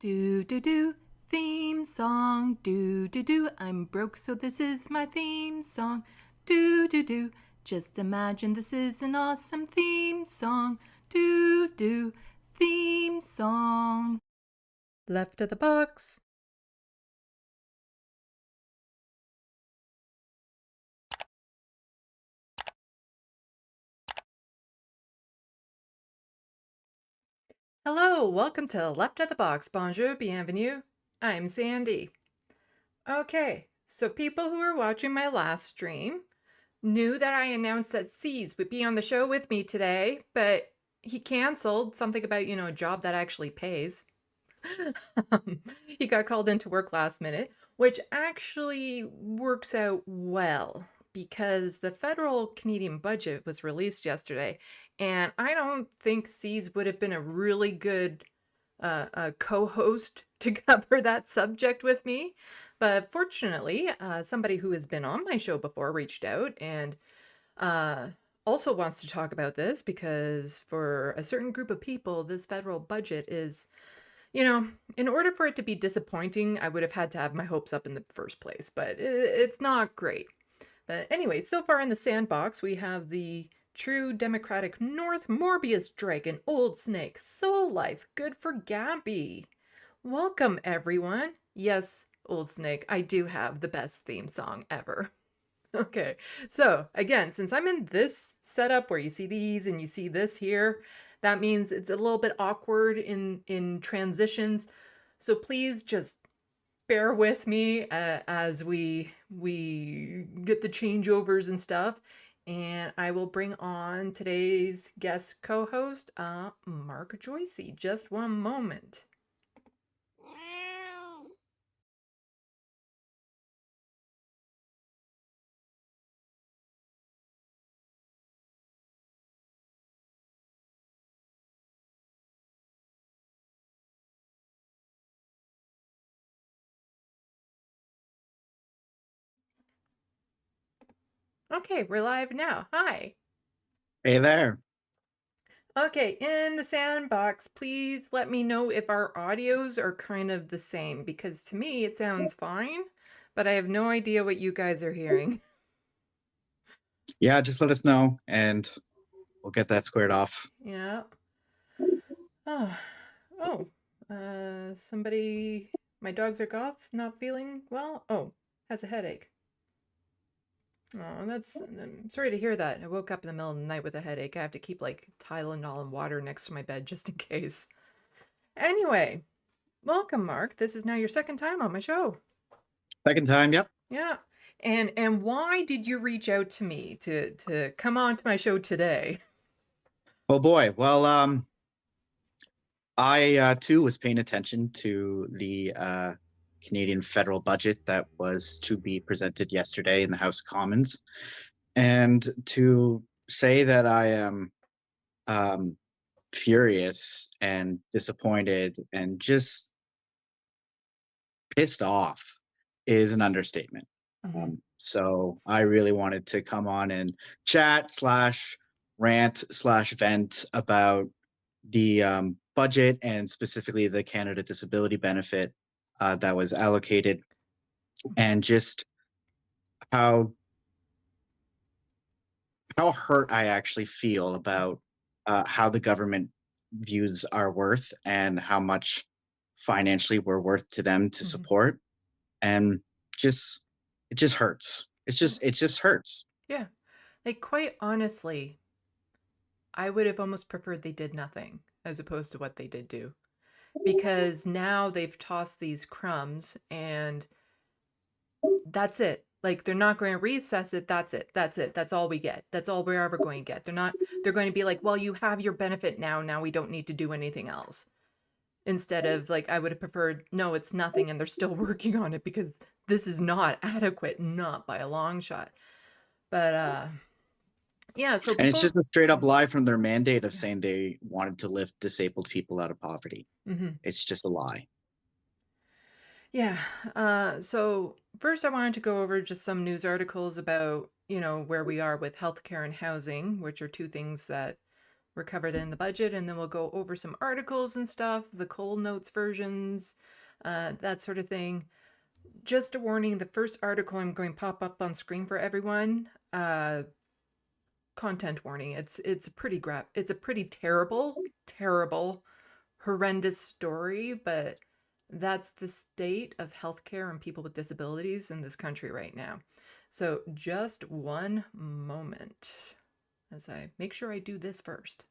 Do do do, theme song. Do do do, I'm broke so this is my theme song. Do do do, just imagine this is an awesome theme song. Do do, theme song. Left of the box. Hello, welcome to Left of the Box. Bonjour, bienvenue. I'm Sandy. Okay, so people who are watching my last stream knew that I announced that C's would be on the show with me today, but he canceled something about, a job that actually pays. He got called into work last minute, which actually works out well because the federal Canadian budget was released yesterday, and I don't think C's would have been a really good co-host to cover that subject with me. But fortunately, somebody who has been on my show before reached out and also wants to talk about this because for a certain group of people, this federal budget is, in order for it to be disappointing, I would have had to have my hopes up in the first place, but it's not great. But anyway, so far in the sandbox, we have the True Democratic North, Morbius Dragon, Old Snake, Soul Life, Good for Gabby. Welcome, everyone. Yes, Old Snake, I do have the best theme song ever. Okay, so again, since I'm in this setup where you see these and you see this here, that means it's a little bit awkward in transitions. So please just bear with me as we get the changeovers and stuff. And I will bring on today's guest co-host, Marc Joycey. Just one moment. Okay, we're live now. Hi. Hey there. Okay, in the sandbox, please let me know if our audios are kind of the same, because to me it sounds fine, but I have no idea what you guys are hearing. Yeah, just let us know and we'll get that squared off. Yeah. Oh, somebody, my dogs are goth, not feeling well. Oh, has a headache. Oh, I'm sorry to hear that. I woke up in the middle of the night with a headache. I have to keep like Tylenol and water next to my bed just in case. Anyway, welcome, Marc. This is now your second time on my show. Second time, yep. Yeah. And why did you reach out to me to come on to my show today? Oh boy. Well, I too was paying attention to the Canadian federal budget that was to be presented yesterday in the House of Commons, and to say that I am um, furious and disappointed and just pissed off is an understatement. Mhm. So I really wanted to come on and chat slash rant slash vent about the budget and specifically the Canada Disability Benefit that was allocated, and just how how hurt I actually feel about how the government views our worth and how much financially we're worth to them to Mhm. support, and just it just hurts. Yeah. It just hurts. Yeah. Like, quite honestly, I would have almost preferred they did nothing as opposed to what they did do. Because now they've tossed these crumbs and that's it. Like, they're not going to reassess it. That's it. That's it. That's all we get. That's all we're ever going to get. They're going to be like, well, you have your benefit now. Now we don't need to do anything else. Instead of, like, I would have preferred, no, it's nothing. And they're still working on it because this is not adequate, not by a long shot. But, yeah, so And it's people, just a straight up yeah. lie from their mandate of Yeah. saying they wanted to lift disabled people out of poverty. Hmm. It's just a lie. Yeah. So first, I wanted to go over just some news articles about, where we are with healthcare and housing, which are two things that were covered in the budget. And then we'll go over some articles and stuff, the Cold Notes versions, that sort of thing. Just a warning, the first article I'm going to pop up on screen for everyone. Content warning. It's a pretty it's a pretty terrible, horrendous story, but that's the state of healthcare and people with disabilities in this country right now. So just one moment as I make sure I do this first.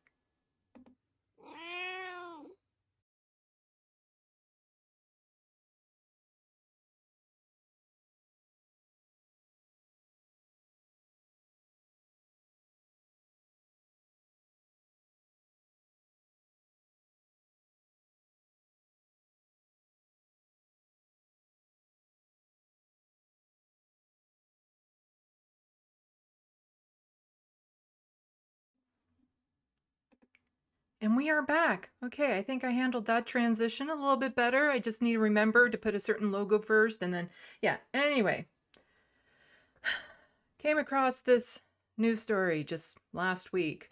And we are back. Okay, I think I handled that transition a little bit better. I just need to remember to put a certain logo first and then, yeah. Anyway, came across this news story just last week.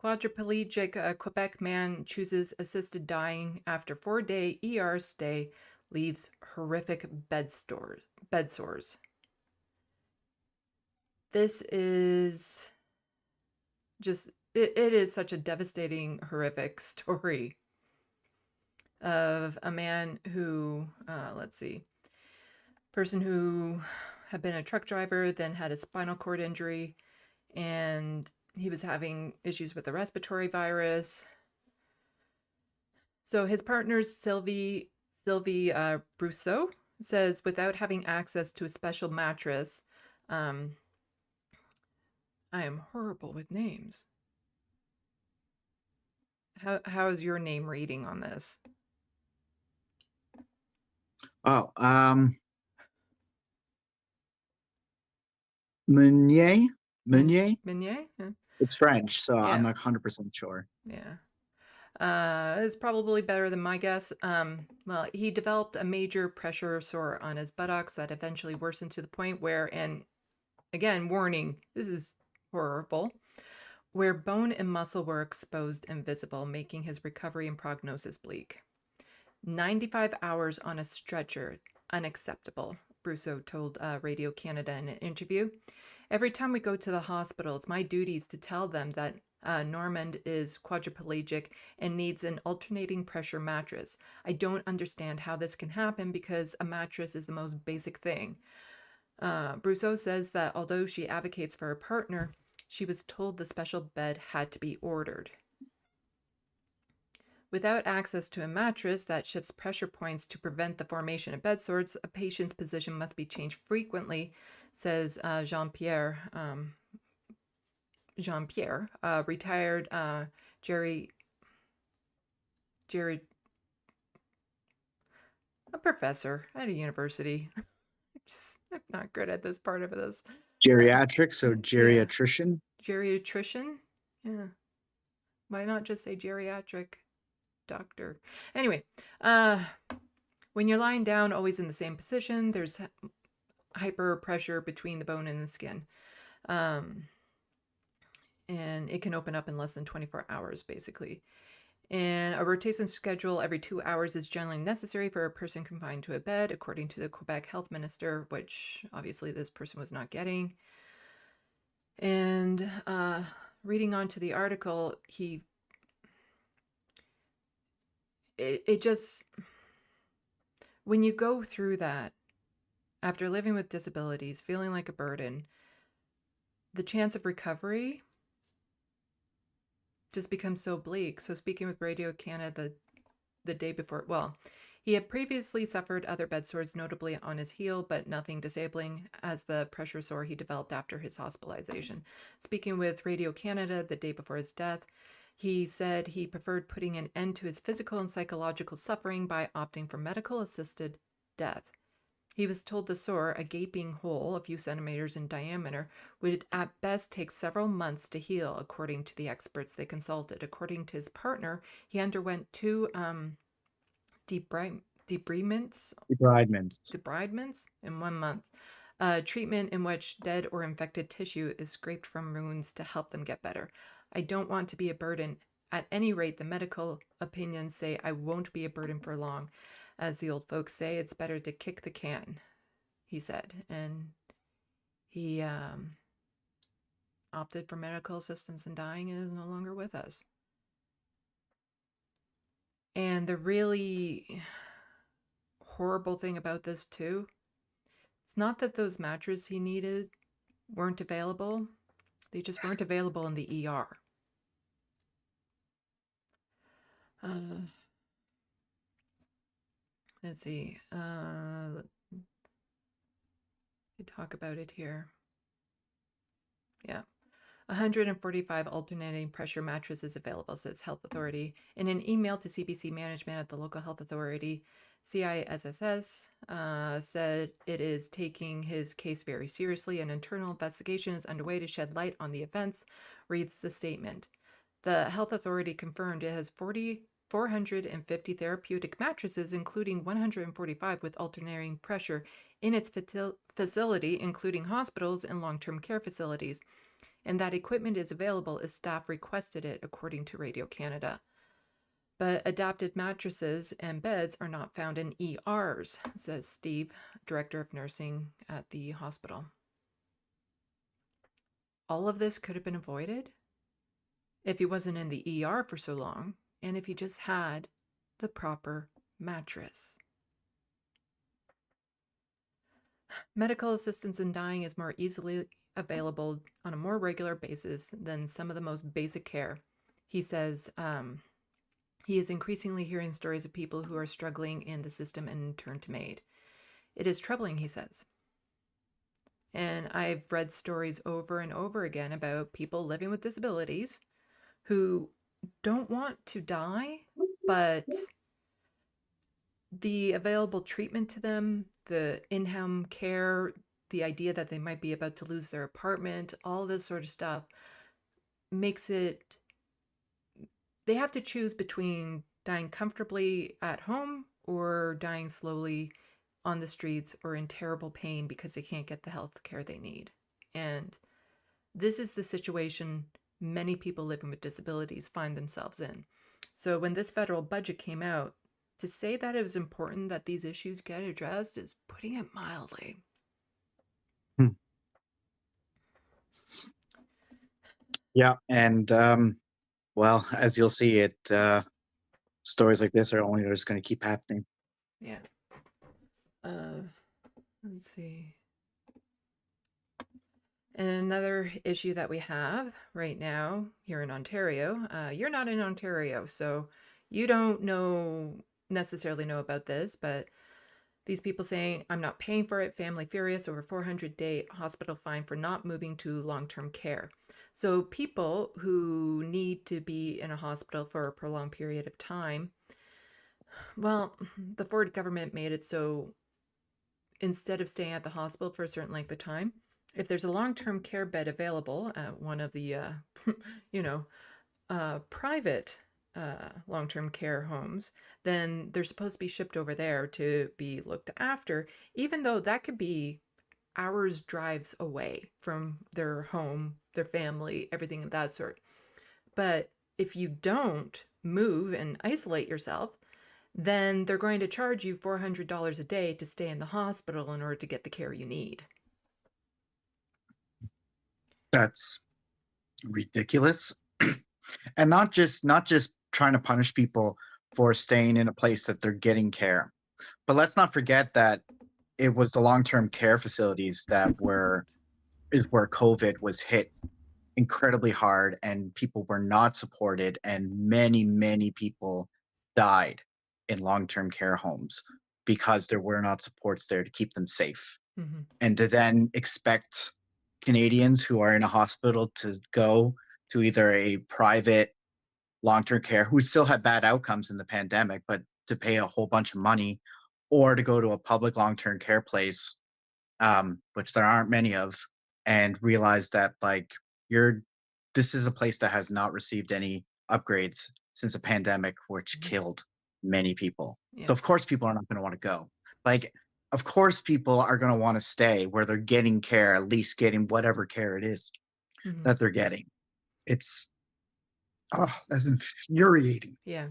Quadriplegic Quebec man chooses assisted dying after 4-day ER stay leaves horrific bed sores. This is just, it is such a devastating, horrific story of a man who, let's see, person who had been a truck driver, then had a spinal cord injury, and he was having issues with the respiratory virus. So his partner, Sylvie Brousseau, says without having access to a special mattress, I am horrible with names. How is your name reading on this? Oh, Meunier? Meunier? Meunier? It's French, so I'm Yeah, not 100% sure. yeah. It's probably better than my guess. Well, he developed a major pressure sore on his buttocks that eventually worsened to the point where, and again, warning, this is horrible, where bone and muscle were exposed and visible, making his recovery and prognosis bleak. 95 hours on a stretcher, unacceptable, Brousseau told Radio Canada in an interview. Every time we go to the hospital, it's my duties to tell them that Normand is quadriplegic and needs an alternating pressure mattress. I don't understand how this can happen because a mattress is the most basic thing. Brousseau says that although she advocates for her partner, she was told the special bed had to be ordered. Without access to a mattress that shifts pressure points to prevent the formation of bed sores, a patient's position must be changed frequently, says Jean-Pierre, retired Jerry, a professor at a university. I'm not good at this part of this. Geriatric, so geriatrician. Geriatrician? Yeah. Why not just say geriatric doctor? Anyway, when you're lying down, always in the same position, there's hyper pressure between the bone and the skin. And it can open up in less than 24 hours, basically. And a rotation schedule every 2 hours is generally necessary for a person confined to a bed, according to the Quebec health minister, which obviously this person was not getting. And reading on to the article, it just, when you go through that, after living with disabilities, feeling like a burden, the chance of recovery just becomes so bleak. So speaking with Radio Canada the day before, well, he had previously suffered other bed sores, notably on his heel, but nothing disabling as the pressure sore he developed after his hospitalization. Speaking with Radio Canada the day before his death, he said he preferred putting an end to his physical and psychological suffering by opting for medical-assisted death. He was told the sore, a gaping hole a few centimeters in diameter, would at best take several months to heal, according to the experts they consulted. According to his partner, he underwent 2 debridements in 1 month. Treatment in which dead or infected tissue is scraped from wounds to help them get better. I don't want to be a burden. At any rate, the medical opinions say I won't be a burden for long. As the old folks say, it's better to kick the can, he said. And he opted for medical assistance in dying and is no longer with us. And the really horrible thing about this too, it's not that those mattresses he needed weren't available. They just weren't available in the ER. Let's see. We talk about it here. Yeah. 145 alternating pressure mattresses available, says Health Authority. In an email to CBC management at the local health authority, CISSS said it is taking his case very seriously. An internal investigation is underway to shed light on the events, reads the statement. The health authority confirmed it has 450 therapeutic mattresses, including 145 with alternating pressure in its facility, including hospitals and long-term care facilities. And that equipment is available as staff requested it, according to Radio Canada. But adapted mattresses and beds are not found in ERs, says Steve, director of nursing at the hospital. All of this could have been avoided if he wasn't in the ER for so long, and if he just had the proper mattress. Medical assistance in dying is more easily available on a more regular basis than some of the most basic care. He says he is increasingly hearing stories of people who are struggling in the system and turn to MAID. It is troubling, he says. And I've read stories over and over again about people living with disabilities who don't want to die, but the available treatment to them, the in-home care, the idea that they might be about to lose their apartment, all this sort of stuff makes it, they have to choose between dying comfortably at home or dying slowly on the streets or in terrible pain because they can't get the health care they need. And this is the situation many people living with disabilities find themselves in. So when this federal budget came out, to say that it was important that these issues get addressed is putting it mildly. Yeah, and well, as you'll see, stories like this are only just going to keep happening. Yeah. Let's see. And another issue that we have right now here in Ontario, you're not in Ontario, so You don't necessarily know about this, but these people saying, I'm not paying for it, family furious over 400-day hospital fine for not moving to long-term care. So people who need to be in a hospital for a prolonged period of time, well, the Ford government made it so instead of staying at the hospital for a certain length of time, if there's a long-term care bed available at one of the, you know, private long-term care homes, then they're supposed to be shipped over there to be looked after, even though that could be hours drives away from their home, their family, everything of that sort. But if you don't move and isolate yourself, then they're going to charge you $400 a day to stay in the hospital in order to get the care you need. That's ridiculous. And not just trying to punish people for staying in a place that they're getting care. But let's not forget that it was the long-term care facilities that is where COVID was hit incredibly hard, and people were not supported, and many people died in long-term care homes because there were not supports there to keep them safe. Mm-hmm. And to then expect Canadians who are in a hospital to go to either a private long-term care, who still had bad outcomes in the pandemic, but to pay a whole bunch of money, or to go to a public long-term care place, which there aren't many of, and realize that like you're this is a place that has not received any upgrades since a pandemic, which Mm-hmm. killed many people. So Yeah. of course people are not going to want to go. Like, of course people are going to want to stay where they're getting care, at least getting whatever care it is Mm-hmm. that they're getting. It's that's infuriating. Yeah.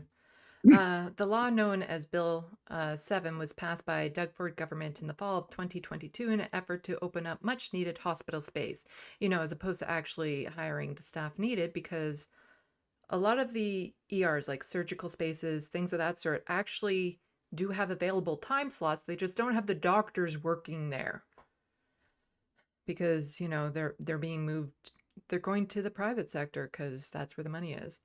The law known as Bill 7 was passed by Doug Ford government in the fall of 2022 in an effort to open up much needed hospital space, as opposed to actually hiring the staff needed, because a lot of the ERs, like surgical spaces, things of that sort, actually do have available time slots. They just don't have the doctors working there because, they're being moved. They're going to the private sector because that's where the money is.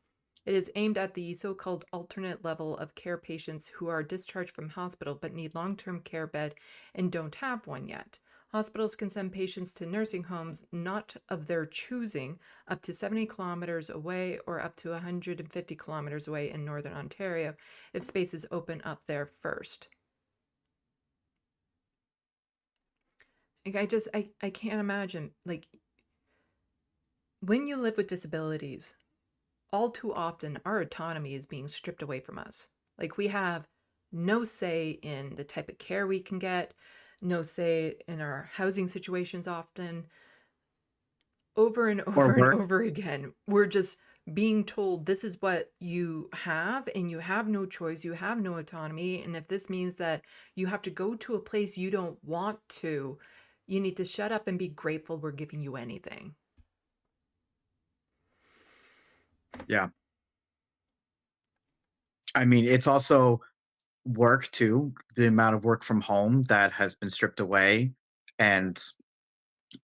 It is aimed at the so-called alternate level of care patients who are discharged from hospital but need long-term care bed and don't have one yet. Hospitals can send patients to nursing homes not of their choosing up to 70 kilometers away or up to 150 kilometers away in Northern Ontario if spaces open up there first. Like I can't imagine, like, when you live with disabilities, all too often our autonomy is being stripped away from us. Like, we have no say in the type of care we can get, no say in our housing situations often. Over and Or over and worse, over again, we're just being told this is what you have and you have no choice, you have no autonomy. And if this means that you have to go to a place you don't want to, you need to shut up and be grateful we're giving you anything. yeah. I mean, it's also work too, the amount of work from home that has been stripped away, and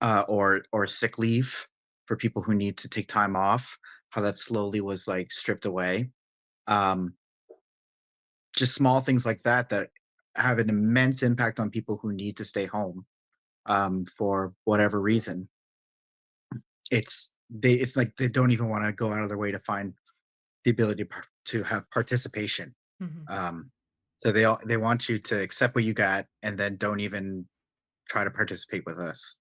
or sick leave for people who need to take time off, how that slowly was like stripped away. Um, just small things like that that have an immense impact on people who need to stay home for whatever reason. It's like they don't even want to go out of their way to find the ability to have participation. Mm-hmm. Um, so they want you to accept what you got and then don't even try to participate with us.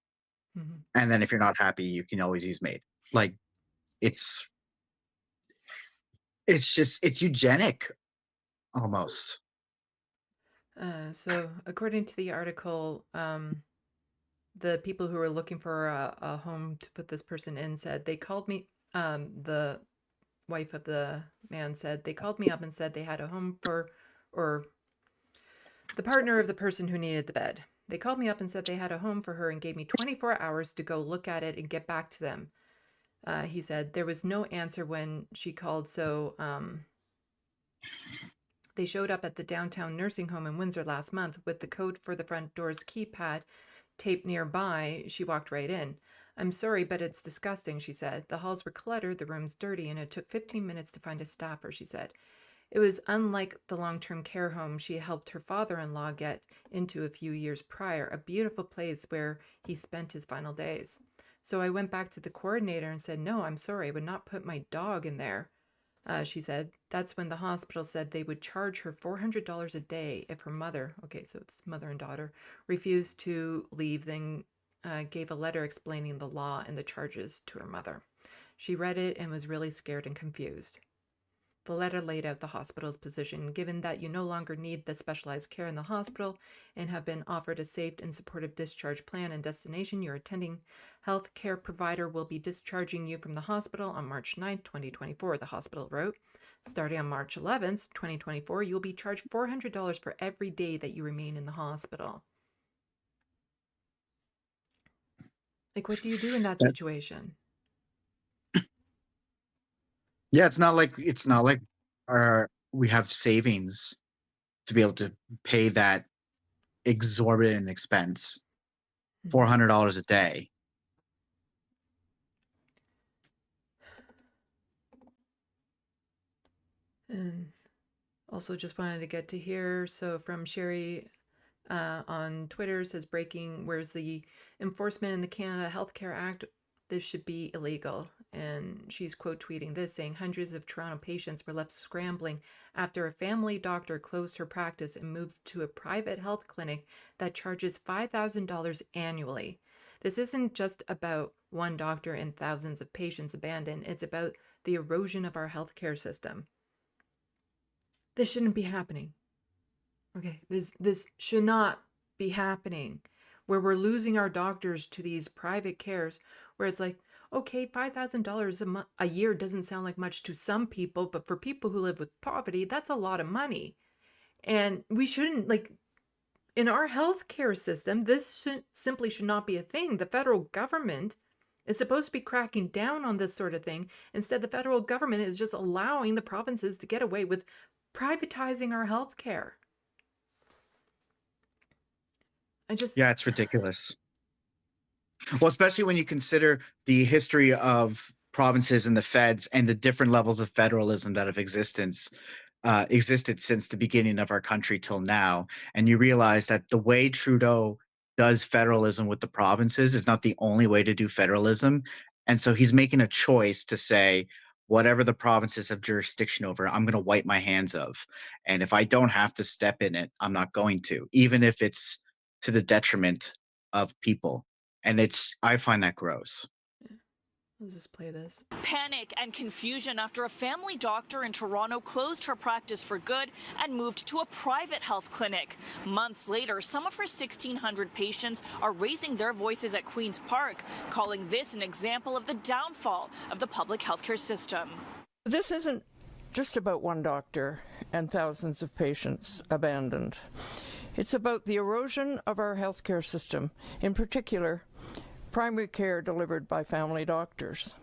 Mm-hmm. And then if you're not happy, you can always use maid. Like, it's it's eugenic almost. So according to the article, the people who were looking for a home to put this person in said they called me. The wife of the man said they called me up and said they had a home for, or the partner of the person who needed the bed. They called me up and said they had a home for her and gave me 24 hours to go look at it and get back to them. He said there was no answer when she called, so they showed up at the downtown nursing home in Windsor last month with the code for the front door's keypad taped nearby. She walked right in. I'm sorry, but it's disgusting, she said. The halls were cluttered, the rooms dirty, and it took 15 minutes to find a staffer, she said. It was unlike the long-term care home she helped her father-in-law get into a few years prior, a beautiful place where he spent his final days. So I went back to the coordinator and said, "No, I'm sorry, I would not put my dog in there." She said. That's when the hospital said they would charge her $400 a day if her mother, okay, so it's mother and daughter, refused to leave, then gave a letter explaining the law and the charges to her mother. She read it and was really scared and confused. The letter laid out the hospital's position. Given that you no longer need the specialized care in the hospital and have been offered a safe and supportive discharge plan and destination, your attending health care provider will be discharging you from the hospital on March 9th, 2024, the hospital wrote. Starting on March 11th, 2024, you'll be charged $400 for every day that you remain in the hospital. Like, what do you do in that That's, situation? yeah, it's not like we have savings to be able to pay that exorbitant expense, $400 a day. And also just wanted to get to here. So from Sherry on Twitter says breaking, where's the enforcement in the Canada Healthcare Act? This should be illegal. And she's quote tweeting this saying hundreds of Toronto patients were left scrambling after a family doctor closed her practice and moved to a private health clinic that charges $5,000 annually. This isn't just about one doctor and thousands of patients abandoned. It's about the erosion of our healthcare system. This shouldn't be happening. Okay, this should not be happening where we're losing our doctors to these private cares where it's like, okay, $5,000 a year doesn't sound like much to some people, but for people who live with poverty, that's a lot of money. And we shouldn't, like, in our healthcare system, this simply should not be a thing. The federal government is supposed to be cracking down on this sort of thing. Instead, the federal government is just allowing the provinces to get away with privatizing our healthcare. Yeah, it's ridiculous. Well, especially when you consider the history of provinces and the feds and the different levels of federalism that have existed since the beginning of our country till now, and you realize that the way Trudeau does federalism with the provinces is not the only way to do federalism, and so he's making a choice to say whatever the provinces have jurisdiction over, I'm going to wipe my hands of, and if I don't have to step in it, I'm not going to, even if it's to the detriment of people. And I find that gross. Yeah. Let's just play this. Panic and confusion after a family doctor in Toronto closed her practice for good and moved to a private health clinic. Months later, some of her 1,600 patients are raising their voices at Queen's Park, calling this an example of the downfall of the public healthcare system. This isn't just about one doctor and thousands of patients abandoned. It's about the erosion of our healthcare system, in particular, primary care delivered by family doctors.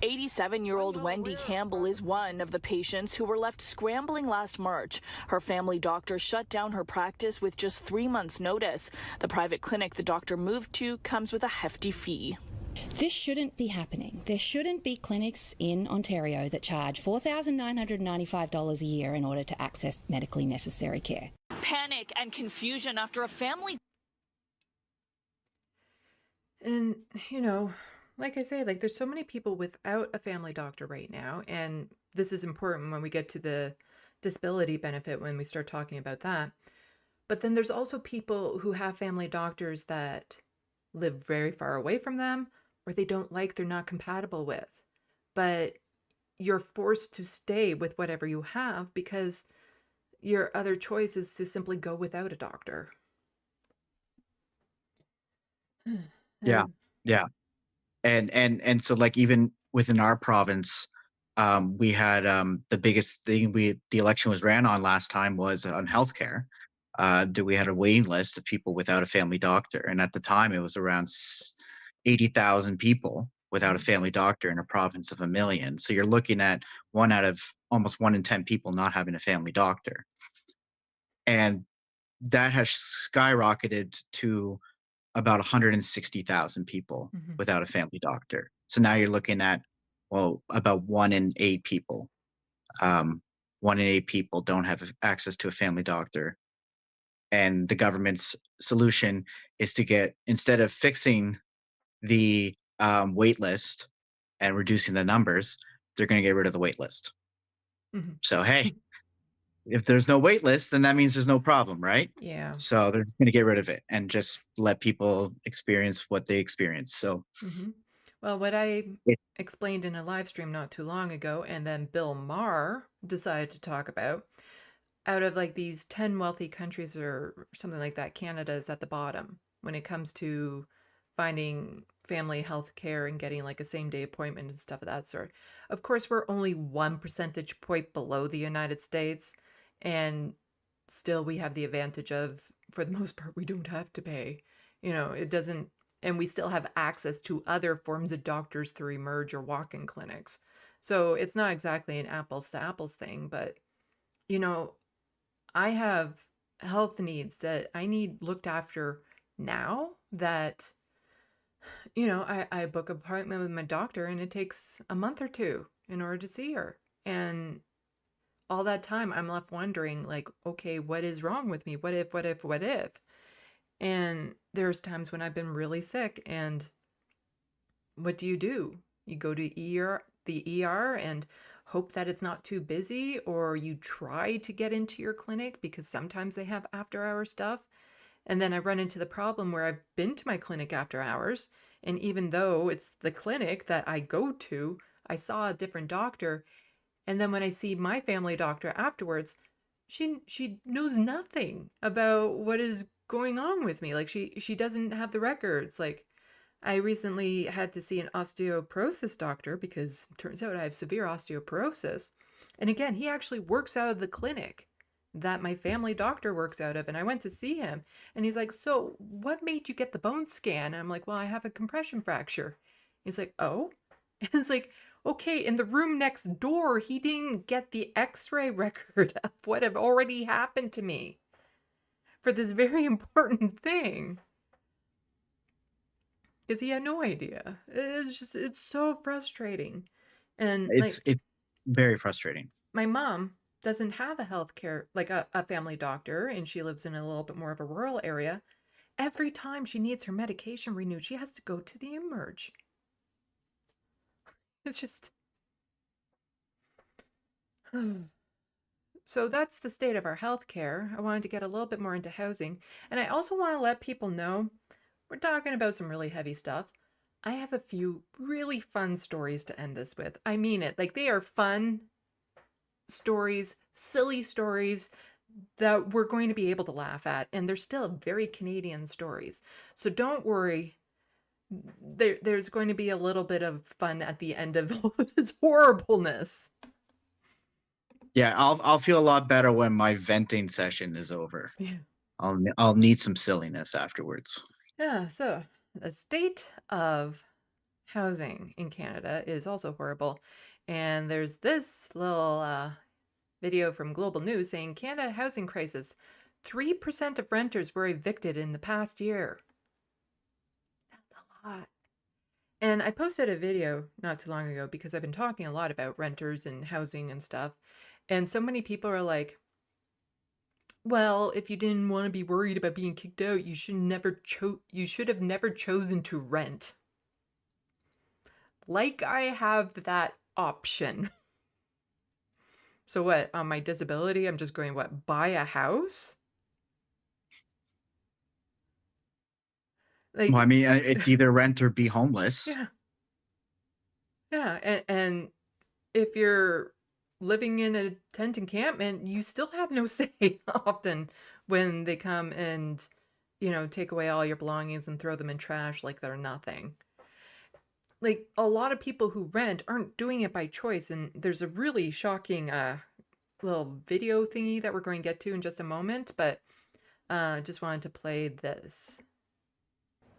87-year-old Wendy Campbell is one of the patients who were left scrambling last March. Her family doctor shut down her practice with just 3 months' notice. The private clinic the doctor moved to comes with a hefty fee. This shouldn't be happening. There shouldn't be clinics in Ontario that charge $4,995 a year in order to access medically necessary care. Panic and confusion after a family. And, you know, like I say, like there's so many people without a family doctor right now. And this is important when we get to the disability benefit, when we start talking about that. But then there's also people who have family doctors that live very far away from them, or they don't like, they're not compatible with. But you're forced to stay with whatever you have because your other choice is to simply go without a doctor. Yeah, yeah. And so like even within our province, we had the biggest thing the election was ran on last time was on healthcare. That we had a waiting list of people without a family doctor, and at the time it was around 80,000 people without a family doctor in a province of 1 million. So you're looking at almost 1 in 10 people not having a family doctor, and that has skyrocketed to about 160,000 people without a family doctor. So now you're looking at, well, about 1 in 8 people 1 in 8 people don't have access to a family doctor. And the government's solution is to get, instead of fixing the wait list and reducing the numbers, they're going to get rid of the wait list. Mhm. So, hey, if there's no wait list, then that means there's no problem, right? Yeah. So they're just going to get rid of it and just let people experience what they experience. So Mhm. Well, what I it, explained in a live stream not too long ago, and then Bill Maher decided to talk about, out of like these 10 wealthy countries or something like that, Canada is at the bottom when it comes to finding family health care and getting like a same day appointment and stuff of that sort. Of course, we're only 1 percentage point below the United States, and still we have the advantage of, for the most part, we don't have to pay. It doesn't, and we still have access to other forms of doctors through Emerge or walk-in clinics. So it's not exactly an apples to apples thing, but you know, I have health needs that I need looked after now that, I book an appointment with my doctor and it takes a month or two in order to see her. And all that time I'm left wondering, like, okay, what is wrong with me? What if, what if, what if? And there's times when I've been really sick, and what do? You go to the ER and hope that it's not too busy, or you try to get into your clinic because sometimes they have after hour stuff. And then I run into the problem where I've been to my clinic after hours, and even though it's the clinic that I go to, I saw a different doctor, and then when I see my family doctor afterwards, she knows nothing about what is going on with me. Like she doesn't have the records. Like I recently had to see an osteoporosis doctor because it turns out I have severe osteoporosis. And again, he actually works out of the clinic that my family doctor works out of. And I went to see him and he's like, "So what made you get the bone scan?" And I'm like, "Well, I have a compression fracture." He's like, "Oh?" And it's like, okay, in the room next door, he didn't get the x-ray record of what had already happened to me for this very important thing. Because he had no idea. It's so frustrating. And like it's very frustrating. my mom doesn't have a healthcare, like a family doctor, and she lives in a little bit more of a rural area. Every time she needs her medication renewed, she has to go to the Emerge. It's just. So that's the state of our healthcare. I wanted to get a little bit more into housing. And I also want to let people know we're talking about some really heavy stuff. I have a few really fun stories to end this with. I mean it. Like, they are fun stories, silly stories that we're going to be able to laugh at. And they're still very Canadian stories. So don't worry. There's going to be a little bit of fun at the end of all this horribleness. Yeah, I'll feel a lot better when my venting session is over. Yeah. I'll need some silliness afterwards. Yeah, so the state of housing in Canada is also horrible. And there's this little video from Global News saying Canada housing crisis. 3% of renters were evicted in the past year. That's a lot. And I posted a video not too long ago because I've been talking a lot about renters and housing and stuff. And so many people are like, well, if you didn't want to be worried about being kicked out, you should have never chosen to rent. Like I have that option. So what, on my disability, I'm just going, what, buy a house? Like, Well, I mean, it's either rent or be homeless. yeah. Yeah, and if you're living in a tent encampment, you still have no say often when they come and, take away all your belongings and throw them in trash like they're nothing. Like, a lot of people who rent aren't doing it by choice, and there's a really shocking little video thingy that we're going to get to in just a moment, but just wanted to play this.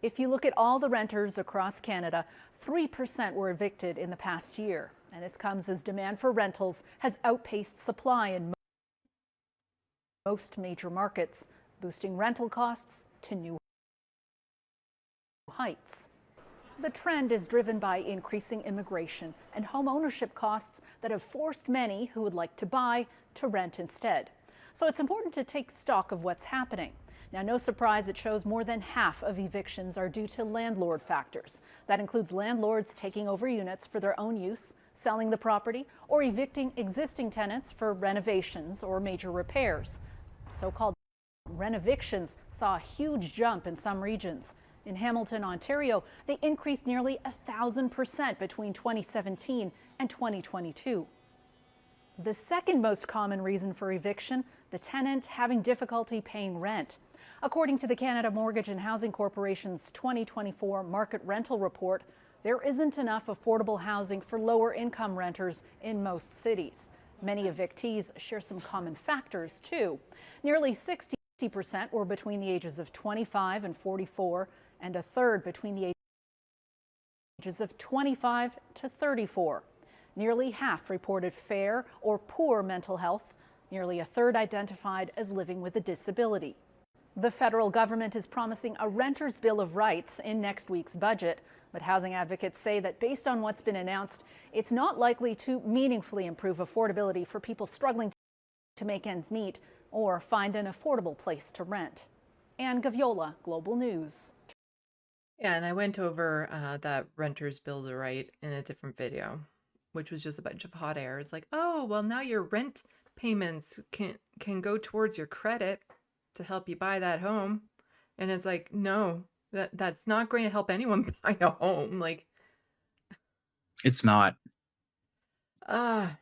If you look at all the renters across Canada, 3% were evicted in the past year. And this comes as demand for rentals has outpaced supply in most major markets, boosting rental costs to new heights. The trend is driven by increasing immigration and home ownership costs that have forced many who would like to buy to rent instead. So it's important to take stock of what's happening. Now, no surprise, it shows more than half of evictions are due to landlord factors. That includes landlords taking over units for their own use, selling the property, or evicting existing tenants for renovations or major repairs. So-called renovictions saw a huge jump in some regions. In Hamilton, Ontario, they increased nearly 1,000% between 2017 and 2022. The second most common reason for eviction, the tenant having difficulty paying rent. According to the Canada Mortgage and Housing Corporation's 2024 Market Rental Report, there isn't enough affordable housing for lower income renters in most cities. Many evictees share some common factors too. Nearly 60% were between the ages of 25 and 44, and a third between the ages of 25 to 34. Nearly half reported fair or poor mental health. Nearly a third identified as living with a disability. The federal government is promising a renter's bill of rights in next week's budget, but housing advocates say that based on what's been announced, it's not likely to meaningfully improve affordability for people struggling to make ends meet or find an affordable place to rent. Anne Gaviola, Global News. Yeah, and I went over that renter's bills of right in a different video, which was just a bunch of hot air. It's like, oh, well, now your rent payments can go towards your credit to help you buy that home. And it's like, no, that's not going to help anyone buy a home. Like, It's not.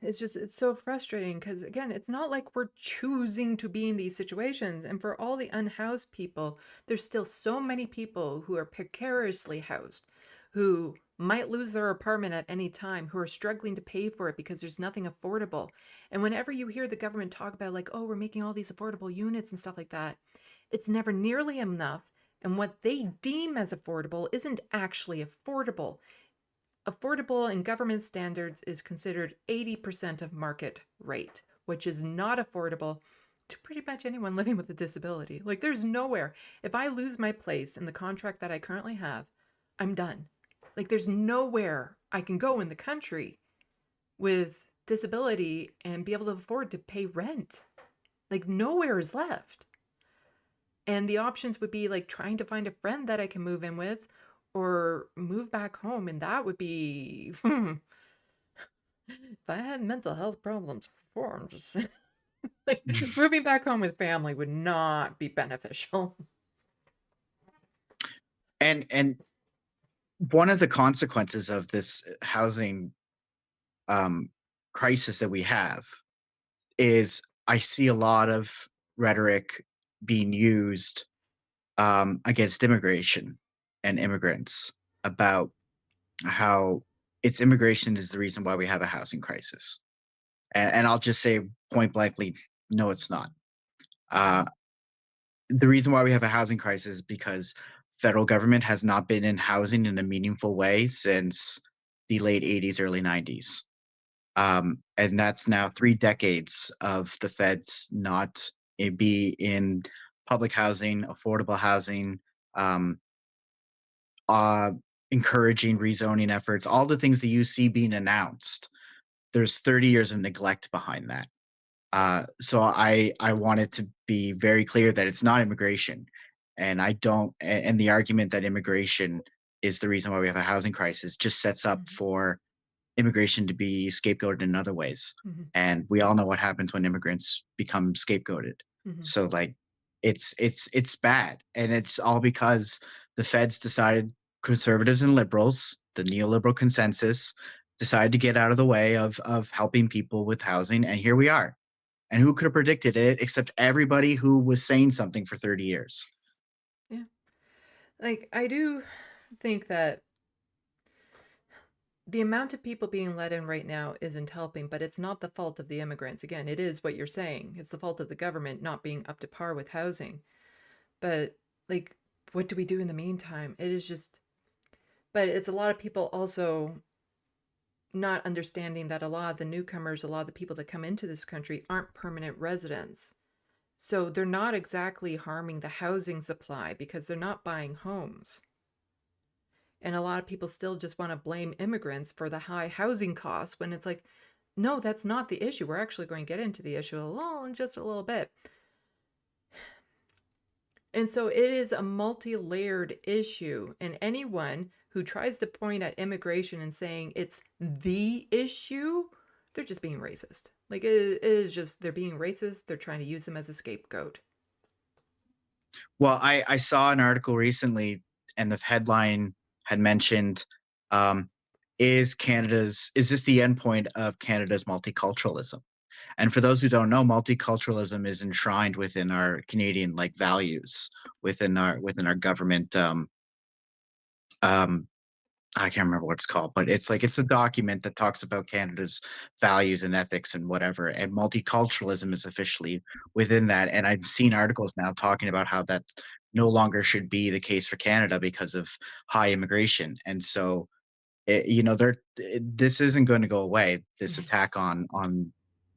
it's so frustrating because, again, it's not like we're choosing to be in these situations. And for all the unhoused people, there's still so many people who are precariously housed, who might lose their apartment at any time, who are struggling to pay for it because there's nothing affordable. And whenever you hear the government talk about like, oh, we're making all these affordable units and stuff like that, it's never nearly enough. And what they deem as affordable isn't actually affordable. Affordable in government standards is considered 80% of market rate, which is not affordable to pretty much anyone living with a disability. Like, there's nowhere. If I lose my place in the contract that I currently have, I'm done. Like, there's nowhere I can go in the country with disability and be able to afford to pay rent. Like, nowhere is left. And the options would be like trying to find a friend that I can move in with or move back home. And that would be, if I had mental health problems before, I'm just saying, like, moving back home with family would not be beneficial. And one of the consequences of this housing crisis that we have is I see a lot of rhetoric being used against immigration and immigrants about how it's immigration is the reason why we have a housing crisis. And I'll just say point blankly, no, it's not. The reason why we have a housing crisis is because federal government has not been in housing in a meaningful way since the late 80s, early 90s. And that's now 3 decades of the feds not be in public housing, affordable housing, encouraging rezoning efforts, all the things that you see being announced. There's 30 years of neglect behind that. So I wanted to be very clear that it's not immigration, and and the argument that immigration is the reason why we have a housing crisis just sets up for immigration to be scapegoated in other ways. And we all know what happens when immigrants become scapegoated. So like it's bad, and it's all because the feds decided, conservatives and liberals, the neoliberal consensus, decided to get out of the way of helping people with housing, and here we are. And who could have predicted it except everybody who was saying something for 30 years? Yeah. Like, I do think that the amount of people being let in right now isn't helping, but it's not the fault of the immigrants. Again, it is what you're saying. It's the fault of the government not being up to par with housing. But, like, what do we do in the meantime? It is just, but it's a lot of people also not understanding that a lot of the newcomers, a lot of the people that come into this country aren't permanent residents. So they're not exactly harming the housing supply because they're not buying homes. And a lot of people still just want to blame immigrants for the high housing costs when it's like, no, that's not the issue. We're actually going to get into the issue in just a little bit. And so it is a multi-layered issue, and anyone who tries to point at immigration and saying it's the issue, they're just being racist. Like it is just, they're being racist. They're trying to use them as a scapegoat. Well, I saw an article recently, and the headline had mentioned, is this the endpoint of Canada's multiculturalism? And for those who don't know, multiculturalism is enshrined within our Canadian like values, within our government. I can't remember what it's called, but it's a document that talks about Canada's values and ethics and whatever. And multiculturalism is officially within that. And I've seen articles now talking about how that no longer should be the case for Canada because of high immigration. And so, this isn't going to go away. This attack on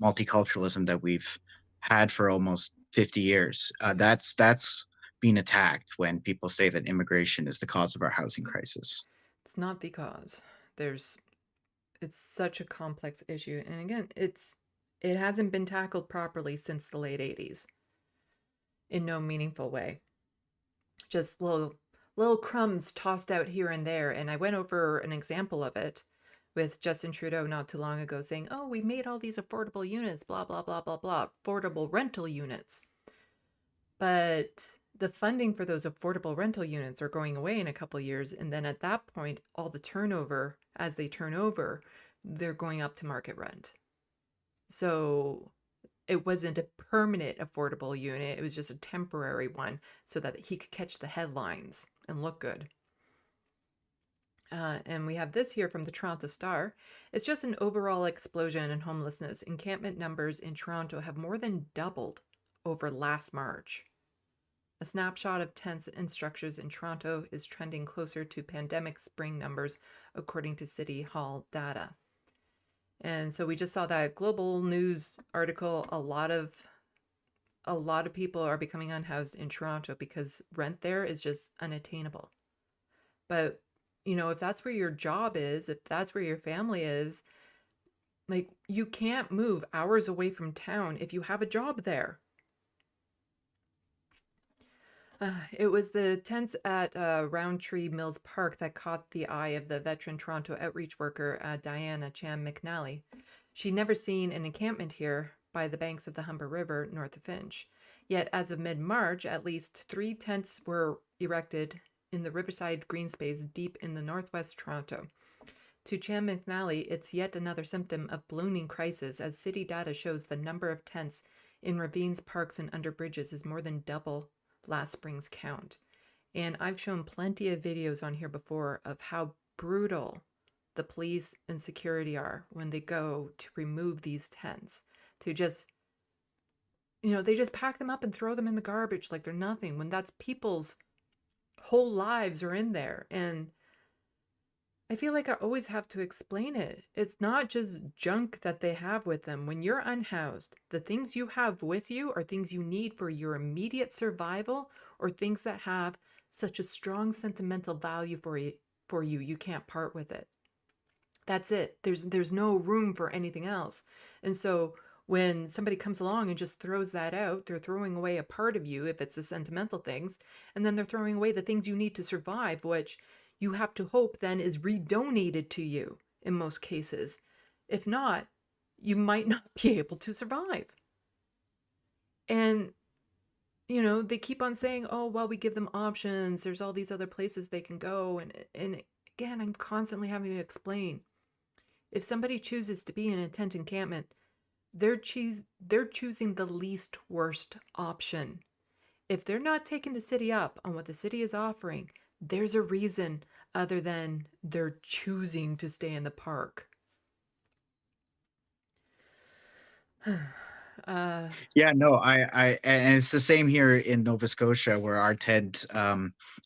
multiculturalism that we've had for almost 50 years. That's being attacked when people say that immigration is the cause of our housing crisis. It's not the cause. It's such a complex issue. And again, it hasn't been tackled properly since the late 80s in no meaningful way. Just little crumbs tossed out here and there. And I went over an example of it with Justin Trudeau not too long ago saying, oh, we made all these affordable units, blah, blah, blah, blah, blah, affordable rental units. But the funding for those affordable rental units are going away in a couple of years. And then at that point, all the turnover, as they turn over, they're going up to market rent. So it wasn't a permanent affordable unit. It was just a temporary one so that he could catch the headlines and look good. And we have this here from the Toronto Star. It's just an overall explosion in homelessness. Encampment numbers in Toronto have more than doubled over last March. A snapshot of tents and structures in Toronto is trending closer to pandemic spring numbers, according to City Hall data. And so we just saw that Global News article. A lot of people are becoming unhoused in Toronto because rent there is just unattainable. But, if that's where your job is, if that's where your family is, like you can't move hours away from town if you have a job there. It was the tents at Roundtree Mills Park that caught the eye of the veteran Toronto outreach worker, Diana Chan McNally. She'd never seen an encampment here by the banks of the Humber River north of Finch. Yet as of mid-March, at least 3 tents were erected in the Riverside green space deep in the northwest Toronto. To Chan McNally, it's yet another symptom of ballooning crisis, as city data shows the number of tents in ravines, parks, and under bridges is more than double last spring's count. And I've shown plenty of videos on here before of how brutal the police and security are when they go to remove these tents, to just, they just pack them up and throw them in the garbage like they're nothing, when that's people's whole lives are in there. And I feel like I always have to explain it. It's not just junk that they have with them. When you're unhoused, the things you have with you are things you need for your immediate survival, or things that have such a strong sentimental value for you, you can't part with it. That's it. There's no room for anything else. And so when somebody comes along and just throws that out, they're throwing away a part of you if it's the sentimental things, and then they're throwing away the things you need to survive, which you have to hope then is redonated to you in most cases. If not, you might not be able to survive. And, they keep on saying, oh, well, we give them options. There's all these other places they can go. And again, I'm constantly having to explain. If somebody chooses to be in a tent encampment, they're choosing the least worst option. If they're not taking the city up on what the city is offering, there's a reason other than they're choosing to stay in the park. Yeah, no, I and it's the same here in Nova Scotia, where our tent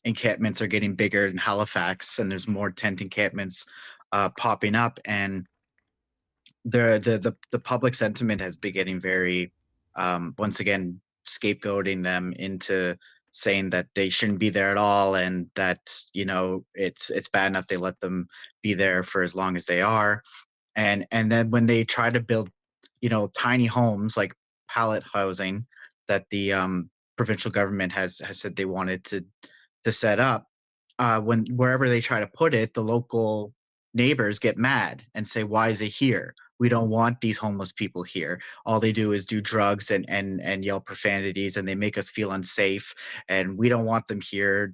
encampments are getting bigger in Halifax, and there's more tent encampments popping up, and the public sentiment has been getting very once again scapegoating them into saying that they shouldn't be there at all, and that, it's bad enough they let them be there for as long as they are. And then when they try to build, tiny homes like pallet housing that the provincial government has said they wanted to set up, when wherever they try to put it, the local neighbors get mad and say, "Why is it here? We don't want these homeless people here. All they do is do drugs and yell profanities, and they make us feel unsafe. And we don't want them here.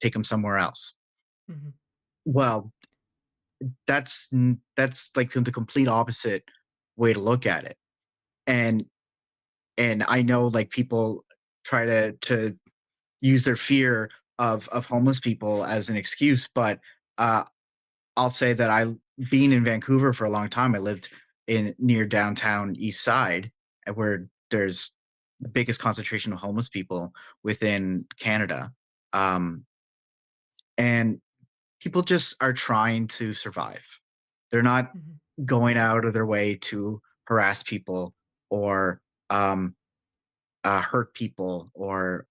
Take them somewhere else." Mhm. Well, that's like the complete opposite way to look at it. And I know, like, people try to use their fear of homeless people as an excuse, but uh, I'll say that being in Vancouver for a long time, I lived in near downtown East Side, where there's the biggest concentration of homeless people within Canada, um, and people just are trying to survive. They're not Mhm. going out of their way to harass people or um, hurt people or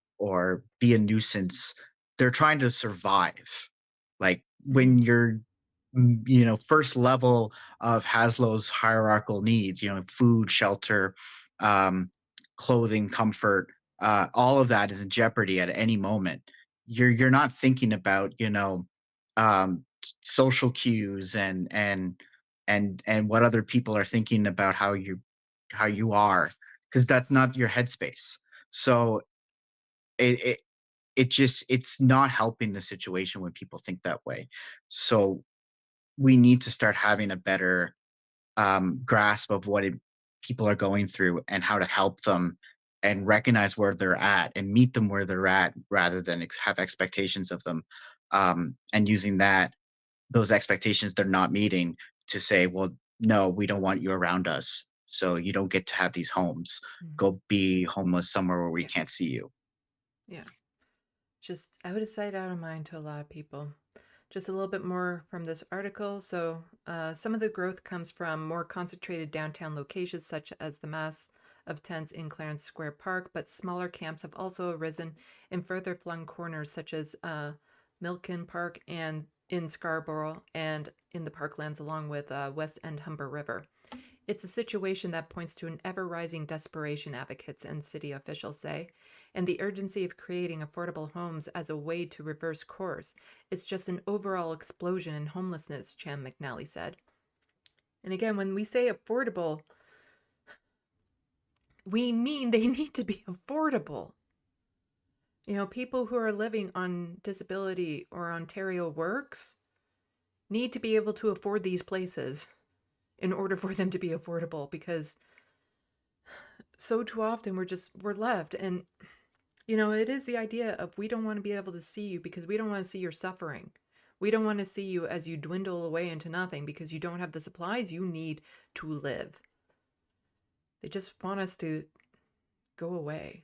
be a nuisance. They're trying to survive. Like, when Mhm. you're first level of Haslow's hierarchical needs, food, shelter, um, clothing, comfort, all of that is in jeopardy at any moment. You're not thinking about, social cues and what other people are thinking about how you are, because that's not your headspace. So it, it it's not helping the situation when people think that way. So we need to start having a better grasp of people are going through and how to help them, and recognize where they're at and meet them where they're at, rather than have expectations of them, and using those expectations they're not meeting to say, well, no, we don't want you around us, so you don't get to have these homes. Mhm. Go be homeless somewhere where we Yeah. can't see you. Yeah. Just out of sight, out of mind to a lot of people. Just a little bit more from this article. So, some of the growth comes from more concentrated downtown locations, such as the mass of tents in Clarence Square Park, but smaller camps have also arisen in further flung corners, such as Milken Park and in Scarborough and in the parklands along with West End Humber River. It's a situation that points to an ever rising desperation, advocates and city officials say, and the urgency of creating affordable homes as a way to reverse course. It's just an overall explosion in homelessness, Chan McNally said. And again, when we say affordable, we mean they need to be affordable. People who are living on disability or Ontario Works need to be able to afford these places in order for them to be affordable, because so too often we're left. And it is the idea of, we don't want to be able to see you because we don't want to see your suffering. We don't want to see you as you dwindle away into nothing because you don't have the supplies you need to live. They just want us to go away.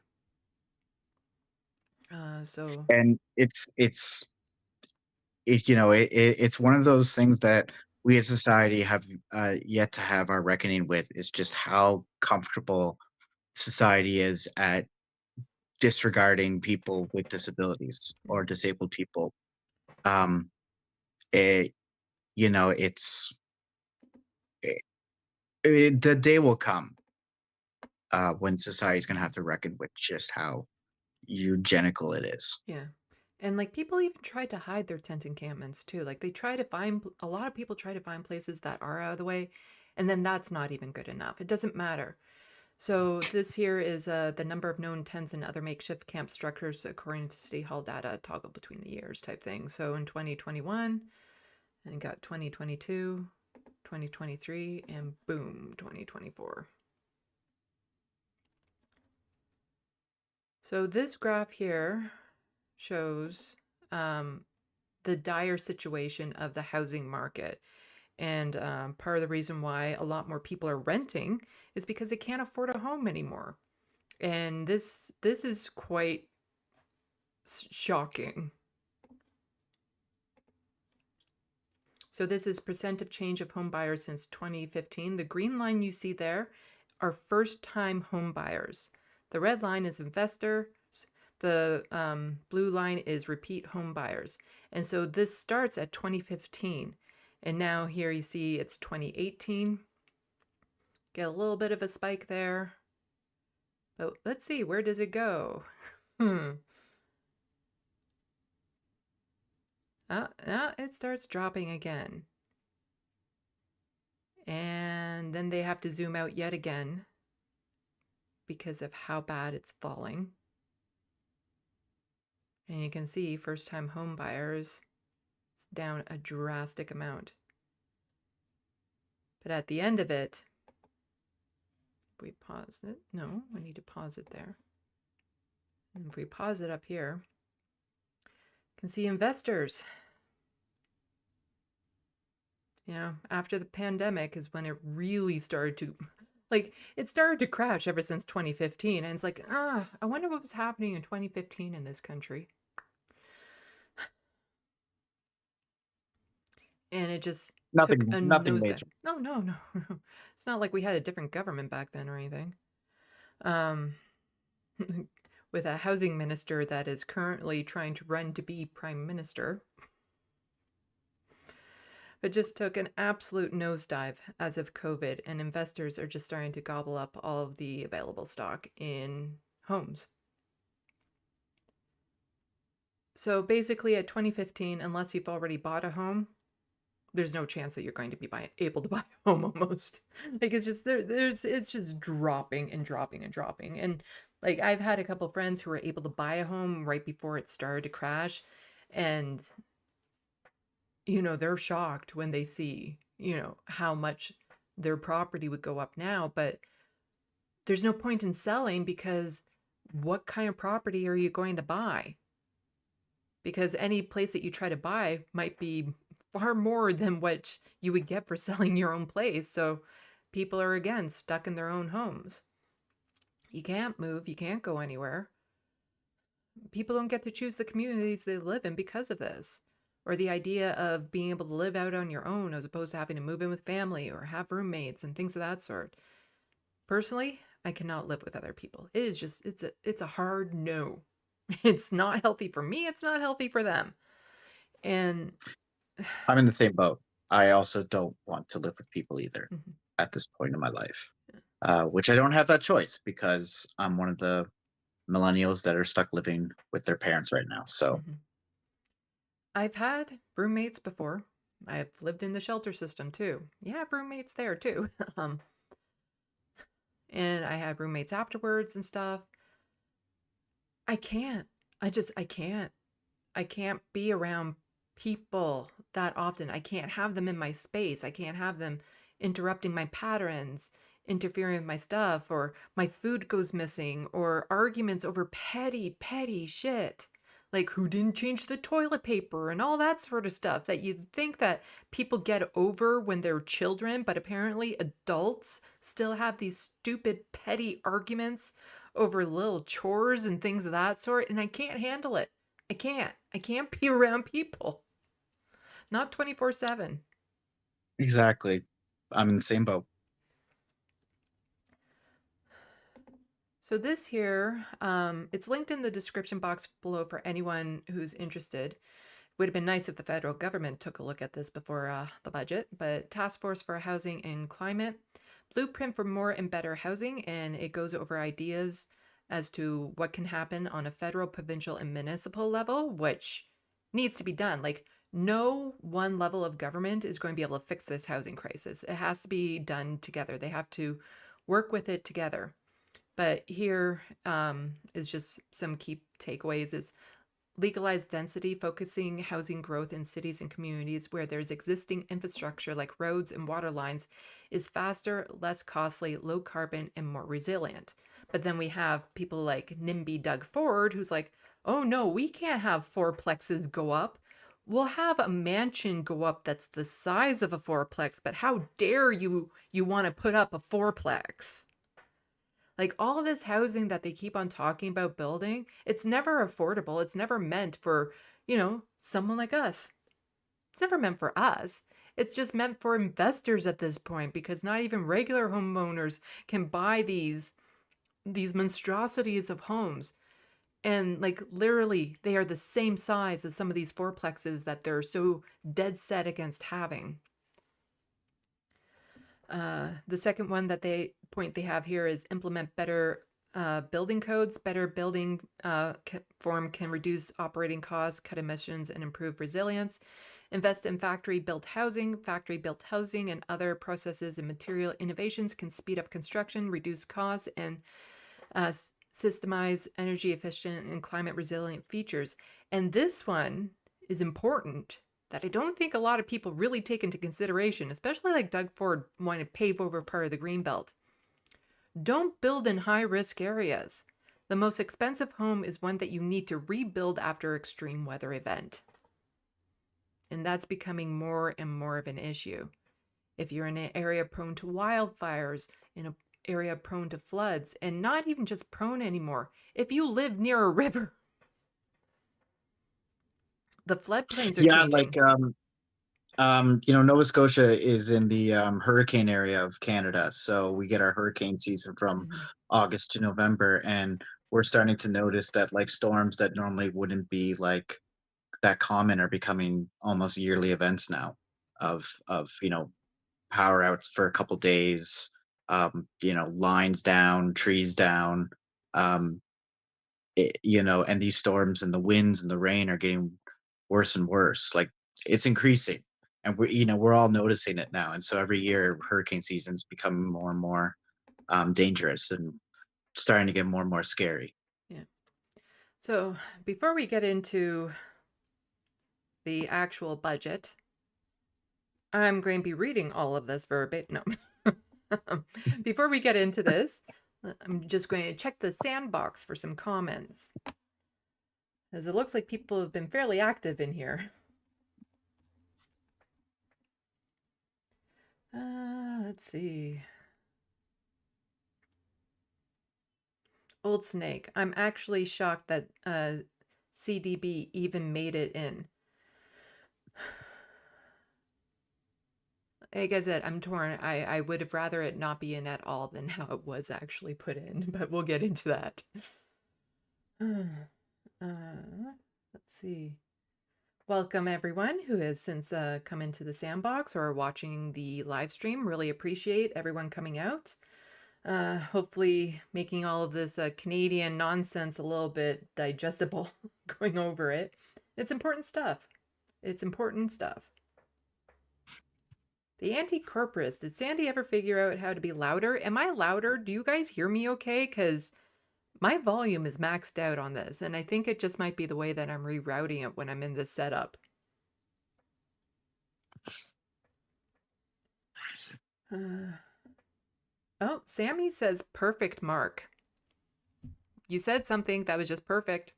So And it's one of those things that we as society have yet to have our reckoning with, is just how comfortable society is at disregarding people with disabilities or disabled people. Um, it, it's it, the day will come when society is going to have to reckon with just how eugenical it is. yeah. And like, people even try to hide their tent encampments too. Like, a lot of people try to find places that are out of the way, and then that's not even good enough. It doesn't matter. So this here is the number of known tents and other makeshift camp structures according to City Hall data, toggle between the years type thing. So in 2021, and got 2022, 2023, and boom, 2024. So this graph here shows the dire situation of the housing market. And part of the reason why a lot more people are renting is because they can't afford a home anymore. And this is quite shocking. So this is percent of change of home buyers since 2015. The green line you see there are first-time home buyers. The red line is investors. The blue line is repeat home buyers. And so this starts at 2015. And now here you see it's 2018. Get a little bit of a spike there. But let's see, where does it go? It starts dropping again. And then they have to zoom out yet again because of how bad it's falling. And you can see first-time home buyers is down a drastic amount. But at the end of it, if we pause it, no, we need to pause it there. And if we pause it up here, you can see investors. You know, after the pandemic is when it really started to, like, it started to crash ever since 2015. And it's like, I wonder what was happening in 2015 in this country. And it just took a Nothing nosedive. major. No. It's not like we had a different government back then or anything. With a housing minister that is currently trying to run to be prime minister. But just took an absolute nosedive as of COVID, and investors are just starting to gobble up all of the available stock in homes. So basically at 2015, unless you've already bought a home, there's no chance that you're going to be able to buy a home almost. Like it's just it's just dropping and dropping and dropping. And like I've had a couple friends who were able to buy a home right before it started to crash, and you know, they're shocked when they see, you know, how much their property would go up now, but there's no point in selling because what kind of property are you going to buy? Because any place that you try to buy might be far more than what you would get for selling your own place. So people are, again, stuck in their own homes. You can't move. You can't go anywhere. People don't get to choose the communities they live in because of this. Or the idea of being able to live out on your own as opposed to having to move in with family or have roommates and things of that sort. Personally, I cannot live with other people. It is just, it's a hard no. It's not healthy for me. It's not healthy for them. And I'm in the same boat. I also don't want to live with people either at this point in my life, which I don't have that choice because I'm one of the millennials that are stuck living with their parents right now. So I've had roommates before. I've lived in the shelter system too. You have roommates there too. And I had roommates afterwards and stuff. I can't be around people that often. I can't have them in my space. I can't have them interrupting my patterns, interfering with my stuff, or my food goes missing, or arguments over petty shit. Like who didn't change the toilet paper and all that sort of stuff that you'd think that people get over when they're children, but apparently adults still have these stupid petty arguments over little chores and things of that sort, and I can't handle it. I can't be around people. Not 24/7. exactly. I'm in the same boat. So this here, it's linked in the description box below for anyone who's interested. Would have been nice if the federal government took a look at this before the budget, but Task Force for Housing and Climate, Blueprint for More and Better Housing, and it goes over ideas as to what can happen on a federal, provincial, and municipal level, which needs to be done. Like, no one level of government is going to be able to fix this housing crisis. It has to be done together. They have to work with it together. But here is just some key takeaways is legalized density, focusing housing growth in cities and communities where there's existing infrastructure like roads and water lines is faster, less costly, low carbon, and more resilient. But then we have people like NIMBY Doug Ford, who's like, oh no, we can't have fourplexes go up. We'll have a mansion go up that's the size of a fourplex, but how dare you want to put up a fourplex? Like all of this housing that they keep on talking about building, it's never affordable. It's never meant for, you know, someone like us. It's never meant for us. It's just meant for investors at this point because not even regular homeowners can buy these monstrosities of homes. And like literally, they are the same size as some of these fourplexes that they're so dead set against having. The second one that they have here is implement better building codes. Better building form can reduce operating costs, cut emissions, and improve resilience. Invest in factory-built housing. Factory-built housing and other processes and material innovations can speed up construction, reduce costs, and systemize energy efficient and climate resilient features. And this one is important that I don't think a lot of people really take into consideration, especially like Doug Ford wanting to pave over part of the Greenbelt. Don't build in high-risk areas. The most expensive home is one that you need to rebuild after extreme weather event. And that's becoming more and more of an issue. If you're in an area prone to wildfires, in an area prone to floods, and not even just prone anymore, if you live near a river, the floodplains are changing. Nova Scotia is in the hurricane area of Canada, so we get our hurricane season from August to November, and we're starting to notice that like storms that normally wouldn't be like that common are becoming almost yearly events now of power outs for a couple days, lines down, trees down, and these storms and the winds and the rain are getting worse and worse. Like it's increasing, and we're all noticing it now. And so every year, hurricane season's becoming more and more dangerous and starting to get more and more scary. Yeah. So before we get into the actual budget, I'm going to be reading all of this verbatim. No. Before we get into this, I'm just going to check the Sandbox for some comments, as it looks like people have been fairly active in here. Let's see. Old Snake, I'm actually shocked that CDB even made it in. Like I said, I'm torn. I would have rather it not be in at all than how it was actually put in, but we'll get into that. Let's see. Welcome everyone who has since come into the Sandbox or watching the live stream. Really appreciate everyone coming out. Hopefully making all of this Canadian nonsense a little bit digestible, going over it. It's important stuff. It's important stuff. The anti-corporist. Did Sandy ever figure out how to be louder? Am I louder? Do you guys hear me okay? Because my volume is maxed out on this, and I think it just might be the way that I'm rerouting it when I'm in this setup. Oh, Sammy says perfect, Mark. You said something that was just perfect.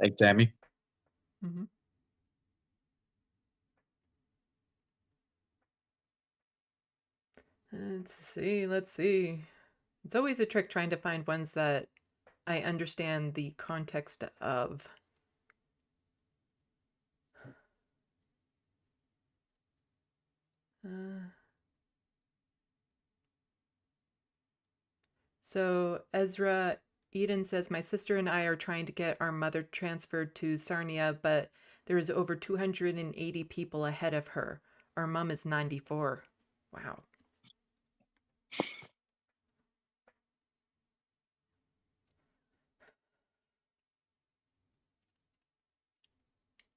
Thanks, Sammy. Mm-hmm. Let's see. It's always a trick trying to find ones that I understand the context of. So Ezra Eden says, my sister and I are trying to get our mother transferred to Sarnia, but there is over 280 people ahead of her. Our mom is 94. Wow.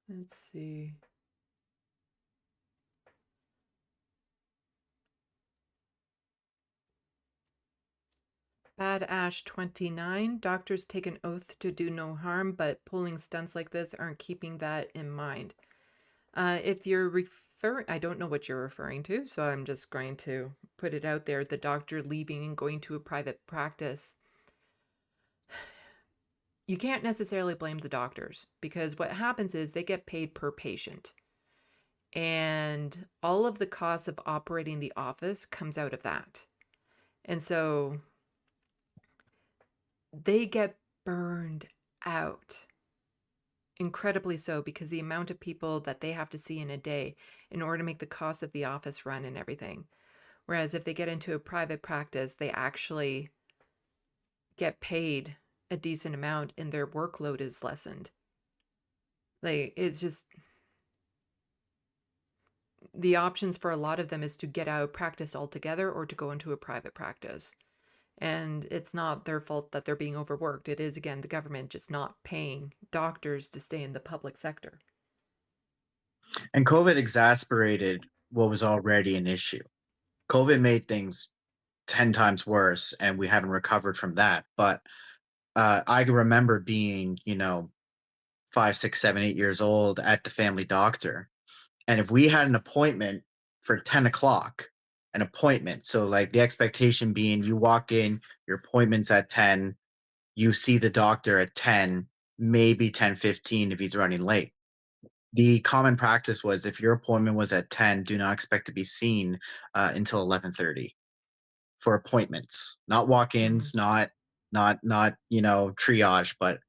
Let's see. Bad Ash 29. Doctors take an oath to do no harm, but pulling stunts like this aren't keeping that in mind. If you're referring, I don't know what you're referring to, so I'm just going to put it out there. The doctor leaving and going to a private practice. You can't necessarily blame the doctors, because what happens is they get paid per patient. And all of the costs of operating the office comes out of that. And so they get burned out. Incredibly so, because the amount of people that they have to see in a day in order to make the cost of the office run and everything. Whereas if they get into a private practice, they actually get paid a decent amount and their workload is lessened. Like, it's just the options for a lot of them is to get out of practice altogether or to go into a private practice. And it's not their fault that they're being overworked. It is, again, the government just not paying doctors to stay in the public sector. And COVID exacerbated what was already an issue. COVID made things 10 times worse, and we haven't recovered from that. But I remember being, 5, 6, 7, 8 years old at the family doctor. And if we had an appointment for 10 o'clock, an appointment, so like the expectation being you walk in, your appointment's at 10, you see the doctor at 10, maybe 10:15 if he's running late. The common practice was if your appointment was at 10, do not expect to be seen until 11:30 for appointments, not walk-ins, not triage, but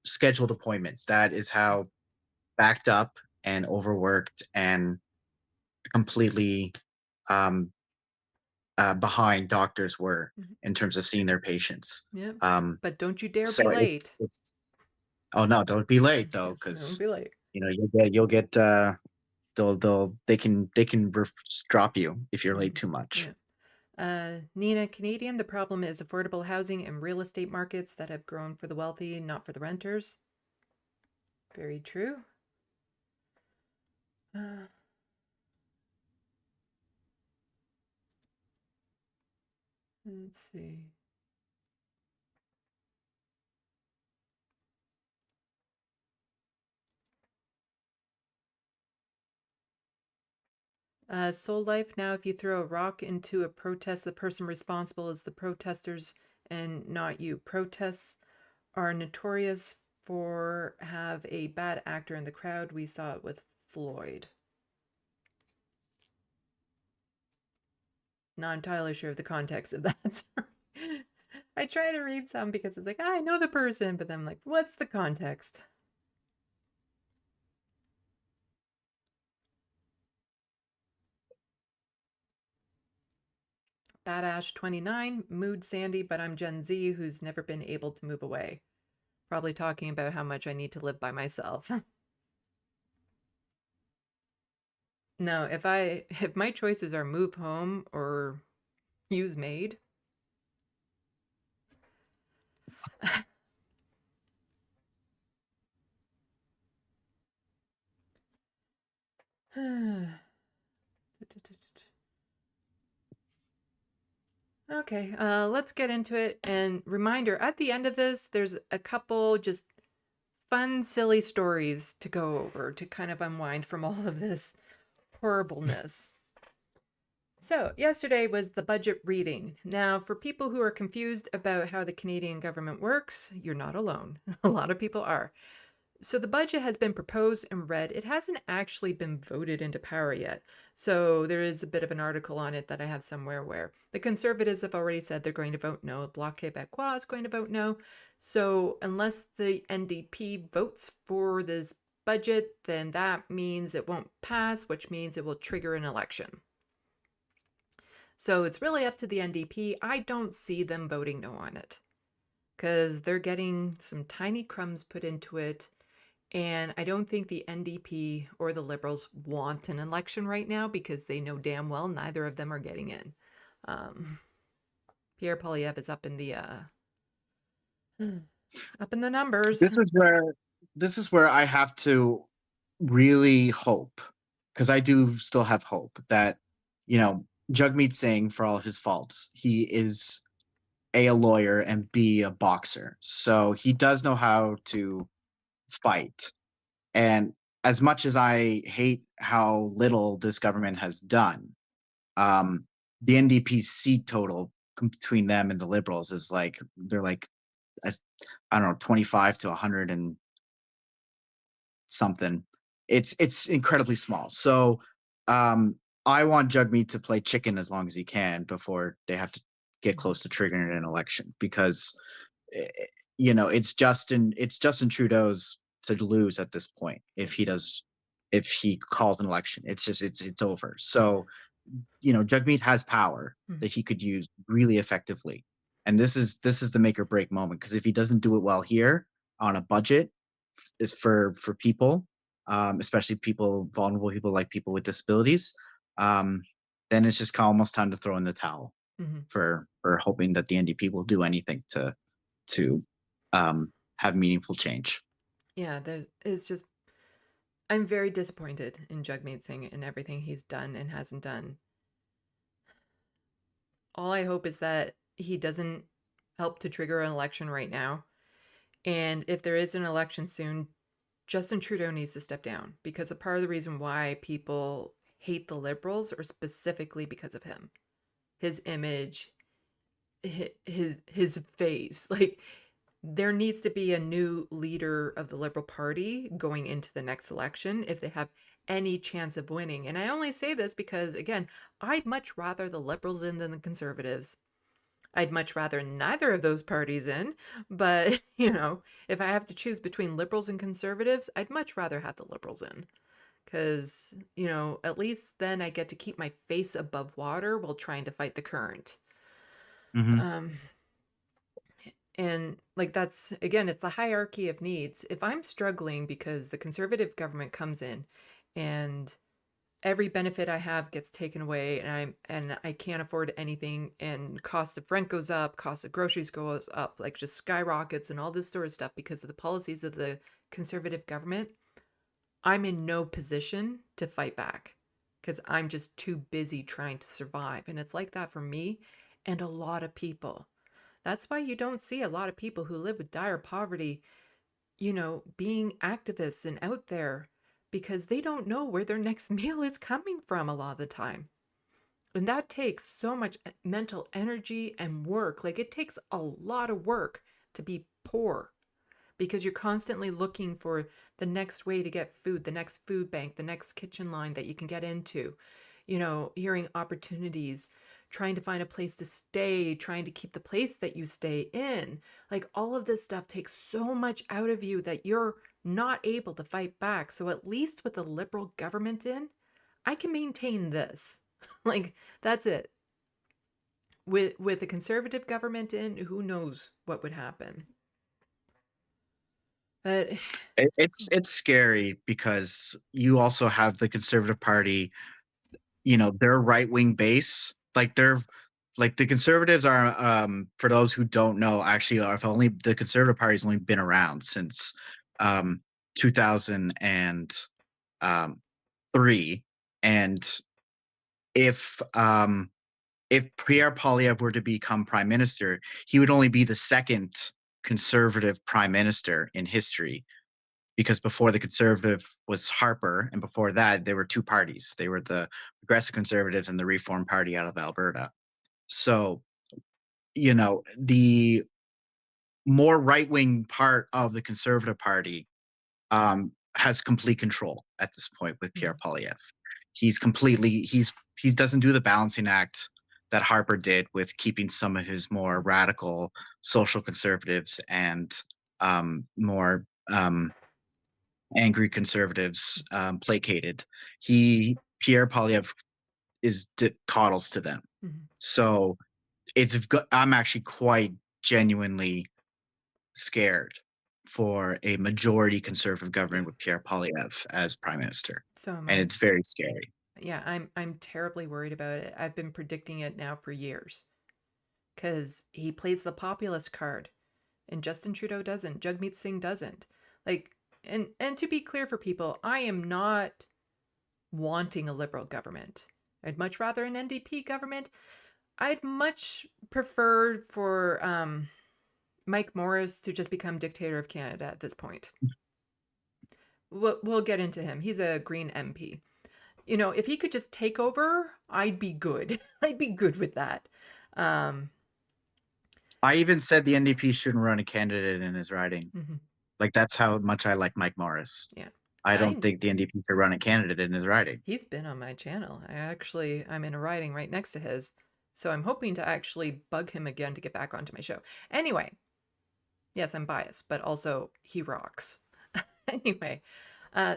scheduled appointments. That is how backed up and overworked and completely behind doctors were in terms of seeing their patients. Yeah. But don't you dare So be late. Oh no, don't be late though, Don't because be late. you'll get they can drop you if you're late too much. Yeah. Nina, Canadian, the problem is affordable housing and real estate markets that have grown for the wealthy, not for the renters. Very true. Let's see. Soul Life, now if you throw a rock into a protest, the person responsible is the protesters and not you. Protests are notorious for have a bad actor in the crowd. We saw it with Floyd. Not entirely sure of the context of that. Sorry. I try to read some because it's like, I know the person, but then I'm like, what's the context? Badash 29, mood Sandy, but I'm Gen Z who's never been able to move away. Probably talking about how much I need to live by myself. No, if my choices are move home or use maid. Okay, let's get into it. And reminder, at the end of this, there's a couple just fun, silly stories to go over to kind of unwind from all of this horribleness. So, yesterday was the budget reading. Now, for people who are confused about how the Canadian government works, you're not alone. A lot of people are. So the budget has been proposed and read. It hasn't actually been voted into power yet. So there is a bit of an article on it that I have somewhere where the Conservatives have already said they're going to vote no. Bloc Québécois is going to vote no. So unless the NDP votes for this budget, then that means it won't pass, which means it will trigger an election. So it's really up to the NDP. I don't see them voting no on it because they're getting some tiny crumbs put into it. And I don't think the NDP or the Liberals want an election right now because they know damn well neither of them are getting in. Pierre Poilievre is up in the numbers. This is where I have to really hope, because I do still have hope that, Jagmeet Singh, for all of his faults, he is A, lawyer, and B, a boxer. So he does know how to fight. And as much as I hate how little this government has done, the NDP's seat total between them and the Liberals is they're I don't know, 25 to 100 and something. It's incredibly small. So I want Jagmeet to play chicken as long as he can before they have to get close to triggering an election, because it's Justin Trudeau's to lose at this point if he calls an election. It's over. So Jagmeet has power that he could use really effectively. And this is the make or break moment, because if he doesn't do it well here on a budget is for people, especially vulnerable people like people with disabilities, then it's just almost time to throw in the towel for hoping that the NDP will do anything to have meaningful change. Yeah, it's just, I'm very disappointed in Jagmeet Singh and everything he's done and hasn't done. All I hope is that he doesn't help to trigger an election right now. And if there is an election soon, Justin Trudeau needs to step down, because a part of the reason why people hate the Liberals are specifically because of him. His image, his face. Like, there needs to be a new leader of the Liberal Party going into the next election if they have any chance of winning. And I only say this because, again, I'd much rather the Liberals in than the Conservatives. I'd much rather neither of those parties in, but, you know, if I have to choose between Liberals and Conservatives, I'd much rather have the Liberals in. Because, you know, at least then I get to keep my face above water while trying to fight the current. And like, that's, again, it's the hierarchy of needs. If I'm struggling because the Conservative government comes in and every benefit I have gets taken away, and I can't afford anything, and cost of rent goes up, cost of groceries goes up, like just skyrockets and all this sort of stuff because of the policies of the Conservative government, I'm in no position to fight back because I'm just too busy trying to survive. And it's like that for me and a lot of people. That's why you don't see a lot of people who live with dire poverty, you know, being activists and out there, because they don't know where their next meal is coming from a lot of the time. And that takes so much mental energy and work. Like, it takes a lot of work to be poor, because you're constantly looking for the next way to get food, the next food bank, the next kitchen line that you can get into, you know, hearing opportunities, trying to find a place to stay, trying to keep the place that you stay in. Like, all of this stuff takes so much out of you that you're not able to fight back. So at least with the Liberal government in, I can maintain this. Like, that's it. With the Conservative government in, who knows what would happen. But It's scary because you also have the Conservative Party, you know, their right-wing base, like the Conservatives are, for those who don't know, actually, the Conservative Party's only been around since 2003, and if Pierre Poilievre were to become prime minister, he would only be the second Conservative prime minister in history, because before the Conservative was Harper, and before that there were two parties. They were the Progressive Conservatives and the Reform Party out of Alberta. So, you know, the more right-wing part of the Conservative Party has complete control at this point with Pierre Poilievre. He doesn't do the balancing act that Harper did with keeping some of his more radical social conservatives and more angry conservatives placated. Pierre Poilievre coddles to them. So I'm actually quite genuinely scared for a majority Conservative government with Pierre Poilievre as prime minister. so am And I. it's very scary. Yeah, I'm terribly worried about it. I've been predicting it now for years, because he plays the populist card, and Justin Trudeau doesn't. Jagmeet Singh doesn't. Like, and to be clear for people, I am not wanting a Liberal government. I'd much rather an NDP government. I'd much prefer for Mike Morris to just become dictator of Canada at this point. We'll get into him. He's a Green MP. You know, if he could just take over, I'd be good. I'd be good with that. I even said the NDP shouldn't run a candidate in his riding. Like, that's how much I like Mike Morris. Yeah. I don't think the NDP should run a candidate in his riding. He's been on my channel. I'm in a riding right next to his. So I'm hoping to actually bug him again to get back onto my show. Anyway, yes, I'm biased, but also he rocks. Anyway,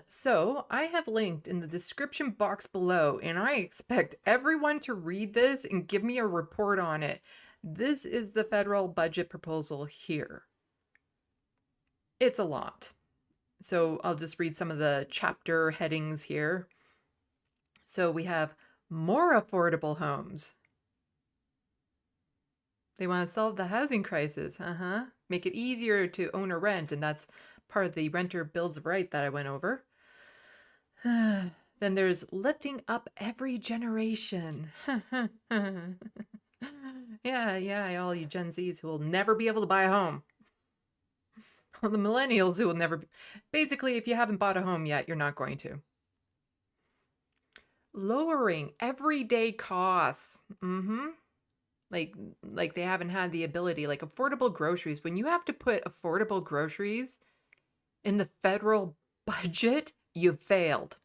so I have linked in the description box below, and I expect everyone to read this and give me a report on it. This is the federal budget proposal here. It's a lot. So I'll just read some of the chapter headings here. So we have more affordable homes. They want to solve the housing crisis. Make it easier to own or rent. And that's part of the Renter Bills of Right that I went over. Then there's lifting up every generation. Yeah, all you Gen Zs who will never be able to buy a home. Well, the millennials who will never be. Basically, if you haven't bought a home yet, you're not going to. Lowering everyday costs. Like they haven't had the ability, like affordable groceries. When you have to put affordable groceries in the federal budget, you've failed.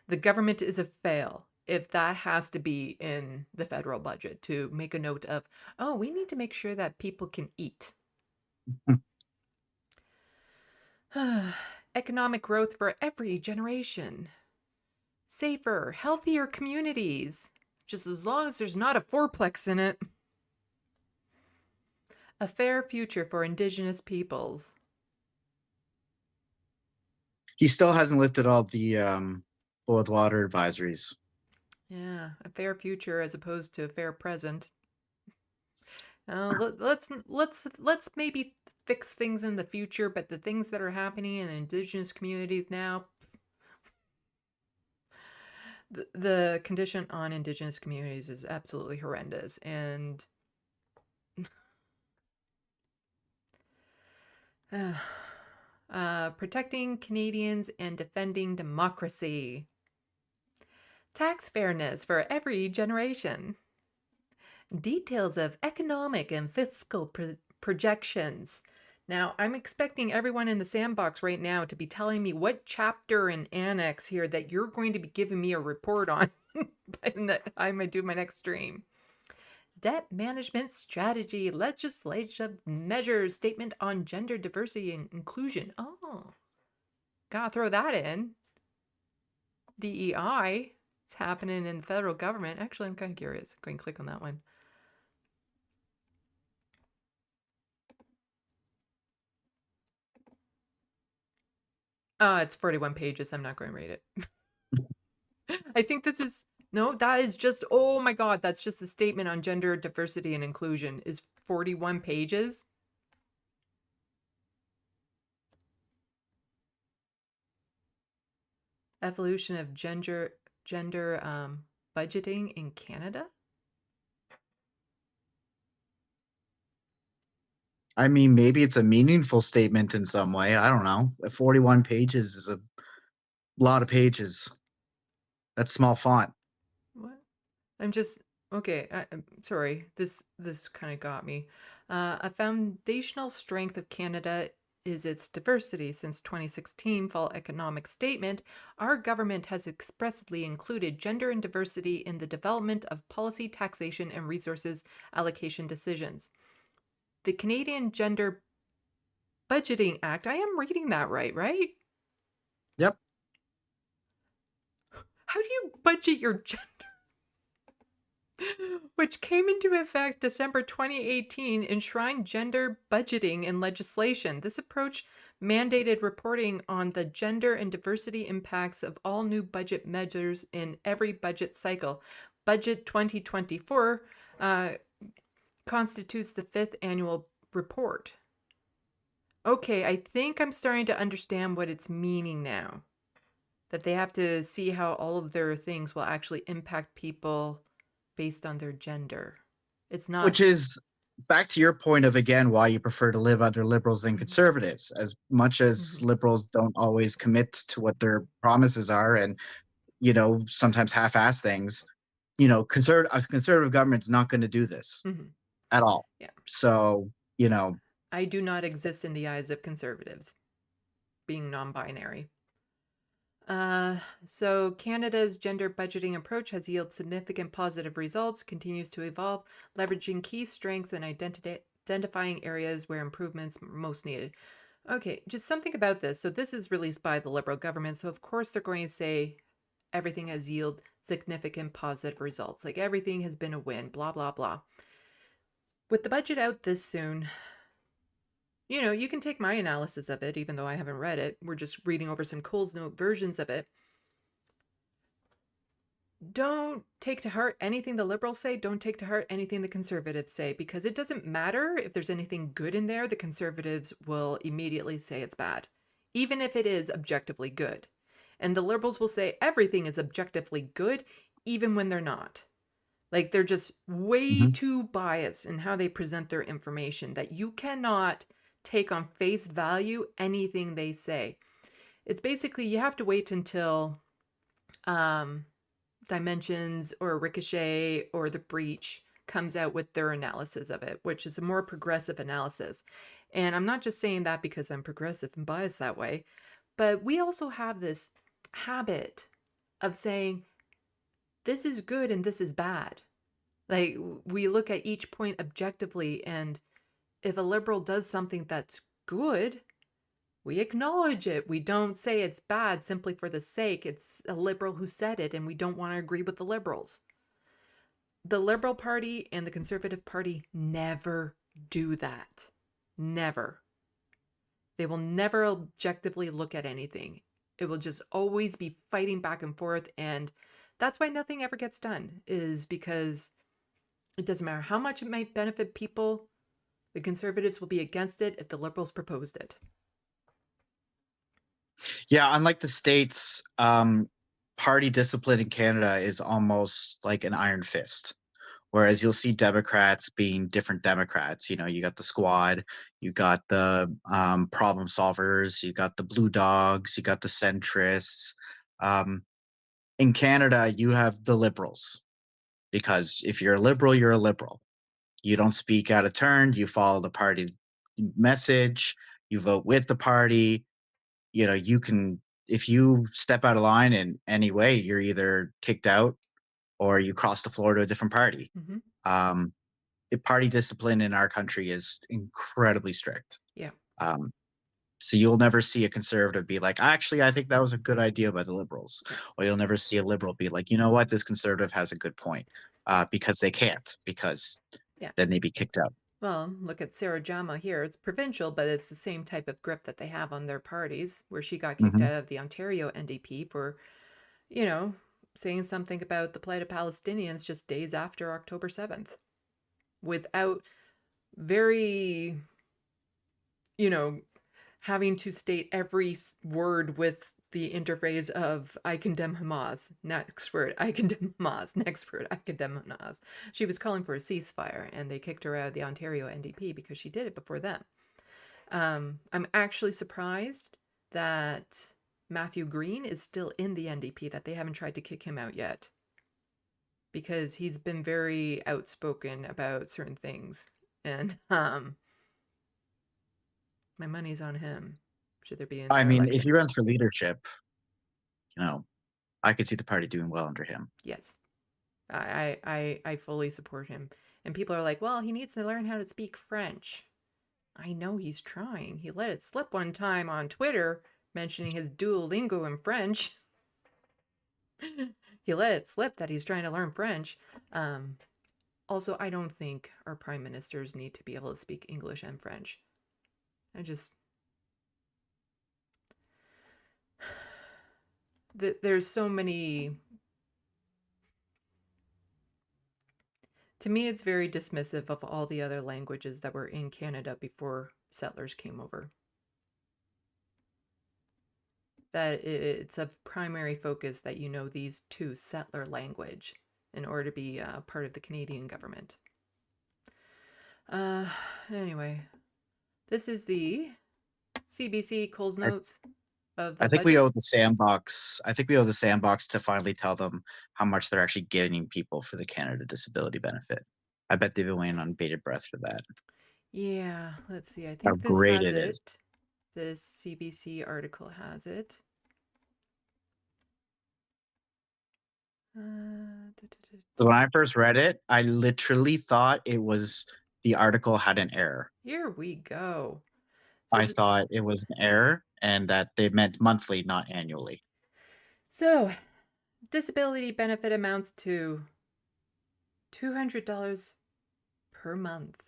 The government is a fail if that has to be in the federal budget, to make a note of, oh, we need to make sure that people can eat. Economic growth for every generation. Safer, healthier communities, just as long as there's not a fourplex in it. A fair future for Indigenous peoples. He still hasn't lifted all the boiled water advisories. Yeah, a fair future as opposed to a fair present. Let's maybe fix things in the future, but the things that are happening in Indigenous communities now, the condition on Indigenous communities is absolutely horrendous. And protecting Canadians and defending democracy. Tax fairness for every generation. Details of economic and fiscal projections. Now, I'm expecting everyone in the Sandbox right now to be telling me what chapter and annex here that you're going to be giving me a report on by the time I do my next stream. Debt management strategy, legislative measures, statement on gender diversity and inclusion. Oh, gotta throw that in. DEI. It's happening in the federal government. Actually, I'm kind of curious. Go and click on that one. It's 41 pages. I'm not going to read it. I think this is, no, that is just, oh my God, that's just the statement on gender diversity and inclusion is 41 pages. Evolution of gender budgeting in Canada. I mean, maybe it's a meaningful statement in some way. I don't know. 41 pages is a lot of pages. That's small font. What? I'm just, okay, I'm sorry. This kind of got me. A foundational strength of Canada is its diversity. Since 2016 Fall Economic Statement, our government has expressly included gender and diversity in the development of policy, taxation, and resources allocation decisions. The Canadian Gender Budgeting Act, I am reading that right? Yep. How do you budget your gender? Which came into effect December 2018, enshrined gender budgeting in legislation. This approach mandated reporting on the gender and diversity impacts of all new budget measures in every budget cycle. Budget 2024 constitutes the 5th annual report. Okay, I think I'm starting to understand what it's meaning now. That they have to see how all of their things will actually impact people based on their gender. It's not. Which is back to your point of, again, why you prefer to live under liberals than conservatives. As much as liberals don't always commit to what their promises are and, sometimes half-ass things, a conservative government's not going to do this at all. Yeah. So, I do not exist in the eyes of conservatives, being non-binary. So Canada's gender budgeting approach has yielded significant positive results, continues to evolve, leveraging key strengths and identifying areas where improvements are most needed. Okay, just something about this. So this is released by the Liberal government. So of course they're going to say everything has yielded significant positive results. Like everything has been a win, blah, blah, blah. With the budget out this soon, you know, you can take my analysis of it, even though I haven't read it. We're just reading over some Coles Note versions of it. Don't take to heart anything the Liberals say. Don't take to heart anything the Conservatives say, because it doesn't matter if there's anything good in there. The Conservatives will immediately say it's bad, even if it is objectively good. And the Liberals will say everything is objectively good, even when they're not. Like, they're just way too biased in how they present their information that you cannot take on face value anything they say. It's basically, you have to wait until Dimensions or Ricochet or The Breach comes out with their analysis of it, which is a more progressive analysis. And I'm not just saying that because I'm progressive and biased that way, but we also have this habit of saying this is good and this is bad. Like, we look at each point objectively, and if a Liberal does something that's good, we acknowledge it. We don't say it's bad simply for the sake. It's a Liberal who said it, and we don't want to agree with the Liberals. The Liberal Party and the Conservative Party never do that. Never. They will never objectively look at anything. It will just always be fighting back and forth, and that's why nothing ever gets done, is because it doesn't matter how much it might benefit people, the Conservatives will be against it if the Liberals proposed it. Yeah, unlike the States, party discipline in Canada is almost like an iron fist. Whereas you'll see Democrats being different Democrats. You know, you got the Squad, you got the problem solvers, you got the Blue Dogs, you got the centrists. In Canada, you have the Liberals, because if you're a Liberal, you're a Liberal. You don't speak out of turn. You follow the party message. You vote with the party. You know, you can, if you step out of line in any way, you're either kicked out or you cross the floor to a different party. Party discipline in our country is incredibly strict. Yeah. So you'll never see a Conservative be like, actually, I think that was a good idea by the Liberals. Yeah. Or you'll never see a Liberal be like, you know what, this Conservative has a good point. Because they can't, because then they'd be kicked out. Well, look at Sarah Jama here. It's provincial, but it's the same type of grip that they have on their parties, where she got kicked out of the Ontario NDP for, you know, saying something about the plight of Palestinians just days after October 7th. Without very, you know, having to state every word with the interphrase of I condemn Hamas, next word, I condemn Hamas, next word, I condemn Hamas. She was calling for a ceasefire, and they kicked her out of the Ontario NDP because she did it before them. I'm actually surprised that Matthew Green is still in the NDP, that they haven't tried to kick him out yet, because he's been very outspoken about certain things, and my money's on him. Should there be I mean, election? if he runs for leadership, you know, I could see the party doing well under him. Yes. I fully support him. And people are like, well, he needs to learn how to speak French. I know he's trying. He let it slip one time on Twitter, mentioning his Duolingo in French. He let it slip that he's trying to learn French. Also, I don't think our prime ministers need to be able to speak English and French. There's so many. To me, it's very dismissive of all the other languages that were in Canada before settlers came over. That it's of primary focus that you know these two settler language in order to be part of the Canadian government. Anyway, this is the CBC Coles Notes. I think we owe the Sandbox. I think we owe the Sandbox to finally tell them how much they're actually giving people for the Canada Disability Benefit. I bet they've been waiting on bated breath for that. Yeah, let's see. I How think this great has it is. This CBC article has it. So when I first read it, I literally thought it was the article had an error. Here we go. I thought it was an error and that they meant monthly, not annually. So disability benefit amounts to $200 per month.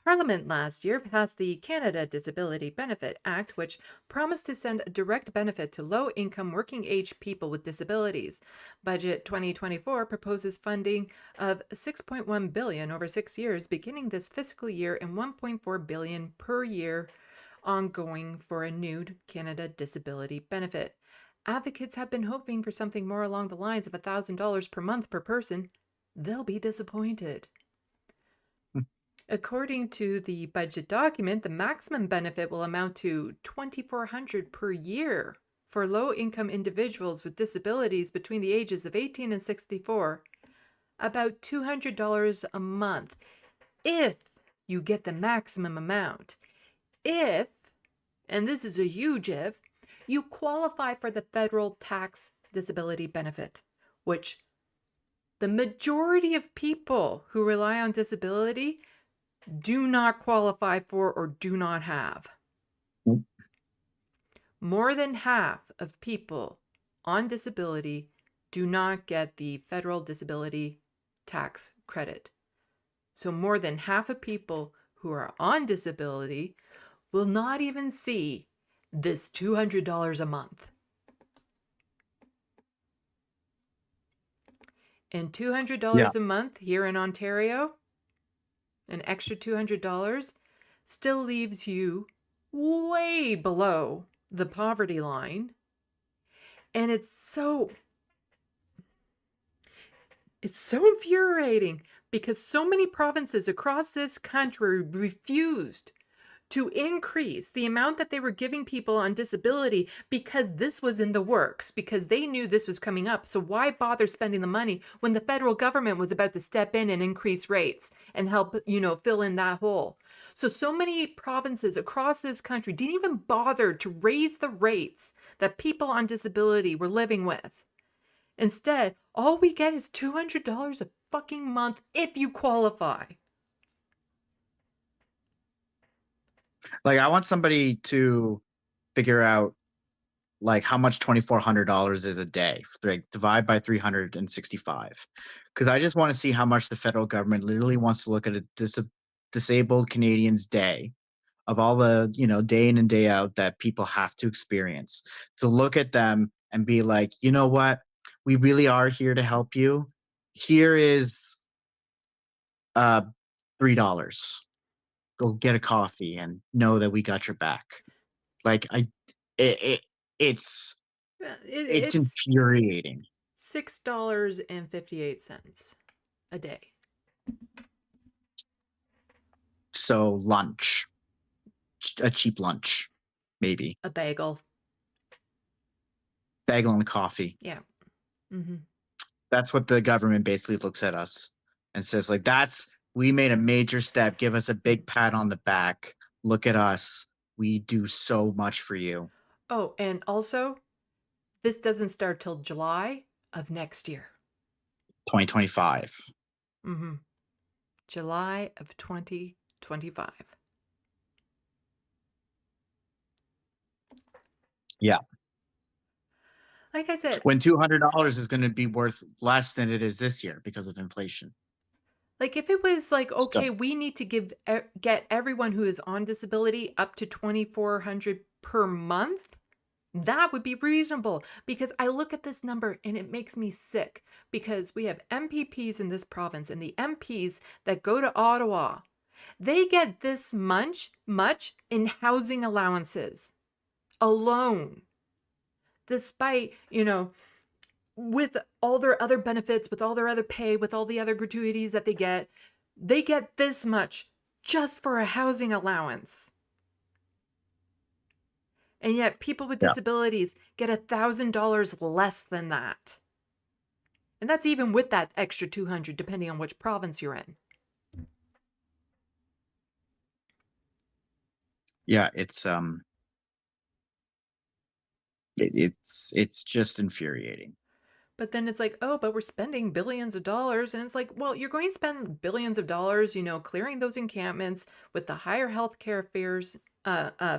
Parliament last year passed the Canada Disability Benefit Act, which promised to send a direct benefit to low-income working-age people with disabilities. Budget 2024 proposes funding of $6.1 billion over 6 years, beginning this fiscal year, and $1.4 billion per year ongoing for a new Canada Disability Benefit. Advocates have been hoping for something more along the lines of $1,000 per month per person. They'll be disappointed. According to the budget document, the maximum benefit will amount to $2,400 per year for low-income individuals with disabilities between the ages of 18 and 64, about $200 a month, if you get the maximum amount. If, and this is a huge if, you qualify for the federal tax disability benefit, which the majority of people who rely on disability do not qualify for or do not have. Nope. More than half of people on disability do not get the federal disability tax credit. So more than half of people who are on disability will not even see this $200 a month. And $200 a month here in Ontario, an extra $200, still leaves you way below the poverty line. And it's so infuriating because so many provinces across this country refused to increase the amount that they were giving people on disability because this was in the works, because they knew this was coming up. So why bother spending the money when the federal government was about to step in and increase rates and help, fill in that hole? So many provinces across this country didn't even bother to raise the rates that people on disability were living with. Instead, all we get is $200 a fucking month if you qualify. Like, I want somebody to figure out like how much $2,400 is a day. Like, divide by 365. Because I just want to see how much the federal government literally wants to look at a disabled Canadians' day of all the, day in and day out that people have to experience, to look at them and be like, you know what? We really are here to help you. Here is $3. Go get a coffee and know that we got your back. Like, it's infuriating. $6.58 a day. So lunch, a cheap lunch, maybe A bagel and coffee. Yeah. Mm-hmm. That's what the government basically looks at us and says, like, we made a major step. Give us a big pat on the back. Look at us. We do so much for you. Oh, and also, this doesn't start till July of next year. 2025. Mm-hmm. July of 2025. Yeah. Like I said, when $200 is going to be worth less than it is this year because of inflation. Like if it was like, okay, we need to get everyone who is on disability up to $2,400 per month, that would be reasonable. Because I look at this number and it makes me sick, because we have MPPs in this province, and the MPs that go to Ottawa, they get this much in housing allowances alone, despite, with all their other benefits, with all their other pay, with all the other gratuities that they get this much just for a housing allowance. And yet people with disabilities get $1,000 less than that. And that's even with that extra $200, depending on which province you're in. Yeah, it's just infuriating. But then it's like, oh, but we're spending billions of dollars. And it's like, well, you're going to spend billions of dollars, clearing those encampments with the higher healthcare fares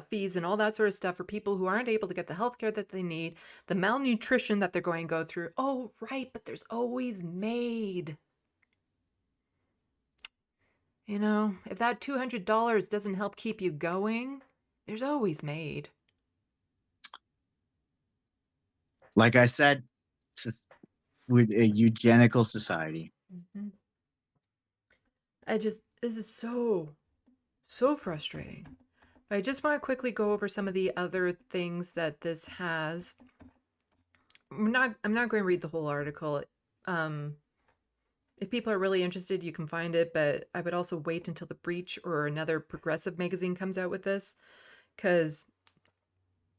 fees and all that sort of stuff for people who aren't able to get the healthcare that they need, the malnutrition that they're going to go through. Oh, right, but there's always MAID. You know, if that $200 doesn't help keep you going, there's always MAID. Like I said, with a eugenical society. Mm-hmm. This is so frustrating. I just want to quickly go over some of the other things that this has. I'm not going to read the whole article. If people are really interested, you can find it, but I would also wait until The Breach or another progressive magazine comes out with this, because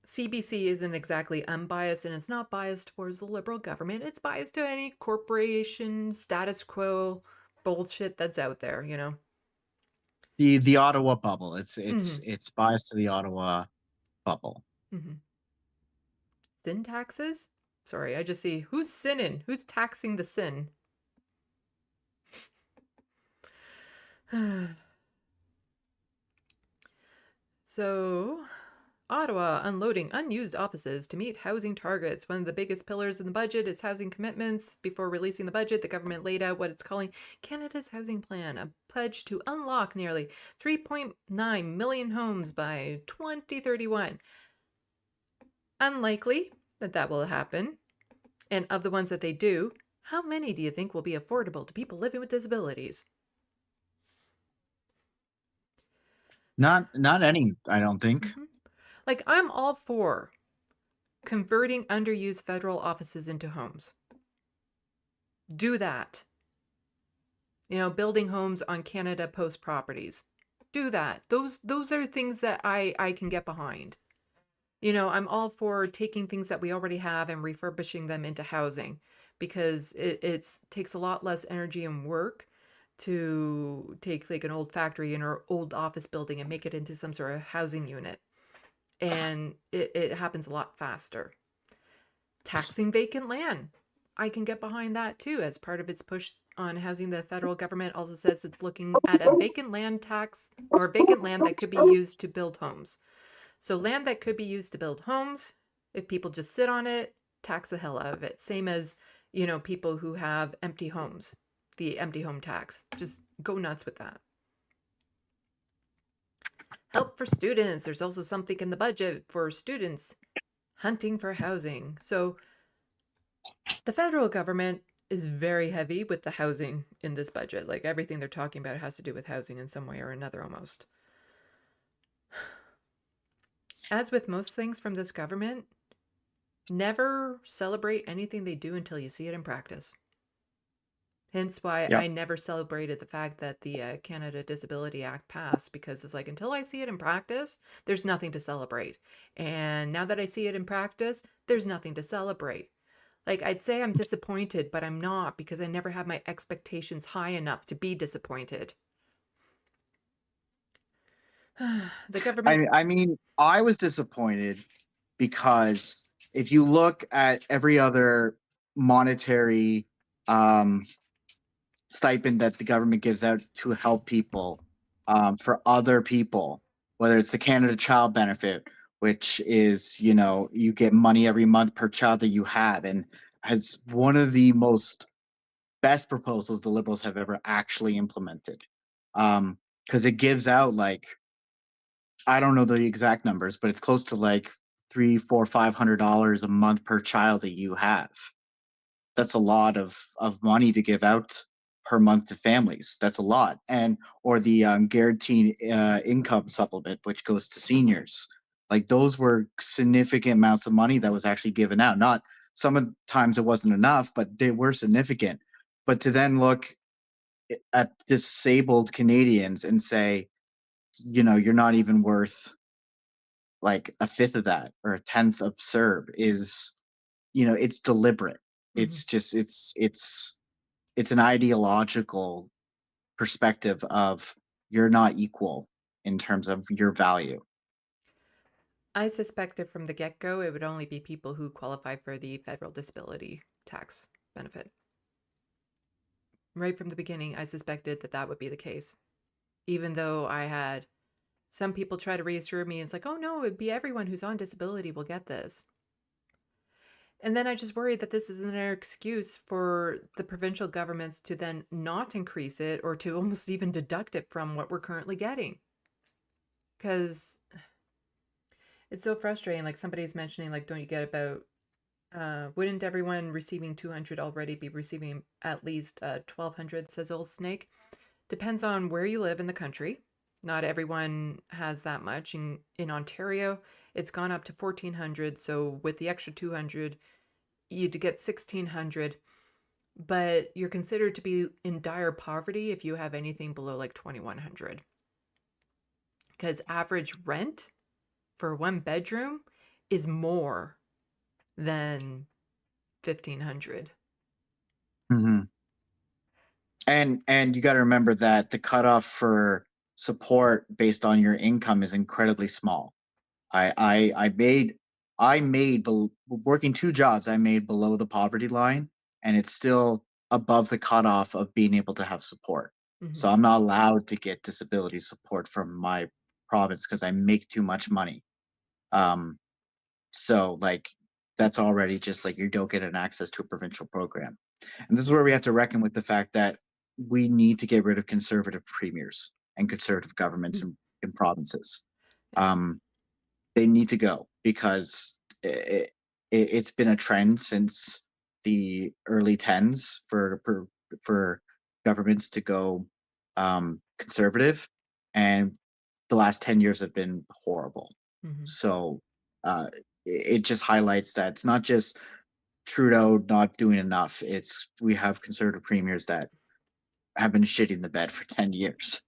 CBC isn't exactly unbiased, and it's not biased towards the Liberal government. It's biased to any corporation, status quo bullshit that's out there, you know. The Ottawa bubble. It's biased to the Ottawa bubble. Sin taxes? Sorry, I just see who's sinning? Who's taxing the sin? So, Ottawa unloading unused offices to meet housing targets. One of the biggest pillars in the budget is housing commitments. Before releasing the budget, the government laid out what it's calling Canada's Housing Plan, a pledge to unlock nearly 3.9 million homes by 2031. Unlikely that will happen. And of the ones that they do, how many do you think will be affordable to people living with disabilities? Not any, I don't think. Like, I'm all for converting underused federal offices into homes. Do that. You know, building homes on Canada Post properties. Do that. Those are things that I can get behind. You know, I'm all for taking things that we already have and refurbishing them into housing, because it takes a lot less energy and work to take like an old factory in our old office building and make it into some sort of housing unit. And it happens a lot faster. Taxing vacant land. I can get behind that too, as part of its push on housing. The federal government also says it's looking at a vacant land tax, or vacant land that could be used to build homes. So land that could be used to build homes, if people just sit on it, tax the hell out of it. Same as, you know, people who have empty homes, the empty home tax. Just go nuts with that. Help for students. There's also something in the budget for students hunting for housing. So the federal government is very heavy with the housing in this budget. Like, everything they're talking about has to do with housing in some way or another almost. As with most things from this government, never celebrate anything they do until you see it in practice. Hence why I never celebrated the fact that the Canada Disability Act passed, because it's like, until I see it in practice, there's nothing to celebrate. And now that I see it in practice, there's nothing to celebrate. Like, I'd say I'm disappointed, but I'm not, because I never had my expectations high enough to be disappointed. The government... I mean, I was disappointed because if you look at every other monetary stipend that the government gives out to help people, for other people, whether it's the Canada Child Benefit, which is, you know, you get money every month per child that you have, and has one of the most best proposals the Liberals have ever actually implemented, because it gives out, like, I don't know the exact numbers, but it's close to like $300, $400, $500 a month per child that you have. That's a lot of money to give out per month to families. That's a lot. And or the guaranteed income supplement, which goes to seniors. Like, those were significant amounts of money that was actually given out. Not some of the times it wasn't enough, but they were significant. But to then look at disabled Canadians and say, you know, you're not even worth like a fifth of that or a tenth of CERB is, you know, it's deliberate. It's just it's an ideological perspective of you're not equal in terms of your value. I suspected from the get-go it would only be people who qualify for the federal disability tax benefit. Right from the beginning, I suspected that would be the case, even though I had some people try to reassure me. It's like, oh no, it'd be everyone who's on disability will get this. And then I just worry that this is another excuse for the provincial governments to then not increase it or to almost even deduct it from what we're currently getting. Because it's so frustrating. Like somebody's mentioning, like, don't you get about, wouldn't everyone receiving 200 already be receiving at least 1,200, says Old Snake? Depends on where you live in the country. Not everyone has that much. In Ontario, it's gone up to 1,400. So with the extra 200, you'd get 1,600. But you're considered to be in dire poverty if you have anything below like 2,100. Because average rent for one bedroom is more than 1,500. Mm-hmm. And you got to remember that the cutoff for support based on your income is incredibly small. I made working 2 jobs. I made below the poverty line, and it's still above the cutoff of being able to have support. Mhm. So I'm not allowed to get disability support from my province because I make too much money. So like that's already just like you don't get an access to a provincial program. And this is where we have to reckon with the fact that we need to get rid of conservative premiers and conservative governments in provinces. They need to go because it's been a trend since the early 10s for governments to go conservative, and the last 10 years have been horrible. Mhm. So it just highlights that it's not just Trudeau not doing enough. It's we have conservative premiers that have been shitting the bed for 10 years.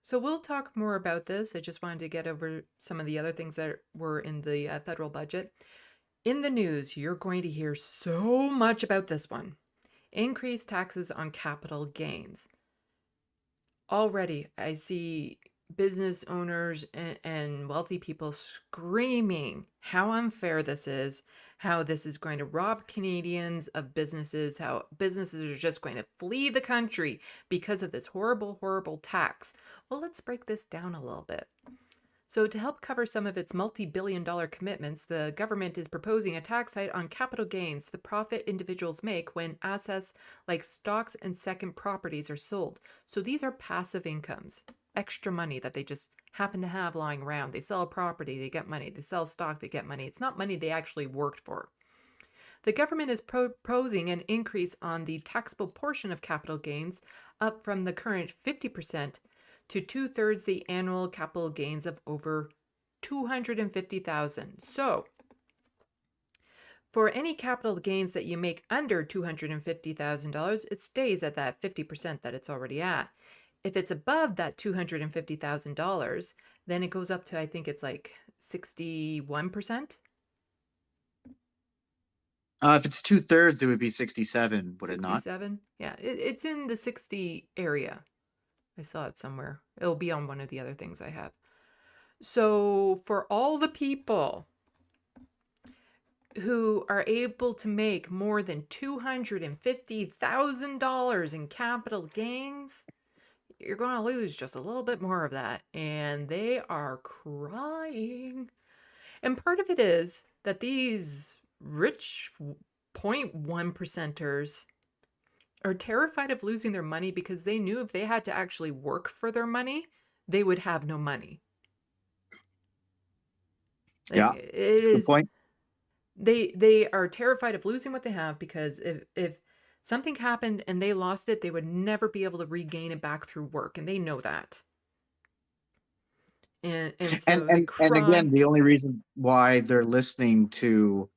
So we'll talk more about this. I just wanted to get over some of the other things that were in the federal budget. In the news, you're going to hear so much about this one. Increased taxes on capital gains. Already, I see business owners and wealthy people screaming how unfair this is, how this is going to rob Canadians of businesses, how businesses are just going to flee the country because of this horrible, horrible tax. Well, let's break this down a little bit. So to help cover some of its multi-billion-dollar commitments, the government is proposing a tax hike on capital gains, the profit individuals make when assets like stocks and second properties are sold. So these are passive incomes, extra money that they just happen to have lying around. They sell a property, they get money. They sell stock, they get money. It's not money they actually worked for. The government is proposing an increase on the taxable portion of capital gains up from the current 50% to 2/3 the annual capital gains of over $250,000. So for any capital gains that you make under $250,000, it stays at that 50% that it's already at. If it's above that $250,000, then it goes up to, I think it's like 61%. If it's 2/3, it would be 67, would it not? 67? Yeah, it's in the 60 area. I saw it somewhere. It'll be on one of the other things I have. So for all the people who are able to make more than $250,000 in capital gains, you're going to lose just a little bit more of that. And they are crying. And part of it is that these rich 0.1%ers are terrified of losing their money because they knew if they had to actually work for their money, they would have no money. Like, Yeah, it that's a good is. point. They are terrified of losing what they have because if something happened and they lost it, they would never be able to regain it back through work, and they know that. And so they cry. And again, the only reason why they're listening to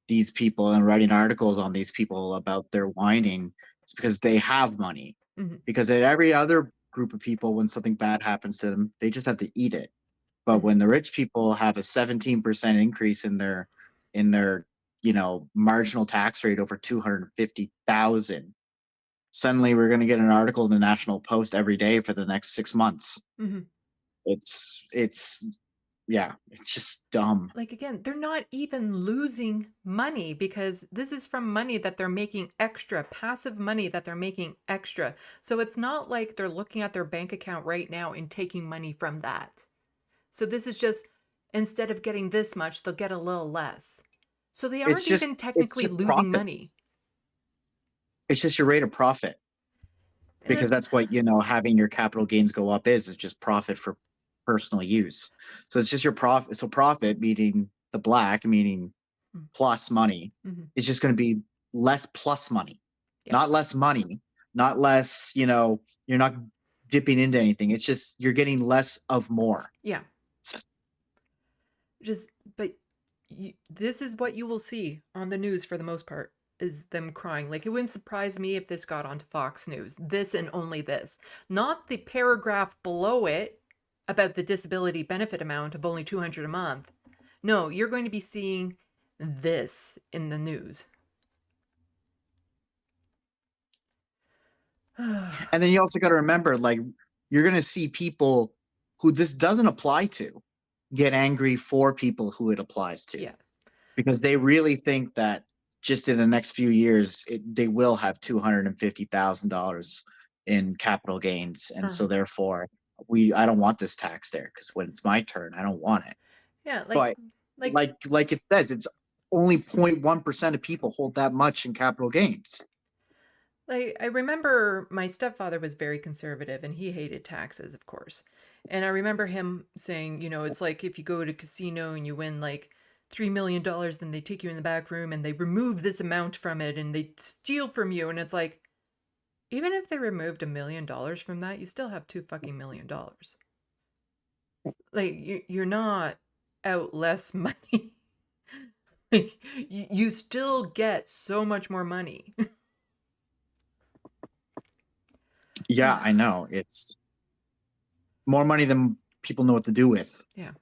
these people and writing articles on these people about their whining is because they have money. Mhm. Because at every other group of people, when something bad happens to them, they just have to eat it. But when the rich people have a 17% increase in their marginal tax rate over 250,000, suddenly we're going to get an article in the National Post every day for the next 6 months. Mhm. It's yeah, it's just dumb. Like, again, they're not even losing money because this is from money that they're making extra, passive money that they're making extra. So it's not like they're looking at their bank account right now and taking money from that. So this is just, instead of getting this much, they'll get a little less. So they aren't even It's technically just losing money. profits. It's just your rate of profit, And because it, that's what, having your capital gains go up is just profit for personal use. So it's just your profit. So profit, meaning the black, meaning Mm. plus money, Mhm. is just going to be less plus money, Yeah. not less money, not less, you're not dipping into anything. It's just you're getting less of more. Yeah. But this is what you will see on the news for the most part, is them crying. Like, it wouldn't surprise me if this got onto Fox News. This and only this. Not the paragraph below it about the disability benefit amount of only $200 a month. No, you're going to be seeing this in the news. And then you also got to remember, like, you're going to see people who this doesn't apply to get angry for people who it applies to. Yeah. Because they really think that just in the next few years, they will have $250,000 in capital gains. And so therefore I don't want this tax there, because when it's my turn, I don't want it. Yeah, But like it says, it's only 0.1% of people hold that much in capital gains. Like, I remember my stepfather was very conservative and he hated taxes, of course. And I remember him saying, it's like if you go to a casino and you win like $3 million, then they take you in the back room and they remove this amount from it and they steal from you. And it's like, even if they removed $1 million from that, you still have $2 million. Like, you're not out less money. Like, you still get so much more money. Yeah, I know. It's more money than people know what to do with. Yeah.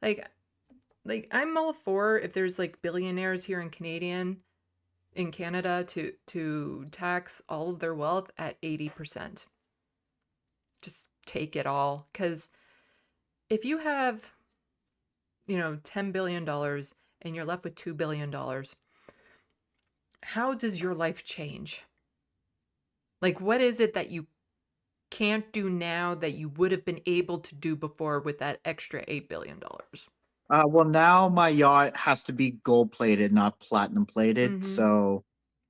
Like I'm all for if there's like billionaires here in Canada to tax all of their wealth at 80%. Just take it all. Because if you have, $10 billion and you're left with $2 billion, how does your life change? Like, what is it that you can't do now that you would have been able to do before with that extra $8 billion? Well, now my yacht has to be gold plated, not platinum plated. So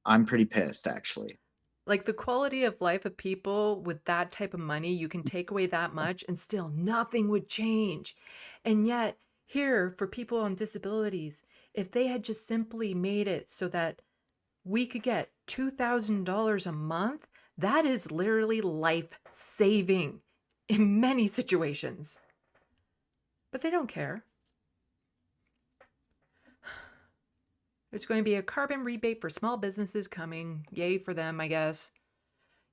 I'm pretty pissed, actually. Like, the quality of life of people with that type of money, you can take away that much and still nothing would change. And yet, here, for people on disabilities, if they had just simply made it so that we could get $2,000 a month, that is literally life saving in many situations. But they don't care. There's going to be a carbon rebate for small businesses coming. Yay for them, I guess.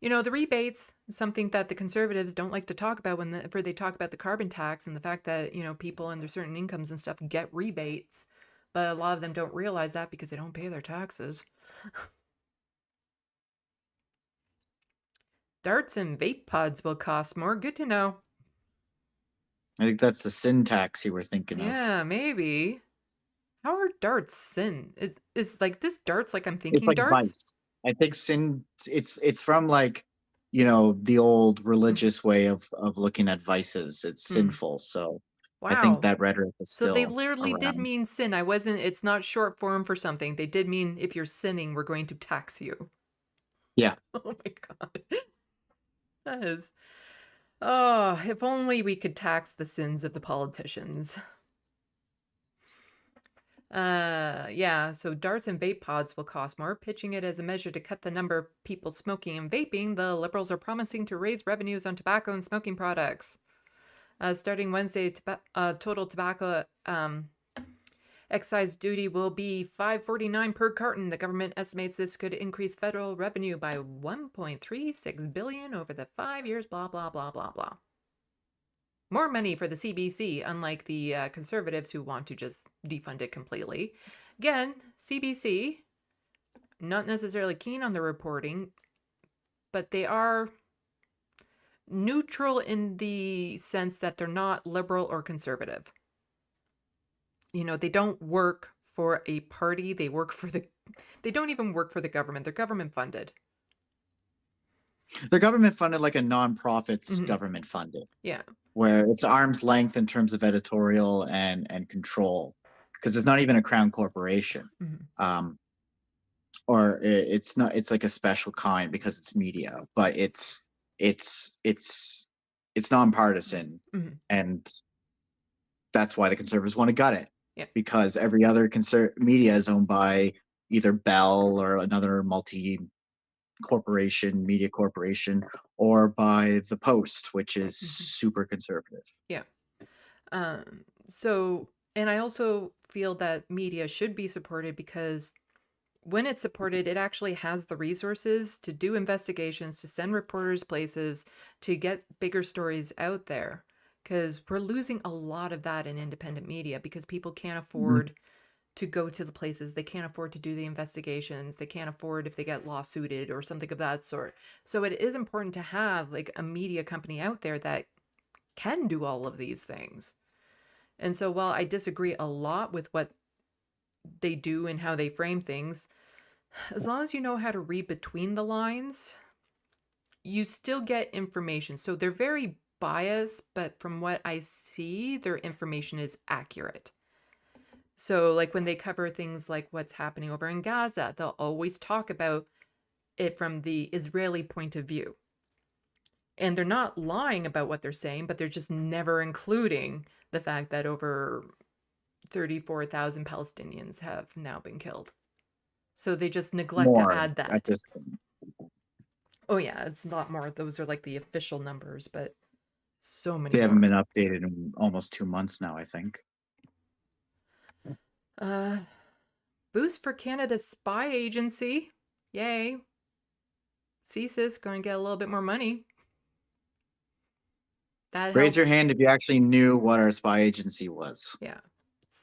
The rebates, something that the conservatives don't like to talk about whenever they talk about the carbon tax and the fact that, people under certain incomes and stuff get rebates. But a lot of them don't realize that because they don't pay their taxes. Darts and vape pods will cost more. Good to know. I think that's the sin tax you were thinking of. Yeah, maybe. How are darts sin? Is like this darts like I'm It's thinking like darts? vice. I think sin. It's from like the old religious way of looking at vices. It's sinful. So I think Wow. that rhetoric is So they still literally did around. mean sin. It's not short form for something. They did mean if you're sinning, we're going to tax you. Yeah. Oh my God. That is, oh, if only we could tax the sins of the politicians. Yeah, so darts and vape pods will cost more. Pitching it as a measure to cut the number of people smoking and vaping, the Liberals are promising to raise revenues on tobacco and smoking products. Starting Wednesday, total tobacco excise duty will be $5.49 per carton. The government estimates this could increase federal revenue by $1.36 billion over the 5 years, blah, blah, blah, blah, blah. More money for the CBC, unlike the conservatives who want to just defund it completely. Again, CBC, not necessarily keen on the reporting, but they are neutral in the sense that they're not liberal or conservative. you know, they don't work for a party. They work for they don't even work for the government. They're government funded. They're government funded, like a nonprofit's Mhm. government funded, Yeah. where it's arm's length in terms of editorial and control, because it's not even a crown corporation. Mhm. Or it's not, it's like a special kind because it's media, but it's nonpartisan, Mhm. and that's why the Conservatives want to gut it, Yeah. because every other media is owned by either Bell or another media corporation, or by the Post, which is super conservative. Yeah. So, and I also feel that media should be supported because when it's supported, it actually has the resources to do investigations, to send reporters places, to get bigger stories out there. Because we're losing a lot of that in independent media because people can't afford to go to the places. They can't afford to do the investigations. They can't afford if they get lawsuited or something of that sort. So it is important to have like a media company out there that can do all of these things. And so while I disagree a lot with what they do and how they frame things, as long as you know how to read between the lines, you still get information. So they're very biased, but from what I see, their information is accurate. So like when they cover things like what's happening over in Gaza, they'll always talk about it from the Israeli point of view. And they're not lying about what they're saying, but they're just never including the fact that over 34,000 Palestinians have now been killed. So they just neglect to More add at that. this point. Oh yeah, it's a lot more. Those are like the official numbers, but so many They haven't more. been updated in almost 2 months now, I think. Boost for Canada's spy agency. Yay. CSIS going to get a little bit more money. That Raise helps. your hand if you actually knew what our spy agency was. Yeah.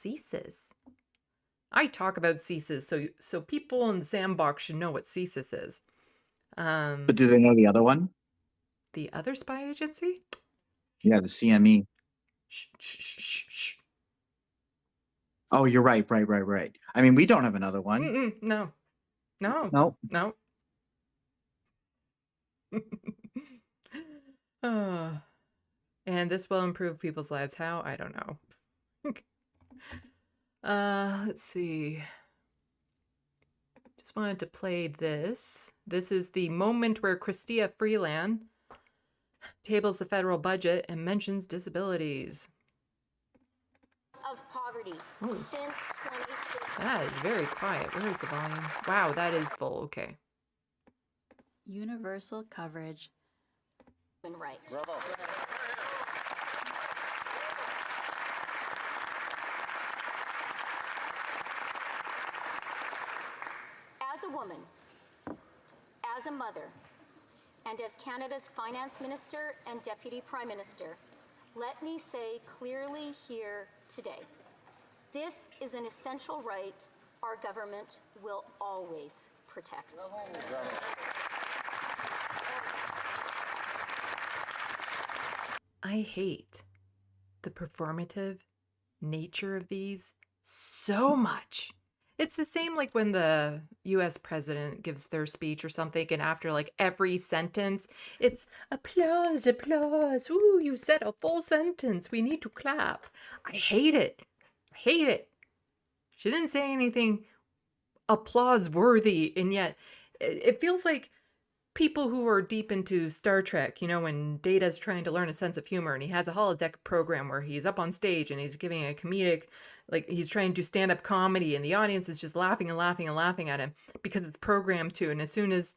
CSIS. I talk about CSIS, so people in the Sandbox should know what CSIS is. But do they know the other one? The other spy agency? Yeah, the CME. Shh, shh, shh, shh. Oh, you're right. I mean, we don't have another one. No. Nope. No. And this will improve people's lives. How? I don't know. Let's see. Just wanted to play this. This is the moment where Chrystia Freeland tables the federal budget and mentions disabilities. Of poverty Ooh. since 2016. That is very quiet. Where is the volume? Wow, that is full. Okay. Universal coverage. Right. Bravo. As a woman, as a mother, and as Canada's Finance Minister and Deputy Prime Minister, let me say clearly here today, this is an essential right our government will always protect. I hate the performative nature of these so much. It's the same like when the US president gives their speech or something, and after like every sentence, it's applause, applause. Ooh, you said a full sentence. We need to clap. I hate it. I hate it. She didn't say anything applause worthy, and yet it feels like people who are deep into Star Trek, you know, when Data's trying to learn a sense of humor and he has a holodeck program where he's up on stage and he's giving a comedic, like he's trying to do stand-up comedy and the audience is just laughing and laughing and laughing at him because it's programmed to. And as soon as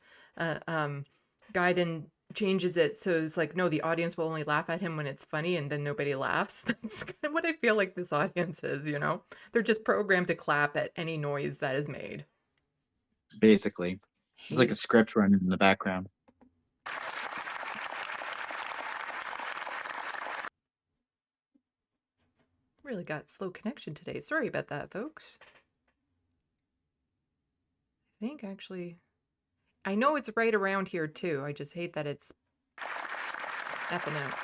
Gaiden changes it so it's like, no, the audience will only laugh at him when it's funny and then nobody laughs. That's kind of what I feel like this audience is, you know? They're just programmed to clap at any noise that is made. Basically. It's like a script running in the background. Really got slow connection today. Sorry about that, folks. I think actually, I know it's right around here too. I just hate that it's effing out.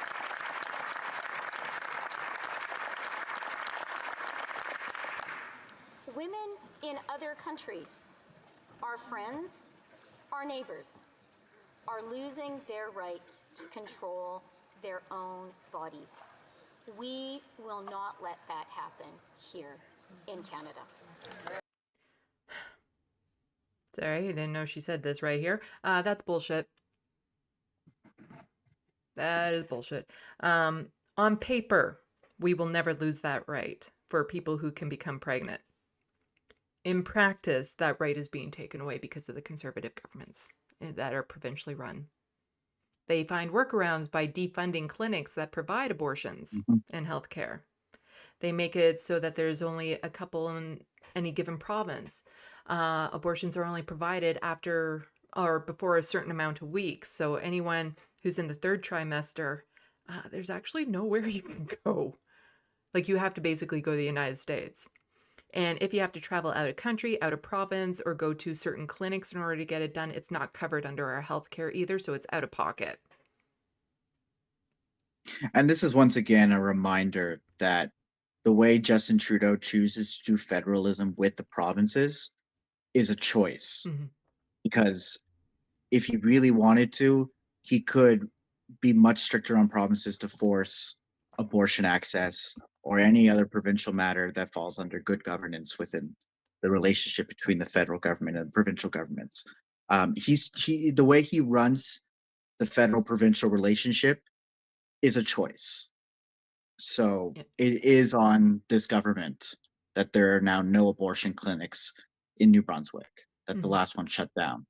our friends, our neighbors are losing their right to control their own bodies. We will not let that happen here in Canada. Sorry, I didn't know she said this right here. That's bullshit. That is bullshit. On paper, we will never lose that right for people who can become pregnant. In practice, that right is being taken away because of the conservative governments that are provincially run. They find workarounds by defunding clinics that provide abortions and health care. They make it so that there's only a couple in any given province. Abortions are only provided after or before a certain amount of weeks. So anyone who's in the third trimester, there's actually nowhere you can go. Like, you have to basically go to the United States. And if you have to travel out of country, out of province, or go to certain clinics in order to get it done, it's not covered under our health care either, so it's out of pocket. And this is once again a reminder that the way Justin Trudeau chooses to do federalism with the provinces is a choice. Because if he really wanted to, he could be much stricter on provinces to force abortion access or any other provincial matter that falls under good governance within the relationship between the federal government and provincial governments. The way he runs the federal-provincial relationship is a choice. So it is on this government that there are now no abortion clinics in New Brunswick, that the last one shut down.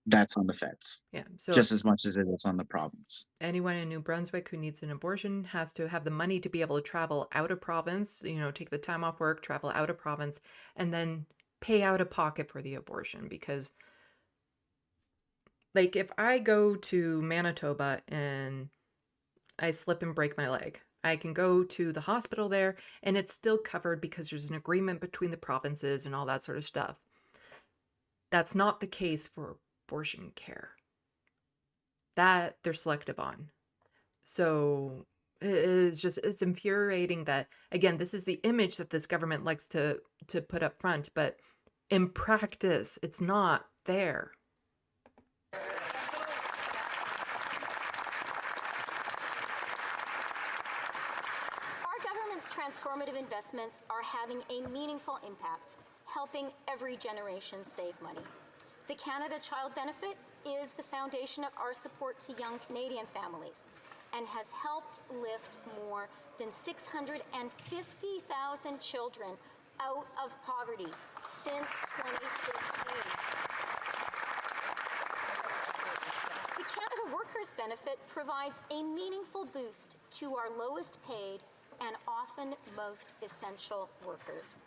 That's on the feds. So just as much as it is on the province. Anyone in New Brunswick who needs an abortion has to have the money to be able to travel out of province, take the time off work, travel out of province, and then pay out of pocket for the abortion. Because, like, if I go to Manitoba and I slip and break my leg, I can go to the hospital there and it's still covered because there's an agreement between the provinces and all that sort of stuff. That's not the case for abortion care. That they're selective on. So it's infuriating that, again, this is the image that this government likes to put up front, but in practice, it's not there. Our government's transformative investments are having a meaningful impact, helping every generation save money. The Canada Child Benefit is the foundation of our support to young Canadian families and has helped lift more than 650,000 children out of poverty since 2016. The Canada Workers Benefit provides a meaningful boost to our lowest paid and often most essential workers.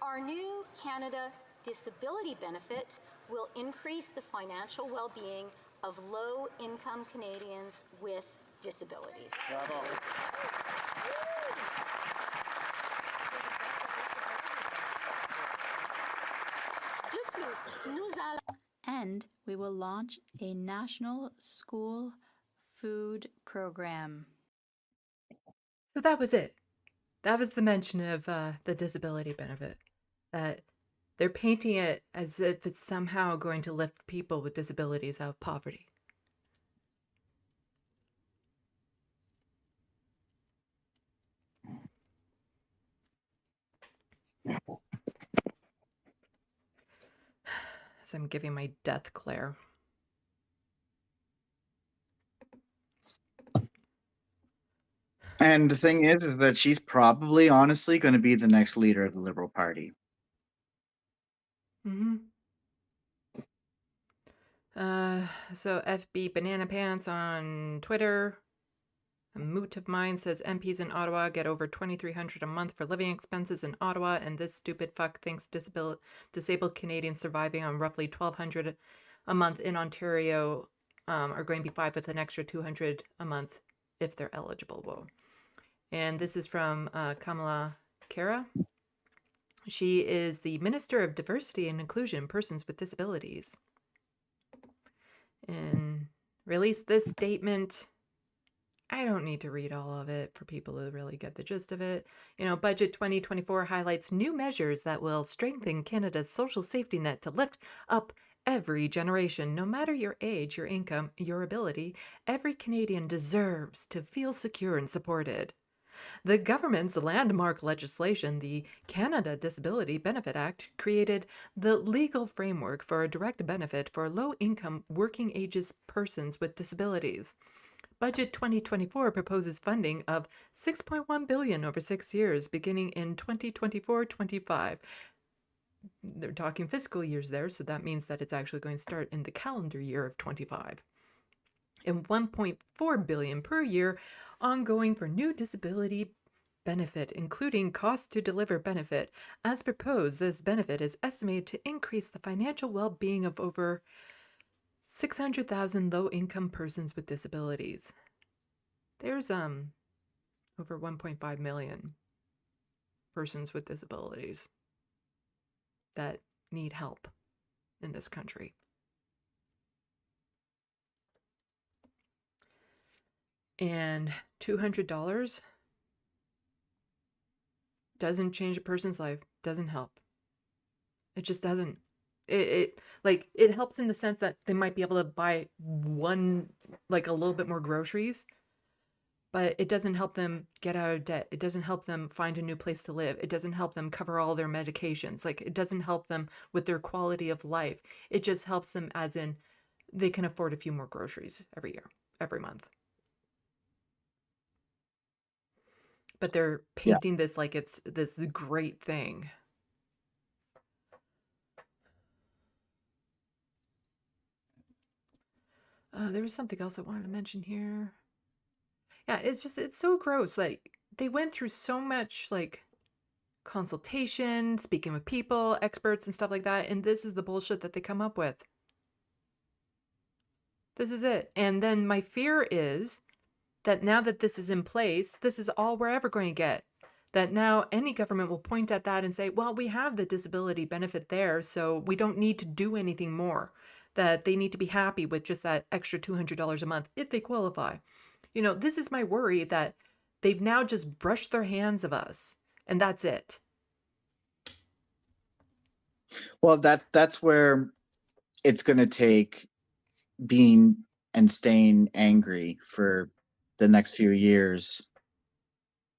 Our new Canada Disability Benefit will increase the financial well-being of low-income Canadians with disabilities. Bravo. And we will launch a national school food program. So that was it. That was the mention of the disability benefit. They're painting it as if it's somehow going to lift people with disabilities out of poverty. As I'm giving my death glare. And the thing is that she's probably, honestly, going to be the next leader of the Liberal Party. So FB Banana Pants on Twitter. A moot of mine says MPs in Ottawa get over $2,300 a month for living expenses in Ottawa, and this stupid fuck thinks disabled Canadians surviving on roughly $1,200 a month in Ontario are going to be fine with an extra $200 a month if they're eligible. Whoa. And this is from Kamala Kara. She is the Minister of Diversity and Inclusion, Persons with Disabilities. And released this statement I don't need to read all of it for people to really get the gist of it. Budget 2024 highlights new measures that will strengthen Canada's social safety net to lift up every generation. No matter your age, your income, your ability, every Canadian deserves to feel secure and supported. The government's landmark legislation, the Canada Disability Benefit Act, created the legal framework for a direct benefit for low-income working ages persons with disabilities. Budget 2024 proposes funding of $6.1 billion over 6 years, beginning in 2024-25. They're talking fiscal years there, so that means that it's actually going to start in the calendar year of 25. And $1.4 billion per year ongoing for new disability benefit, including cost to deliver benefit. As proposed, this benefit is estimated to increase the financial well-being of over 600,000 low-income persons with disabilities. There's over 1.5 million persons with disabilities that need help in this country. And $200 doesn't change a person's life, doesn't help. It just doesn't. It helps in the sense that they might be able to buy a little bit more groceries, but it doesn't help them get out of debt. It doesn't help them find a new place to live. It doesn't help them cover all their medications. It doesn't help them with their quality of life. It just helps them as in they can afford a few more groceries every year, every month. But they're painting this like it's this great thing. There was something else I wanted to mention here. Yeah, it's so gross. They went through so much consultation, speaking with people, experts and stuff like that, and this is the bullshit that they come up with. This is it. And then my fear is that now that this is in place, this is all we're ever going to get. That now any government will point at that and say, well, we have the disability benefit there, so we don't need to do anything more. That they need to be happy with just that extra $200 a month if they qualify. This is my worry, that they've now just brushed their hands of us, and that's it. Well, that's where it's going to take being and staying angry for the next few years,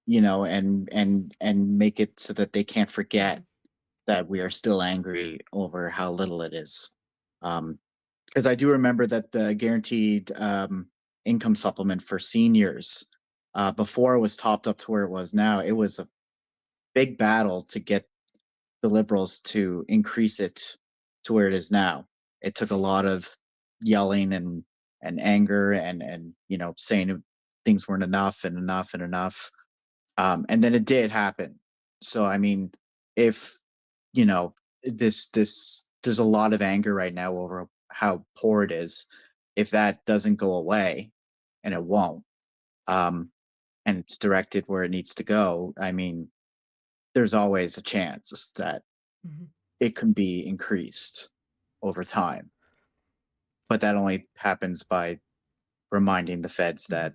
and make it so that they can't forget that we are still angry over how little it is. Because I do remember that the guaranteed income supplement for seniors, before it was topped up to where it was now, it was a big battle to get the Liberals to increase it to where it is now. It took a lot of yelling and anger and saying things weren't enough and enough and enough. And then it did happen. So I mean, if there's a lot of anger right now over how poor it is. If that doesn't go away, and it won't, and it's directed where it needs to go, I mean, there's always a chance that it can be increased over time. But that only happens by reminding the feds that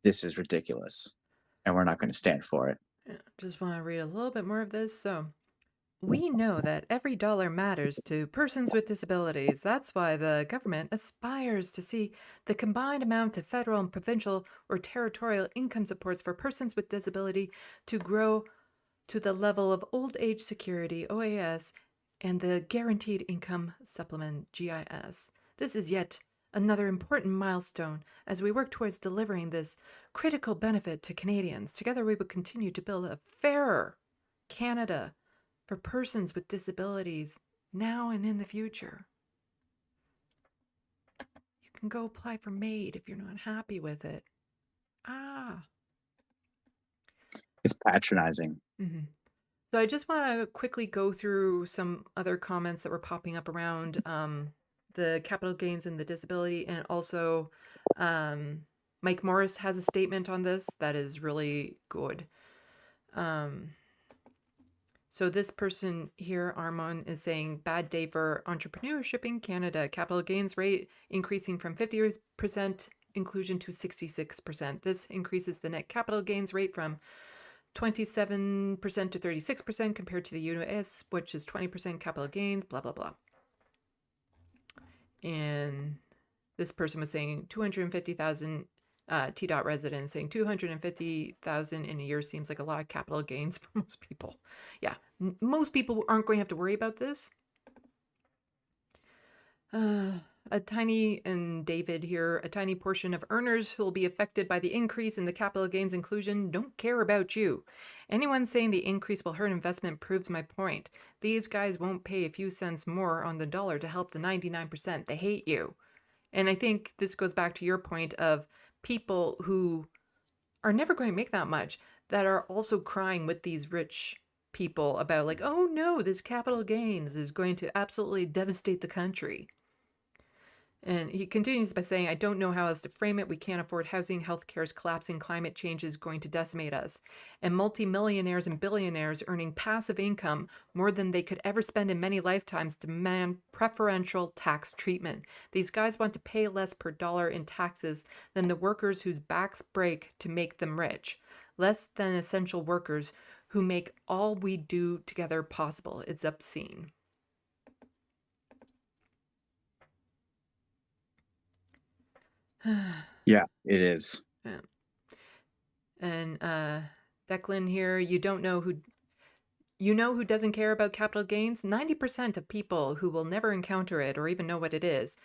this is ridiculous and we're not going to stand for it. Just want to read a little bit more of this. So, we know that every dollar matters to persons with disabilities. That's why the government aspires to see the combined amount of federal and provincial or territorial income supports for persons with disability to grow to the level of Old Age Security, OAS, and the Guaranteed Income Supplement, GIS. This is yet another important milestone as we work towards delivering this critical benefit to Canadians. Together, we will continue to build a fairer Canada for persons with disabilities now and in the future. You can go apply for MAID if you're not happy with it. It's patronizing. So I just want to quickly go through some other comments that were popping up around the capital gains and the disability, and also Mike Morris has a statement on this that is really good. So this person here, Armand, is saying, bad day for entrepreneurship in Canada. Capital gains rate increasing from 50% inclusion to 66%. This increases the net capital gains rate from 27% to 36% compared to the US, which is 20% capital gains, blah, blah, blah. And this person was saying 250,000 T-Dot residents saying 250,000 in a year seems like a lot of capital gains for most people. Yeah, most people aren't going to have to worry about this. David here, a tiny portion of earners who will be affected by the increase in the capital gains inclusion don't care about you. Anyone saying the increase will hurt investment proves my point. These guys won't pay a few cents more on the dollar to help the 99%. They hate you. And I think this goes back to your point of people who are never going to make that much that are also crying with these rich people about like, oh no, this capital gains is going to absolutely devastate the country. And he continues by saying, I don't know how else to frame it. We can't afford housing. Healthcare is collapsing. Climate change is going to decimate us. And multimillionaires and billionaires earning passive income more than they could ever spend in many lifetimes demand preferential tax treatment. These guys want to pay less per dollar in taxes than the workers whose backs break to make them rich. Less than essential workers who make all we do together possible. It's obscene. Yeah, it is. Yeah. And Declan here, you know who doesn't care about capital gains? 90% of people who will never encounter it or even know what it is.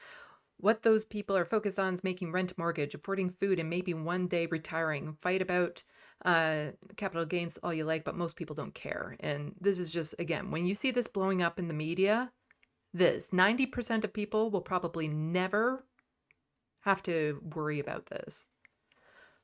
What those people are focused on is making rent, mortgage, affording food, and maybe one day retiring. Fight about capital gains all you like, but most people don't care. And this is just, again, when you see this blowing up in the media, 90% of people will probably never have to worry about this.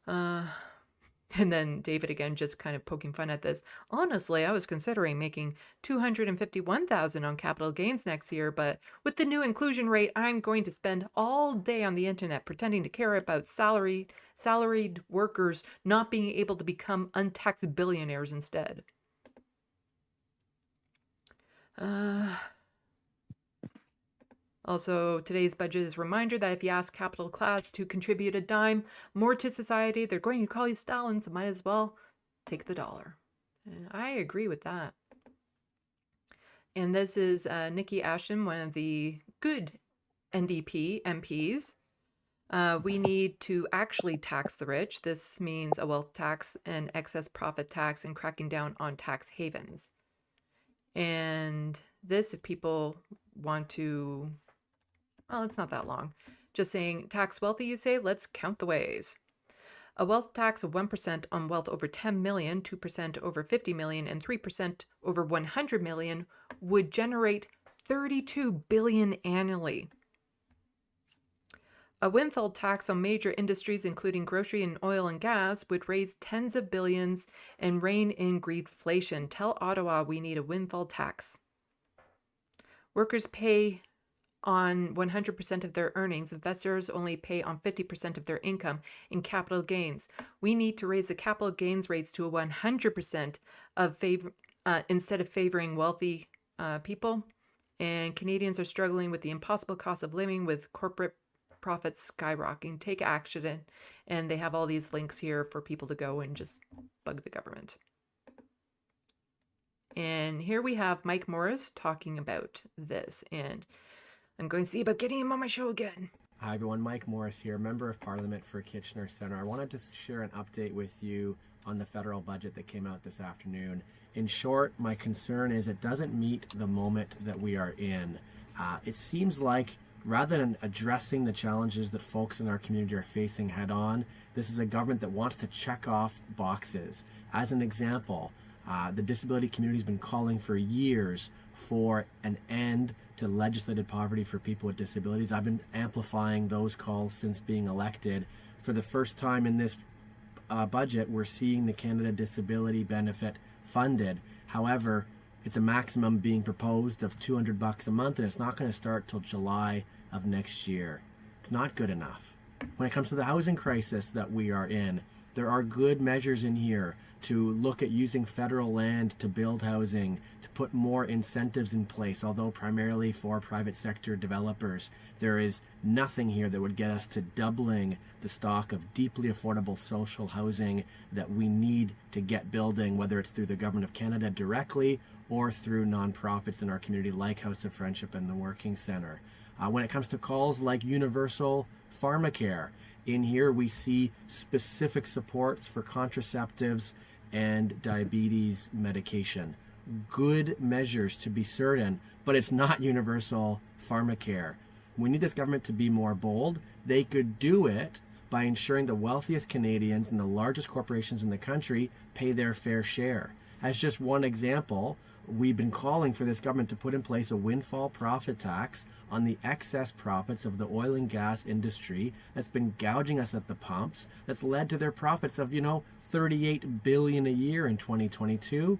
And then David again, just kind of poking fun at this. Honestly, I was considering making $251,000 on capital gains next year, but with the new inclusion rate, I'm going to spend all day on the internet pretending to care about salaried workers not being able to become untaxed billionaires instead. Also, today's budget is a reminder that if you ask capital class to contribute a dime more to society, they're going to call you Stalin, so might as well take the dollar. And I agree with that. And this is Nikki Ashton, one of the good NDP MPs. We need to actually tax the rich. This means a wealth tax and excess profit tax and cracking down on tax havens. And this, if people want to... Well, it's not that long. Just saying, tax wealthy, you say? Let's count the ways. A wealth tax of 1% on wealth over 10 million, 2% over 50 million, and 3% over 100 million would generate 32 billion annually. A windfall tax on major industries, including grocery and oil and gas, would raise tens of billions and rein in greedflation. Tell Ottawa we need a windfall tax. Workers pay on 100% of their earnings. Investors only pay on 50% of their income in capital gains. We need to raise the capital gains rates to 100% instead of favoring wealthy people. And Canadians are struggling with the impossible cost of living with corporate profits skyrocketing. Take action. And they have all these links here for people to go and just bug the government. And here we have Mike Morris talking about this. And I'm going to see about getting him on my show again. Hi everyone, Mike Morris here, Member of Parliament for Kitchener Centre. I wanted to share an update with you on the federal budget that came out this afternoon. In short, my concern is it doesn't meet the moment that we are in. It seems like rather than addressing the challenges that folks in our community are facing head on, this is a government that wants to check off boxes. As an example, the disability community has been calling for years for an end to legislated poverty for people with disabilities. I've been amplifying those calls since being elected. For the first time in this budget, we're seeing the Canada Disability Benefit funded. However, it's a maximum being proposed of $200 a month, and it's not going to start till July of next year. It's not good enough. When it comes to the housing crisis that we are in, There are good measures in here to look at using federal land to build housing, to put more incentives in place, although primarily for private sector developers. There is nothing here that would get us to doubling the stock of deeply affordable social housing that we need to get building, whether it's through the Government of Canada directly or through nonprofits in our community like House of Friendship and the Working Centre. When it comes to calls like universal pharmacare, in here we see specific supports for contraceptives and diabetes medication. Good measures to be certain, but it's not universal pharmacare. We need this government to be more bold. They could do it by ensuring the wealthiest Canadians and the largest corporations in the country pay their fair share. As just one example, we've been calling for this government to put in place a windfall profit tax on the excess profits of the oil and gas industry that's been gouging us at the pumps, that's led to their profits of, $38 billion a year in 2022.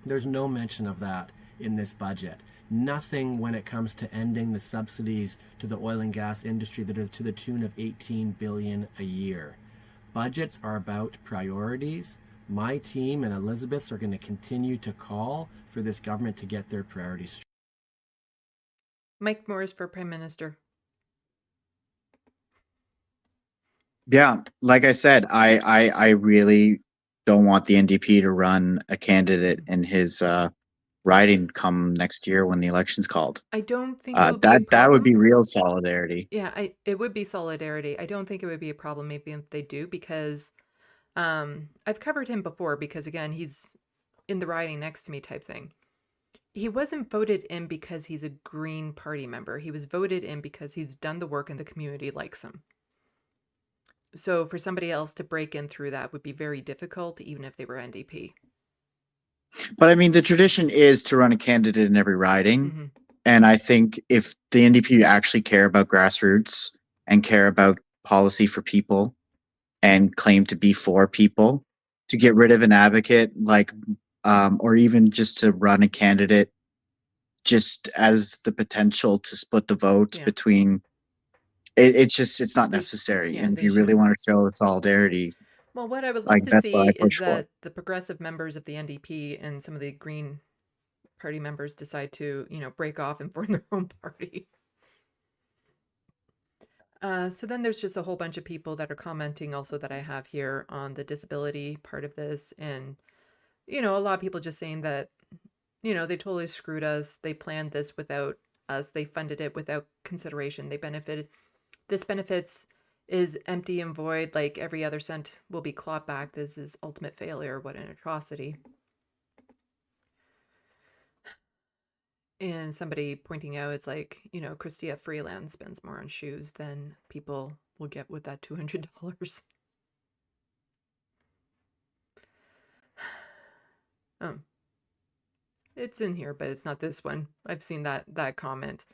There's no mention of that in this budget. Nothing when it comes to ending the subsidies to the oil and gas industry that are to the tune of $18 billion a year. Budgets are about priorities. My team and Elizabeth's are going to continue to call for this government to get their priorities straight. Mike Morris for Prime Minister. Yeah, like I said, I really don't want the NDP to run a candidate in his riding come next year when the election's called. I don't think it would be a That problem. would be real solidarity. Yeah, it would be solidarity. I don't think it would be a problem maybe if they do, because I've covered him before because, again, he's in the riding next to me type thing. He wasn't voted in because he's a Green Party member. He was voted in because he's done the work and the community likes him. So for somebody else to break in through that would be very difficult, even if they were NDP. But I mean, the tradition is to run a candidate in every riding. Mm-hmm. And I think if the NDP actually care about grassroots and care about policy for people and claim to be for people, to get rid of an advocate or even just to run a candidate just as the potential to split the vote between it's not necessary. And if you really want to show solidarity, well, what I would love to that's see what I push is for. that the progressive members of the NDP and some of the Green Party members decide to, break off and form their own party. So then there's just a whole bunch of people that are commenting also that I have here on the disability part of this. And, a lot of people just saying that, they totally screwed us. They planned this without us. They funded it without consideration. This benefits is empty and void. Like every other cent will be clawed back. This is ultimate failure. What an atrocity. And somebody pointing out, it's like, Christia Freeland spends more on shoes than people will get with that $200. Oh, it's in here, but it's not this one. I've seen that comment.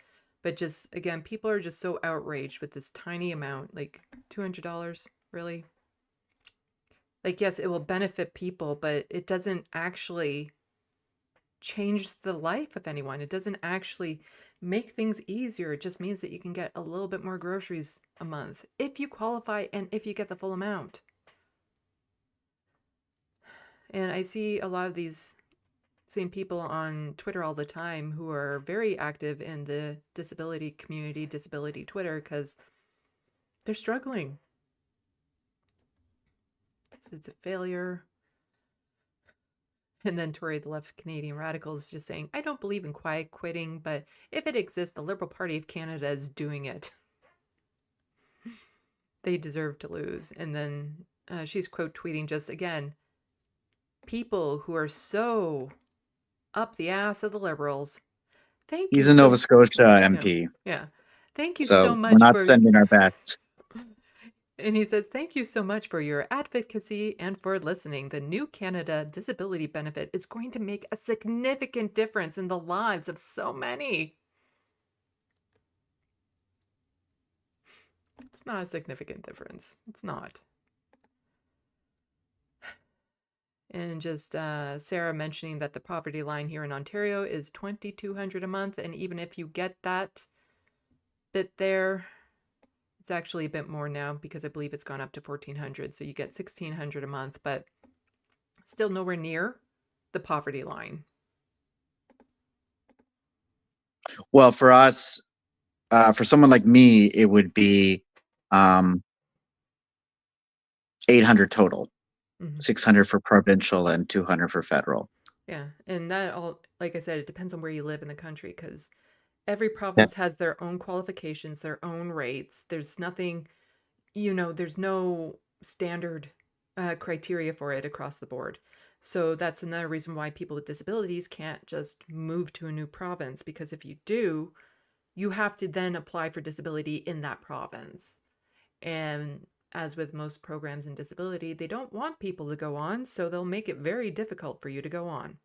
But just, again, people are just so outraged with this tiny amount, like $200, really? Like, yes, it will benefit people, but it doesn't actually change the life of anyone. It doesn't actually make things easier. It just means that you can get a little bit more groceries a month if you qualify and if you get the full amount. And I see a lot of these same people on Twitter all the time who are very active in the disability community, disability Twitter, because they're struggling. It's a failure. And then Tory, the left Canadian radical, is just saying, I don't believe in quiet quitting, but if it exists, the Liberal Party of Canada is doing it. They deserve to lose. And then she's quote tweeting just again, people who are so up the ass of the Liberals. Thank you. He's a Nova Scotia MP. Yeah. Thank you so much. We're not sending our best. And he says, thank you so much for your advocacy and for listening. The new Canada Disability Benefit is going to make a significant difference in the lives of so many. It's not a significant difference. It's not. And just Sarah mentioning that the poverty line here in Ontario is $2,200 a month. And even if you get that bit there, It's actually a bit more now because I believe it's gone up to $1,400. So you get $1,600 a month, but still nowhere near the poverty line. Well, for us, for someone like me, it would be 800 total, 600 for provincial and 200 for federal. Yeah, and that all, like I said, it depends on where you live in the country because every province has their own qualifications, their own rates. There's nothing, there's no standard criteria for it across the board. So that's another reason why people with disabilities can't just move to a new province, because if you do, you have to then apply for disability in that province. And as with most programs in disability, they don't want people to go on, so they'll make it very difficult for you to go on.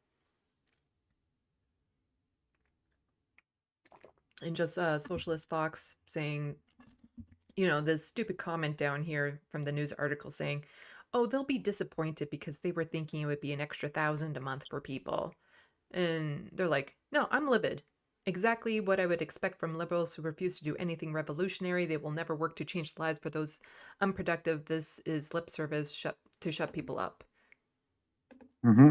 And just Socialist Fox saying, this stupid comment down here from the news article saying, oh, they'll be disappointed because they were thinking it would be an extra $1,000 a month for people. And they're like, no, I'm livid. Exactly what I would expect from liberals who refuse to do anything revolutionary. They will never work to change the lives for those unproductive. This is lip service to shut people up. Mm-hmm.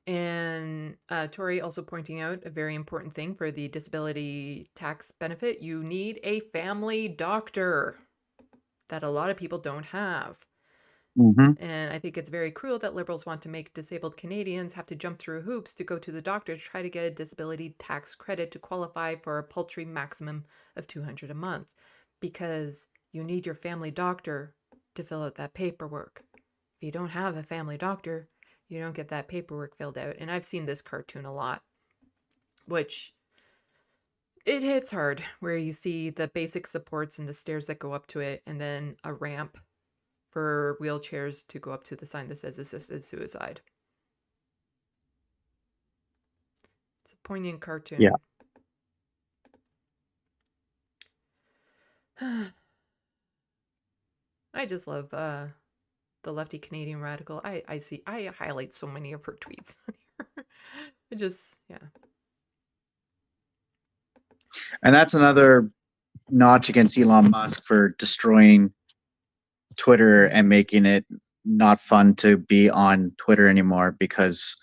And Tori also pointing out a very important thing for the disability tax benefit. You need a family doctor that a lot of people don't have. And I think it's very cruel that liberals want to make disabled Canadians have to jump through hoops to go to the doctor to try to get a disability tax credit to qualify for a paltry maximum of $200 a month, because you need your family doctor to fill out that paperwork. If you don't have a family doctor, you don't get that paperwork filled out. And I've seen this cartoon a lot, which it hits hard, where you see the basic supports and the stairs that go up to it, and then a ramp for wheelchairs to go up to the sign that says assisted suicide. It's a poignant cartoon. Yeah. I just love the lefty Canadian radical. I highlight so many of her tweets on here. And that's another notch against Elon Musk for destroying Twitter and making it not fun to be on Twitter anymore, because,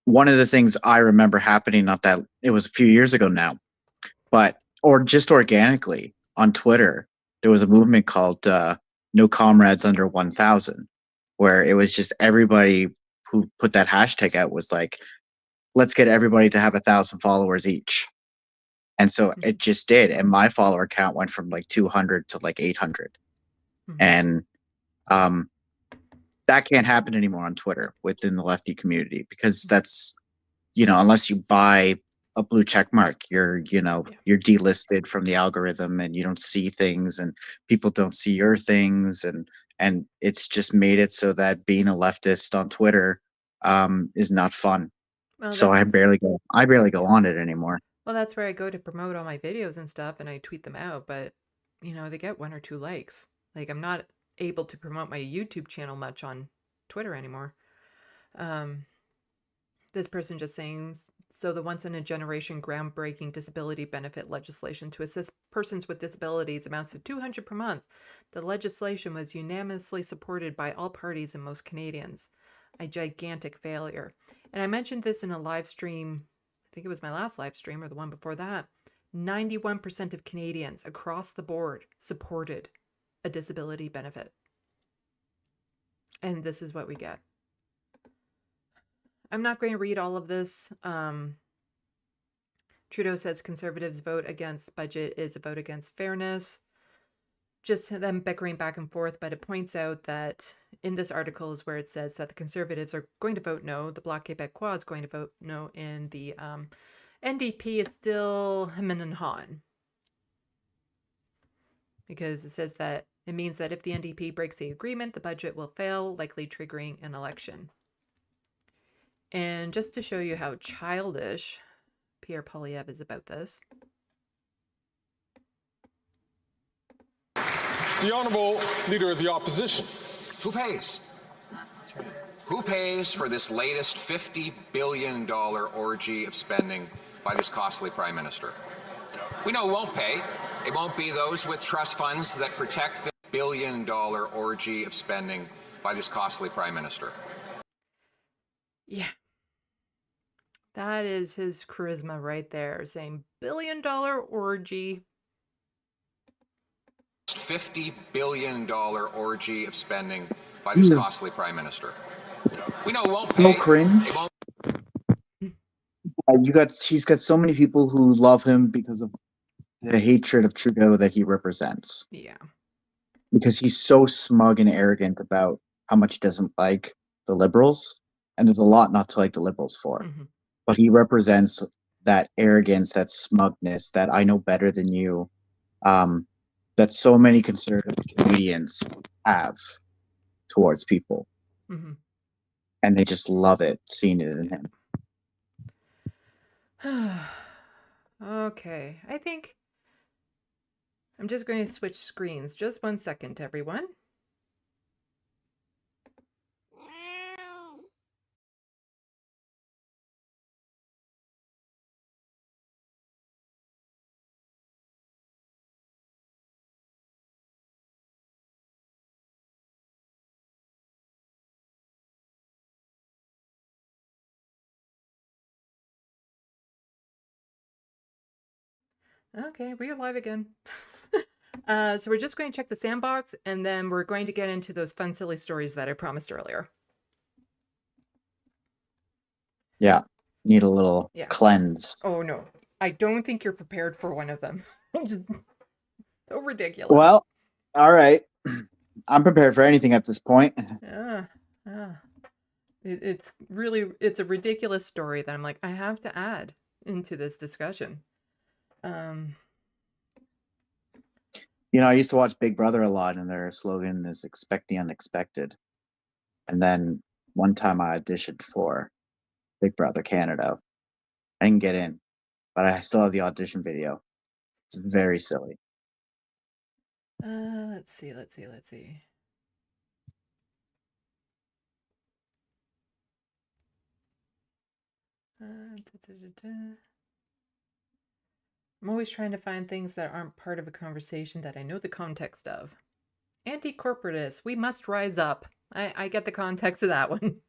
one of the things I remember happening, it was a few years ago now, or just organically on Twitter, there was a movement called No Comrades Under 1,000, where it was just everybody who put that hashtag out was like, let's get everybody to have 1,000 followers each. And so it just did. And my follower count went from like 200 to like 800. And that can't happen anymore on Twitter within the lefty community, because that's, unless you buy a blue check mark, you're delisted from the algorithm, and you don't see things, and people don't see your things. And it's just made it so that being a leftist on Twitter is not fun. Well, so I barely go on it anymore. Well, that's where I go to promote all my videos and stuff, and I tweet them out, but they get 1 or 2 likes. Like, I'm not able to promote my YouTube channel much on Twitter anymore. This person just saying, so the once-in-a-generation groundbreaking disability benefit legislation to assist persons with disabilities amounts to $200 per month. The legislation was unanimously supported by all parties and most Canadians. A gigantic failure. And I mentioned this in a live stream, I think it was my last live stream or the one before that. 91% of Canadians across the board supported a disability benefit. And this is what we get. I'm not going to read all of this. Trudeau says Conservatives' vote against budget is a vote against fairness. Just them bickering back and forth, but it points out that in this article is where it says that the Conservatives are going to vote no, the Bloc Québécois is going to vote no, and the NDP is still him and han. Because it says that it means that if the NDP breaks the agreement, the budget will fail, likely triggering an election. And just to show you how childish Pierre Poilievre is about this. The Honourable Leader of the Opposition. Who pays? Who pays for this latest $50 billion orgy of spending by this costly Prime Minister? We know who won't pay. It won't be those with trust funds that protect the billion-dollar orgy of spending by this costly Prime Minister. Yeah. That is his charisma right there, saying billion-dollar orgy. $50 billion orgy of spending by this costly Prime Minister. We know who won't pay. So cringe. It won't. He's got so many people who love him because of the hatred of Trudeau that he represents. Yeah. Because he's so smug and arrogant about how much he doesn't like the Liberals, and there's a lot not to like the Liberals for. Mm-hmm. But he represents that arrogance, that smugness, that I know better than you, that so many conservative Canadians have towards people. Mm-hmm. And they just love it, seeing it in him. Okay, I think I'm just going to switch screens. Just 1 second, everyone. Okay, we're live again. So we're just going to check the sandbox, and then we're going to get into those fun, silly stories that I promised earlier. Yeah, need a little cleanse. Oh, no. I don't think you're prepared for one of them. Just so ridiculous. Well, all right. I'm prepared for anything at this point. It's a ridiculous story that I'm like, I have to add into this discussion. You know, I used to watch Big Brother a lot, and their slogan is "Expect the unexpected." And then one time I auditioned for Big Brother Canada. I didn't get in, but I still have the audition video. It's very silly. Let's see. I'm always trying to find things that aren't part of a conversation that I know the context of. Anti-corporatists, we must rise up. I get the context of that one.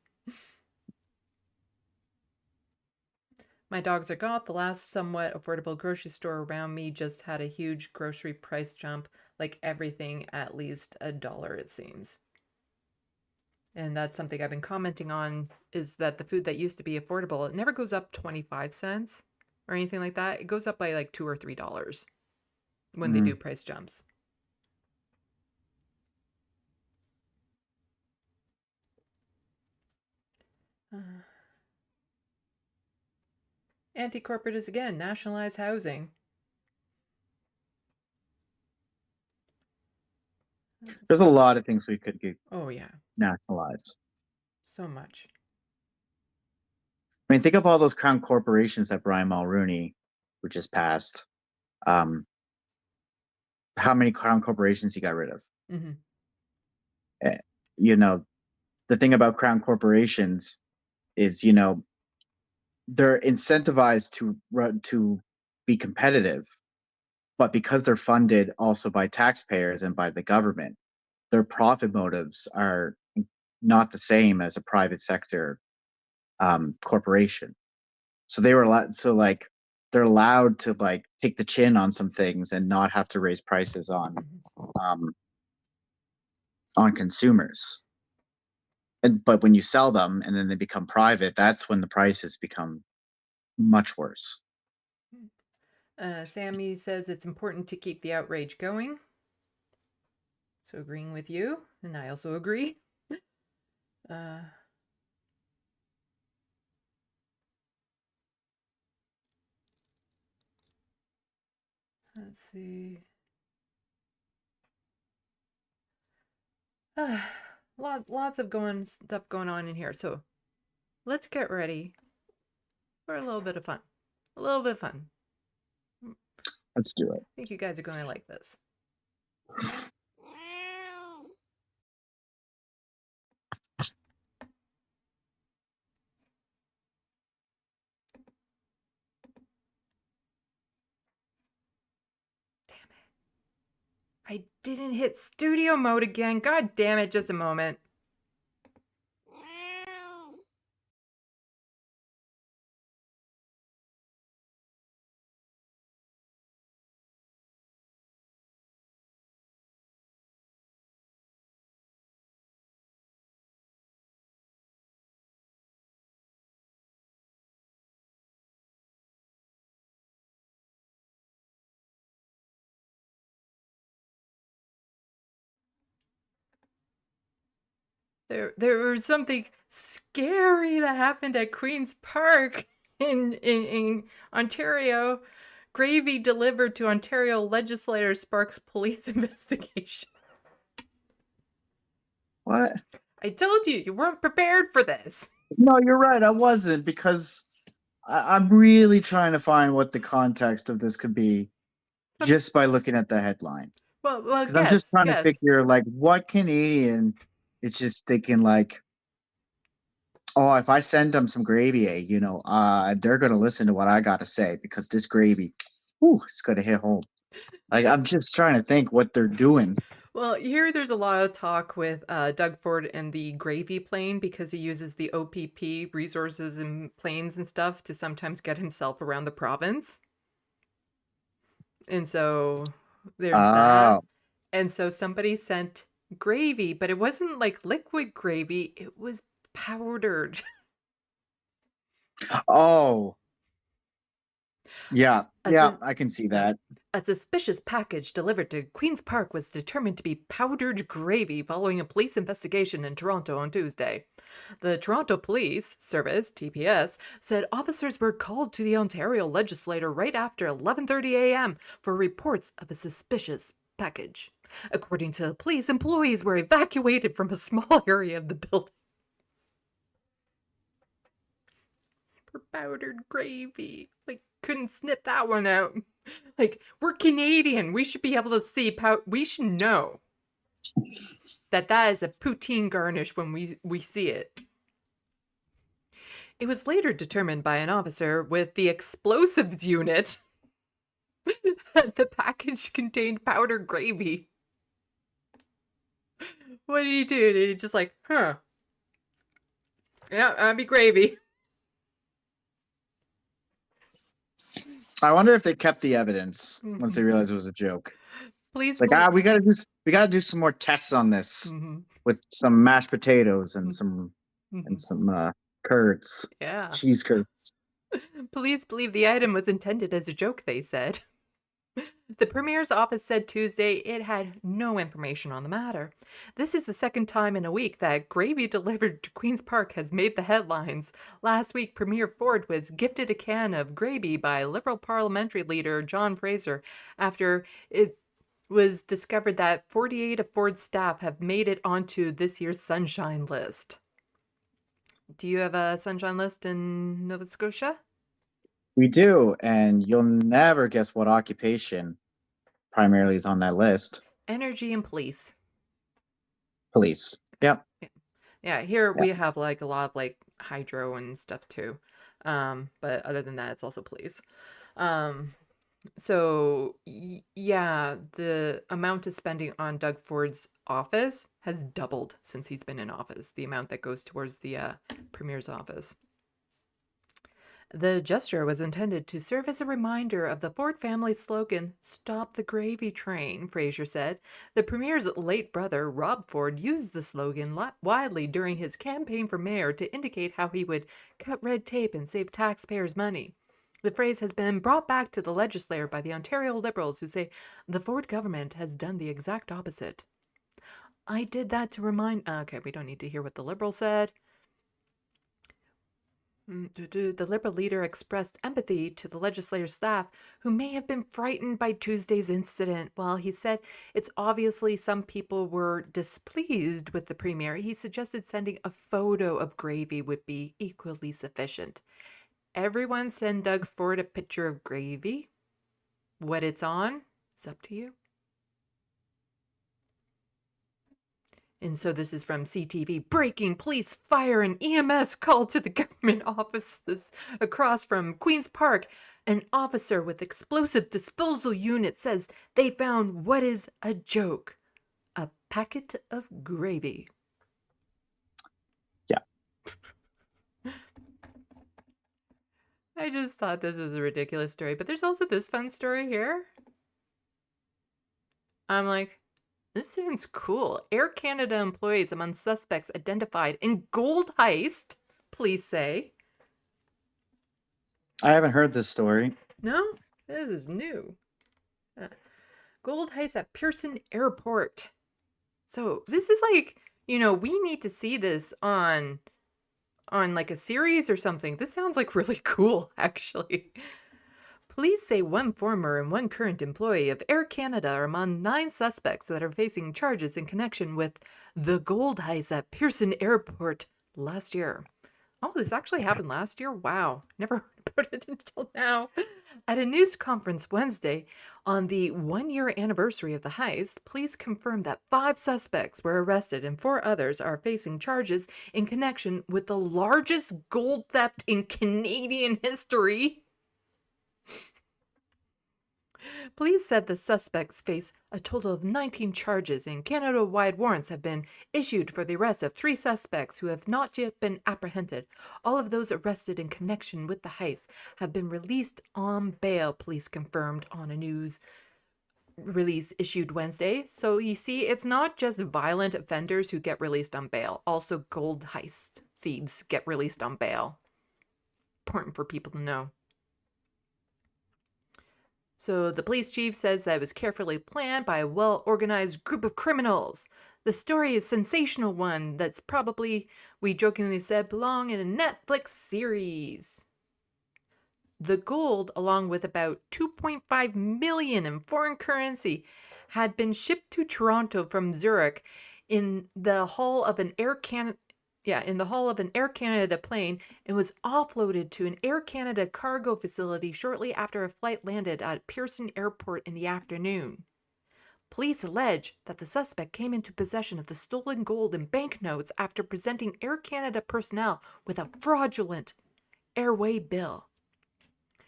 My dogs are gone. The last somewhat affordable grocery store around me just had a huge grocery price jump, like everything at least $1, it seems. And that's something I've been commenting on, is that the food that used to be affordable, it never goes up 25 cents or anything like that. It goes up by like $2 or $3 when they do price jumps. Anti-corporate is again, nationalize housing. There's a lot of things we could get nationalized. So much. I mean, think of all those crown corporations that Brian Mulroney, which just passed. How many crown corporations he got rid of? Mm-hmm. You know, the thing about crown corporations is, you know, they're incentivized to be competitive, but because they're funded also by taxpayers and by the government, their profit motives are not the same as a private sector corporation. So they're allowed to like take the chin on some things and not have to raise prices on consumers. But when you sell them and then they become private, that's when the prices become much worse. Sammy says it's important to keep the outrage going. So agreeing with you, and I also agree. Let's see. Lots of stuff going on in here. So let's get ready for a little bit of fun. Let's do it. I think you guys are going to like this. I didn't hit studio mode again. God damn it. Just a moment. There was something scary that happened at Queen's Park in Ontario. Gravy delivered to Ontario legislator sparks police investigation. What? I told you, you weren't prepared for this. No, you're right. I wasn't, because I'm really trying to find what the context of this could be just by looking at the headline. Well, Because I'm just trying to figure, like, what Canadian is just thinking, like, oh, if I send them some gravy, they're going to listen to what I got to say, because this gravy, it's going to hit home. Like, I'm just trying to think what they're doing. Well, here there's a lot of talk with Doug Ford and the gravy plane, because he uses the OPP resources and planes and stuff to sometimes get himself around the province. And so there's that. And so somebody sent gravy, but it wasn't like liquid gravy. It was powdered. Oh. Yeah, I can see that. A suspicious package delivered to Queen's Park was determined to be powdered gravy following a police investigation in Toronto on Tuesday. The Toronto Police Service, TPS, said officers were called to the Ontario legislature right after 11:30 a.m. for reports of a suspicious package. According to the police, employees were evacuated from a small area of the building for powdered gravy. Like, couldn't snip that one out. Like, we're Canadian. We should be able to see we should know that is a poutine garnish when we see it. It was later determined by an officer with the explosives unit that the package contained powdered gravy. What did he do? Did he just like, yeah, that'd be gravy. I wonder if they kept the evidence once they realized it was a joke. Please, like, we gotta do some more tests on this with some mashed potatoes and some curds. Yeah, cheese curds. Police believe the item was intended as a joke, they said. The Premier's office said Tuesday it had no information on the matter. This is the second time in a week that gravy delivered to Queen's Park has made the headlines. Last week, Premier Ford was gifted a can of gravy by Liberal parliamentary leader John Fraser after it was discovered that 48 of Ford's staff have made it onto this year's Sunshine List. Do you have a Sunshine List in Nova Scotia? We do, and you'll never guess what occupation primarily is on that list. Energy and police. Police. Yep. Yeah, here we have like a lot of like hydro and stuff too. But other than that, it's also police. So yeah, the amount of spending on Doug Ford's office has doubled since he's been in office, the amount that goes towards the Premier's office. The gesture was intended to serve as a reminder of the Ford family slogan, "Stop the Gravy Train," Fraser said. The Premier's late brother, Rob Ford, used the slogan widely during his campaign for mayor to indicate how he would cut red tape and save taxpayers' money. The phrase has been brought back to the legislature by the Ontario Liberals, who say the Ford government has done the exact opposite. I did that to remind... Okay, we don't need to hear what the Liberal said. The Liberal leader expressed empathy to the legislative staff who may have been frightened by Tuesday's incident. While he said it's obviously some people were displeased with the Premier, he suggested sending a photo of gravy would be equally sufficient. Everyone send Doug Ford a picture of gravy. What it's on is up to you. And so this is from CTV. Breaking: police, fire, and EMS called to the government offices across from Queen's Park An officer with explosive disposal unit says they found what is a joke. A packet of gravy. Yeah. I just thought this was a ridiculous story, but there's also this fun story here. I'm like, this sounds cool. Air Canada employees among suspects identified in gold heist, police say. I haven't heard this story. No, this is new. Gold heist at Pearson Airport. So this is like, we need to see this on like a series or something. This sounds like really cool, actually. Police say one former and one current employee of Air Canada are among 9 suspects that are facing charges in connection with the gold heist at Pearson Airport last year. Oh, this actually happened last year? Wow. Never heard about it until now. At a news conference Wednesday on the 1-year anniversary of the heist, police confirmed that 5 suspects were arrested and 4 others are facing charges in connection with the largest gold theft in Canadian history. Police said the suspects face a total of 19 charges, and Canada-wide warrants have been issued for the arrest of 3 suspects who have not yet been apprehended. All of those arrested in connection with the heist have been released on bail, police confirmed on a news release issued Wednesday. So you see, it's not just violent offenders who get released on bail. Also, gold heist thieves get released on bail. Important for people to know. So the police chief says that it was carefully planned by a well-organized group of criminals. The story is a sensational one that's probably, we jokingly said, belong in a Netflix series. The gold, along with about 2.5 million in foreign currency, had been shipped to Toronto from Zurich in the hull of an Air Canada plane and was offloaded to an Air Canada cargo facility shortly after a flight landed at Pearson Airport in the afternoon. Police allege that the suspect came into possession of the stolen gold and banknotes after presenting Air Canada personnel with a fraudulent airway bill.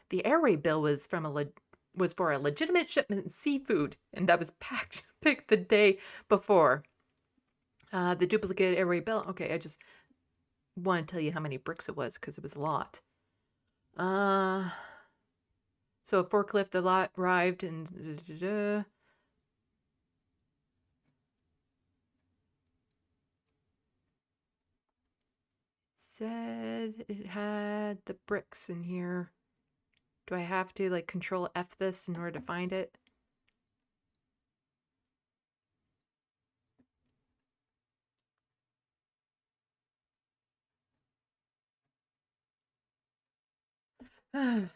The airway bill was for a legitimate shipment of seafood, and that was picked the day before. The duplicate airway bill. Okay, I just want to tell you how many bricks it was because it was a lot. So a forklift arrived and said it had the bricks in here. Do I have to like control F this in order to find it? Oh,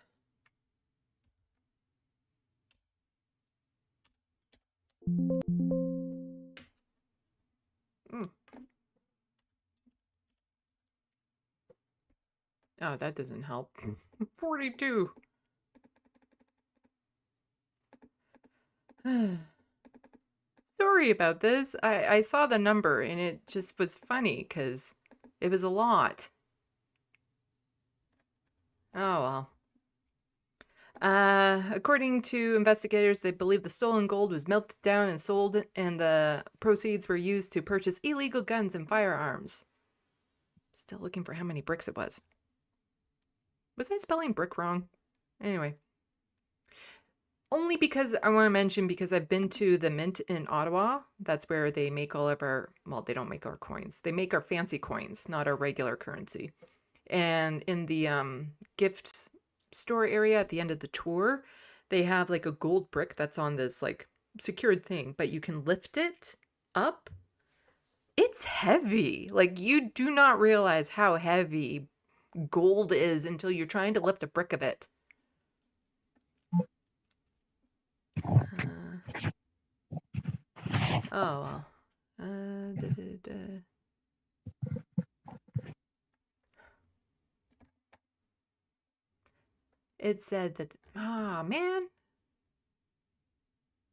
that doesn't help. 42. Sorry about this. I saw the number and it just was funny because it was a lot. Oh well. According to investigators, they believe the stolen gold was melted down and sold, and the proceeds were used to purchase illegal guns and firearms. Still looking for how many bricks it was. Was I spelling brick wrong? Anyway. Only because I want to mention, because I've been to the Mint in Ottawa. That's where they make all of our, well, they don't make our coins. They make our fancy coins, not our regular currency. And in the gift store area at the end of the tour, they have like a gold brick that's on this like secured thing, but you can lift it up. It's heavy. Like, you do not realize how heavy gold is until you're trying to lift a brick of it. Oh well. It said that, man.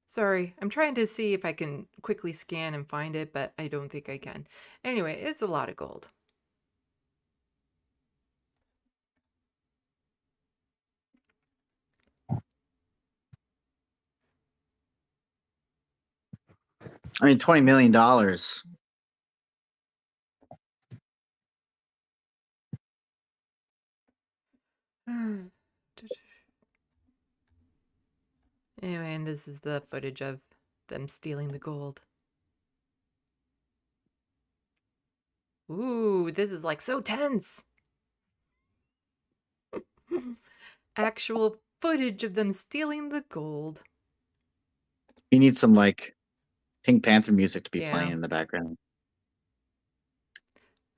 Sorry, I'm trying to see if I can quickly scan and find it, but I don't think I can. Anyway, it's a lot of gold. I mean, $20 million. Anyway, and this is the footage of them stealing the gold. Ooh, this is like so tense. Actual footage of them stealing the gold. You need some like Pink Panther music to be Yeah. playing in the background.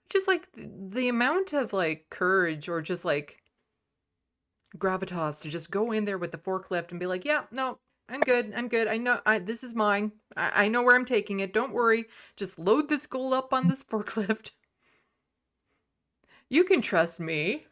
Just like the amount of like courage or just like gravitas to just go in there with the forklift and be like, yeah, no, I'm good. I'm good. I know this is mine. I know where I'm taking it. Don't worry. Just load this gold up on this forklift. You can trust me.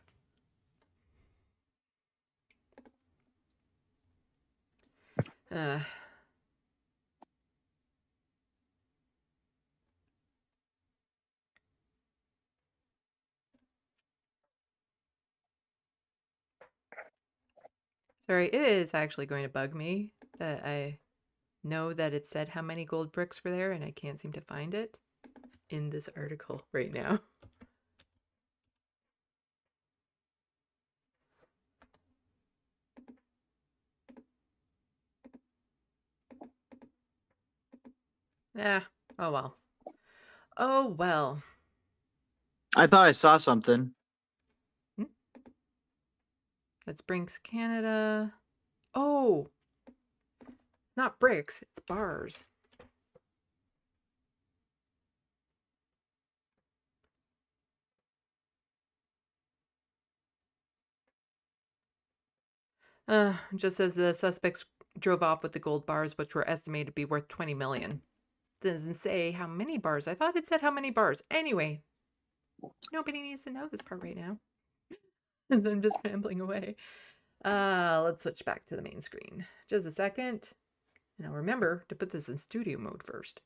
Sorry, it is actually going to bug me that I know that it said how many gold bricks were there and I can't seem to find it in this article right now. Yeah. Oh well. Oh well. I thought I saw something. That's Brinks Canada. Oh, not bricks, it's bars. Just as the suspects drove off with the gold bars, which were estimated to be worth 20 million. Doesn't say how many bars. I thought it said how many bars. Anyway, nobody needs to know this part right now. I'm just rambling away. Let's switch back to the main screen. Just a second. Now remember to put this in studio mode first.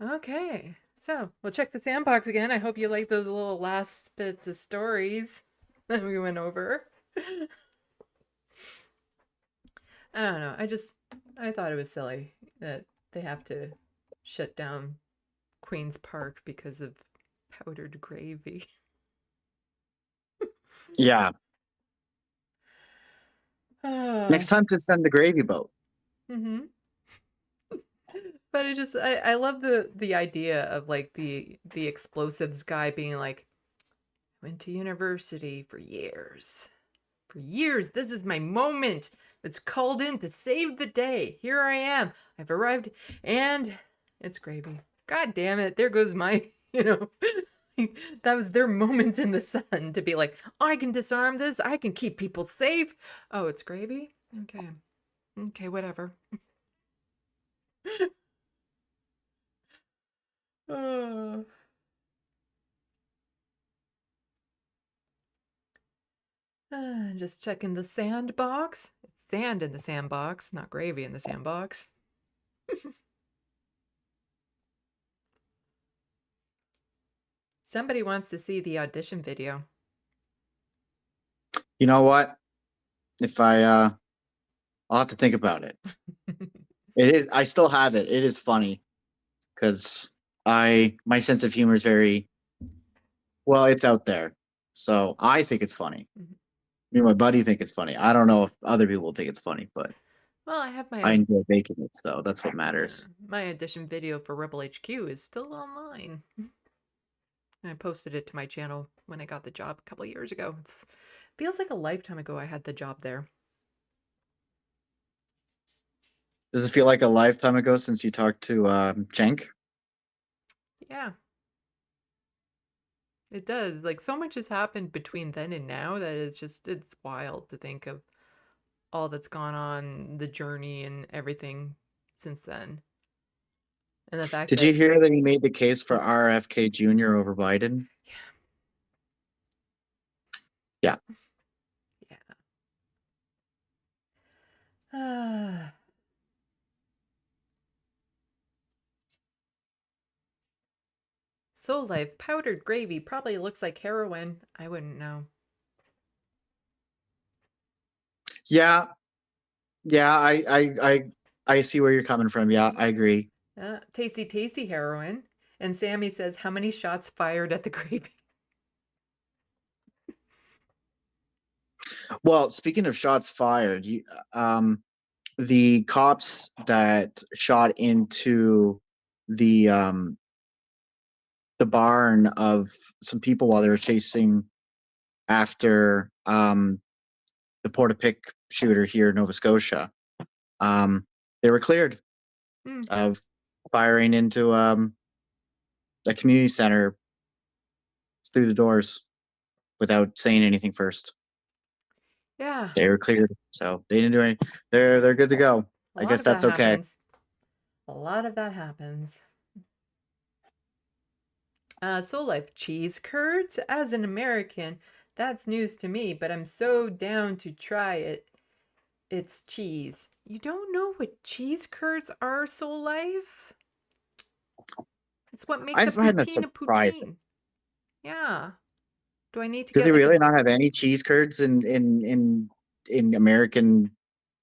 Okay, so we'll check the sandbox again. I hope you like those little last bits of stories that we went over. I don't know. I thought it was silly that they have to shut down Queen's Park because of powdered gravy. Yeah. Next time to send the gravy boat. Mm-hmm. But I love the idea of like the explosives guy being like, went to university for years. For years, this is my moment. It's called in to save the day. Here I am. I've arrived and it's gravy. God damn it. There goes my, that was their moment in the sun to be like, I can disarm this. I can keep people safe. Oh, it's gravy? Okay. Okay, whatever. Oh. Just checking the sandbox. It's sand in the sandbox, not gravy in the sandbox. Somebody wants to see the audition video. You know what? If I'll have to think about it. I still have it. It is funny because my sense of humor is very, well, it's out there. So I think it's funny. Me and my buddy think it's funny. I don't know if other people think it's funny, but Well, I have I enjoy making it, so that's what matters. my audition video for Rebel HQ is still online. I posted it to my channel when I got the job a couple years ago. It feels like a lifetime ago I had the job there. Does it feel like a lifetime ago since you talked to Cenk? Yeah. It does. Like so much has happened between then and now that it's wild to think of all that's gone on, the journey and everything since then. And the fact Did that you hear that he made the case for RFK Jr. over Biden? Yeah. Soul Life powdered gravy probably looks like heroin. I wouldn't know. Yeah, yeah, I see where you're coming from. Yeah, I agree. Tasty heroin. And Sammy says, how many shots fired at the gravy? Well, speaking of shots fired, the cops that shot into the barn of some people while they were chasing after the Portapic shooter here in Nova Scotia, they were cleared of firing into a community center through the doors without saying anything first. Yeah. They were cleared, so they didn't do anything. They're good to go. I guess that's okay. Happens. A lot of that happens. Soul Life cheese curds. As an American, that's news to me, but I'm so down to try it. It's cheese. You don't know what cheese curds are, Soul Life? It's what makes I find that a surprising. poutine. Yeah. Do I need to Do get they like really not have any cheese curds in American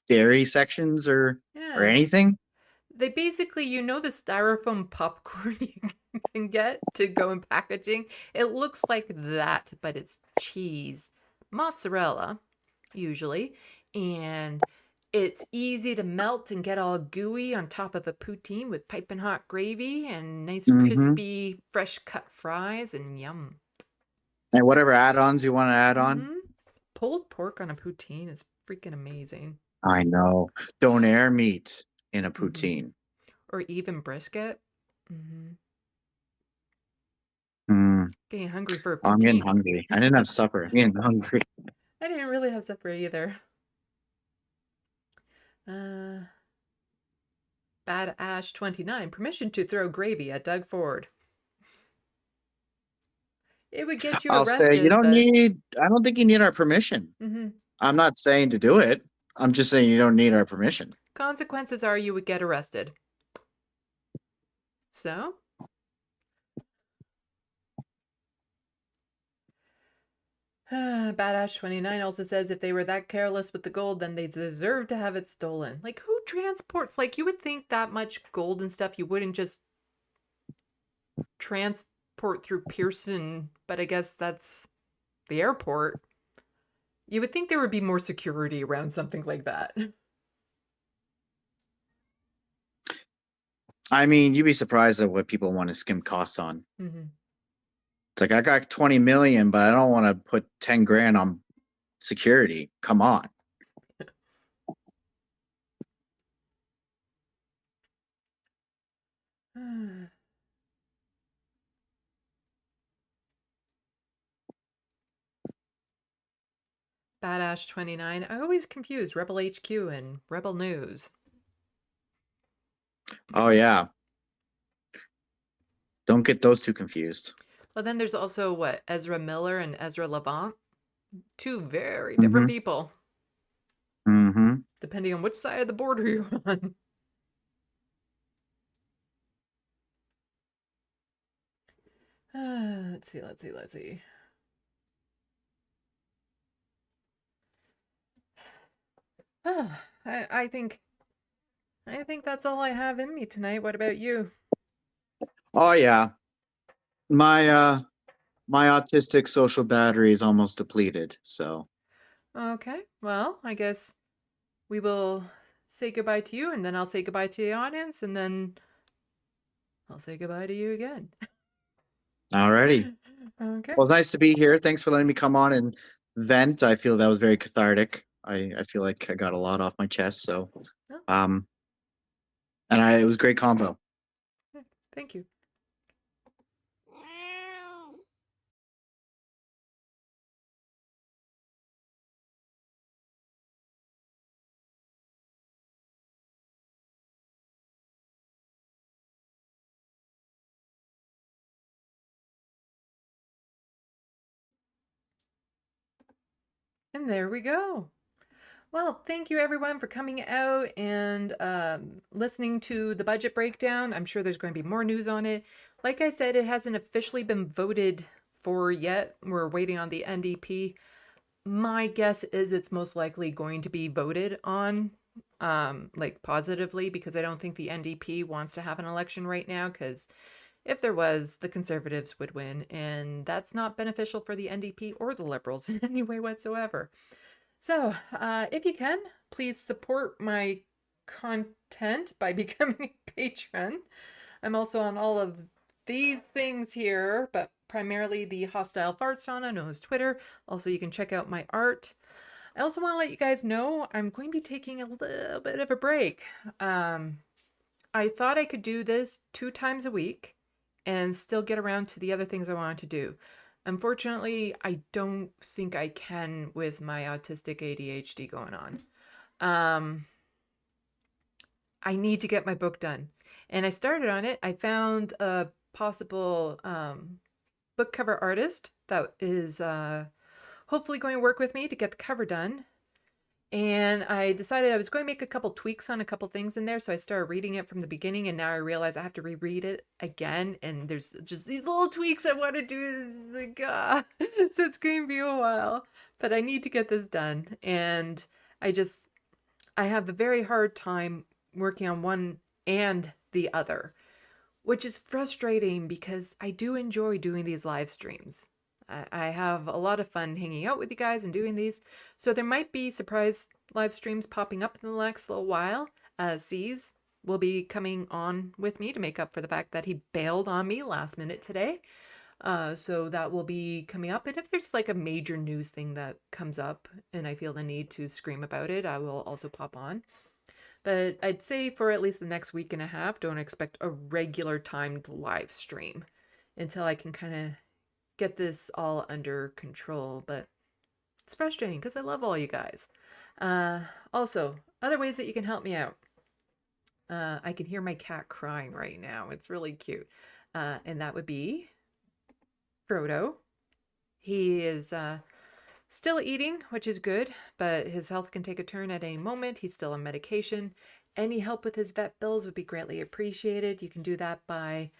dairy sections or anything? They basically, you know, the styrofoam popcorn you can get to go in packaging? It looks like that, but it's cheese. Mozzarella, usually. And it's easy to melt and get all gooey on top of a poutine with piping hot gravy and nice crispy fresh cut fries and yum. And whatever add-ons you want to add on. Pulled pork on a poutine is freaking amazing. I know. Donair meat in a poutine. Or even brisket. Getting hungry for a poutine. I'm getting hungry. I didn't have supper. I'm getting hungry. I didn't really have supper either. Bad Ash 29. Permission to throw gravy at Doug Ford. It would get you arrested. I'll say you don't need. I don't think you need our permission. Mm-hmm. I'm not saying to do it. I'm just saying you don't need our permission. Consequences are you would get arrested. So? Badass 29 also says if they were that careless with the gold, then they deserve to have it stolen. Like, who transports? Like, you would think that much gold and stuff, you wouldn't just transport through Pearson, but I guess that's the airport. You would think there would be more security around something like that. I mean, you'd be surprised at what people want to skim costs on. It's like, I got 20 million, but I don't want to put 10 grand on security. Come on. Badass 29. I always confuse Rebel HQ and Rebel News. Oh, yeah. Don't get those two confused. Well, then there's also, what, Ezra Miller and Ezra Levant? Two very different people. Depending on which side of the border you're on. Let's see. I think that's all I have in me tonight. What about you? Oh yeah. My autistic social battery is almost depleted, so. Okay. Well, I guess we will say goodbye to you, and then I'll say goodbye to the audience, and then I'll say goodbye to you again. Alrighty. Okay. Well, it's nice to be here. Thanks for letting me come on and vent. I feel that was very cathartic. I feel like I got a lot off my chest, so and it was a great combo. Thank you. And there we go. Well, thank you everyone for coming out and listening to the budget breakdown. I'm sure there's going to be more news on it. Like I said, it hasn't officially been voted for yet. We're waiting on the NDP. My guess is it's most likely going to be voted on like positively, because I don't think the NDP wants to have an election right now, because if there was, the Conservatives would win, and that's not beneficial for the NDP or the Liberals in any way whatsoever. So, if you can, please support my content by becoming a patron. I'm also on all of these things here, but primarily the Hostile Fart Sauna, known as Twitter. Also, you can check out my art. I also want to let you guys know I'm going to be taking a little bit of a break. I thought I could do this 2 times a week and still get around to the other things I wanted to do. Unfortunately, I don't think I can with my autistic ADHD going on. I need to get my book done. And I started on it. I found a possible book cover artist that is hopefully going to work with me to get the cover done. And I decided I was going to make a couple tweaks on a couple things in there. So I started reading it from the beginning, and now I realize I have to reread it again. And there's just these little tweaks I want to do. It's like, so it's going to be a while, but I need to get this done. And I have a very hard time working on one and the other, which is frustrating because I do enjoy doing these live streams. I have a lot of fun hanging out with you guys and doing these. So there might be surprise live streams popping up in the next little while. C's will be coming on with me to make up for the fact that he bailed on me last minute today. So that will be coming up. And if there's like a major news thing that comes up and I feel the need to scream about it, I will also pop on. But I'd say for at least the next week and a half, don't expect a regular timed live stream until I can kind of get this all under control. But it's frustrating because I love all you guys. Also, other ways that you can help me out. I can hear my cat crying right now. It's really cute. And that would be Frodo. He is still eating, which is good, but his health can take a turn at any moment. He's still on medication. Any help with his vet bills would be greatly appreciated. You can do that by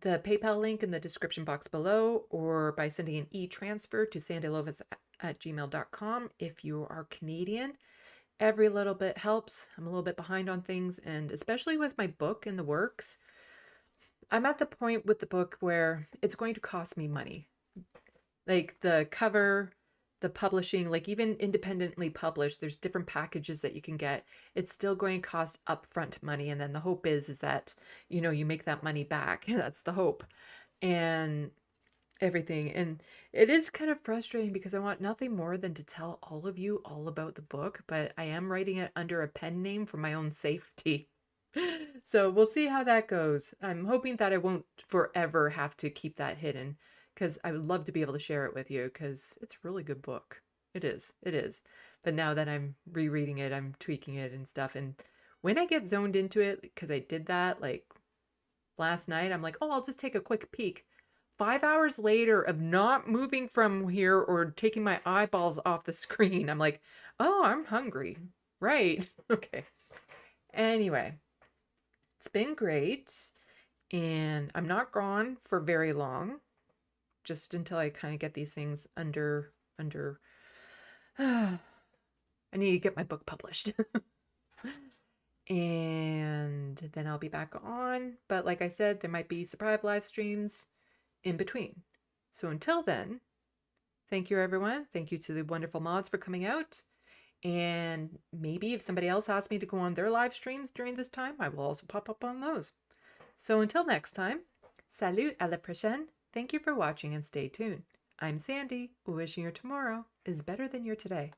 the PayPal link in the description box below, or by sending an e-transfer to SandeeLovas@gmail.com if you are Canadian. Every little bit helps. I'm a little bit behind on things, and especially with my book in the works, I'm at the point with the book where it's going to cost me money. Like the cover, the publishing, like even independently published, there's different packages that you can get. It's still going to cost upfront money. And then the hope is that, you know, you make that money back. That's the hope and everything. And it is kind of frustrating because I want nothing more than to tell all of you all about the book, but I am writing it under a pen name for my own safety. So we'll see how that goes. I'm hoping that I won't forever have to keep that hidden, because I would love to be able to share it with you, because it's a really good book. It is. But now that I'm rereading it, I'm tweaking it and stuff. And when I get zoned into it, because I did that like last night, I'm like, oh, I'll just take a quick peek. 5 hours later of not moving from here or taking my eyeballs off the screen, I'm like, oh, I'm hungry. Right. Okay. Anyway, it's been great. And I'm not gone for very long. Just until I kind of get these things under I need to get my book published. And then I'll be back on. But like I said, there might be surprise live streams in between. So until then, thank you everyone. Thank you to the wonderful mods for coming out. And maybe if somebody else asks me to go on their live streams during this time, I will also pop up on those. So until next time, salut, à la prochaine. Thank you for watching and stay tuned. I'm Sandy, wishing your tomorrow is better than your today.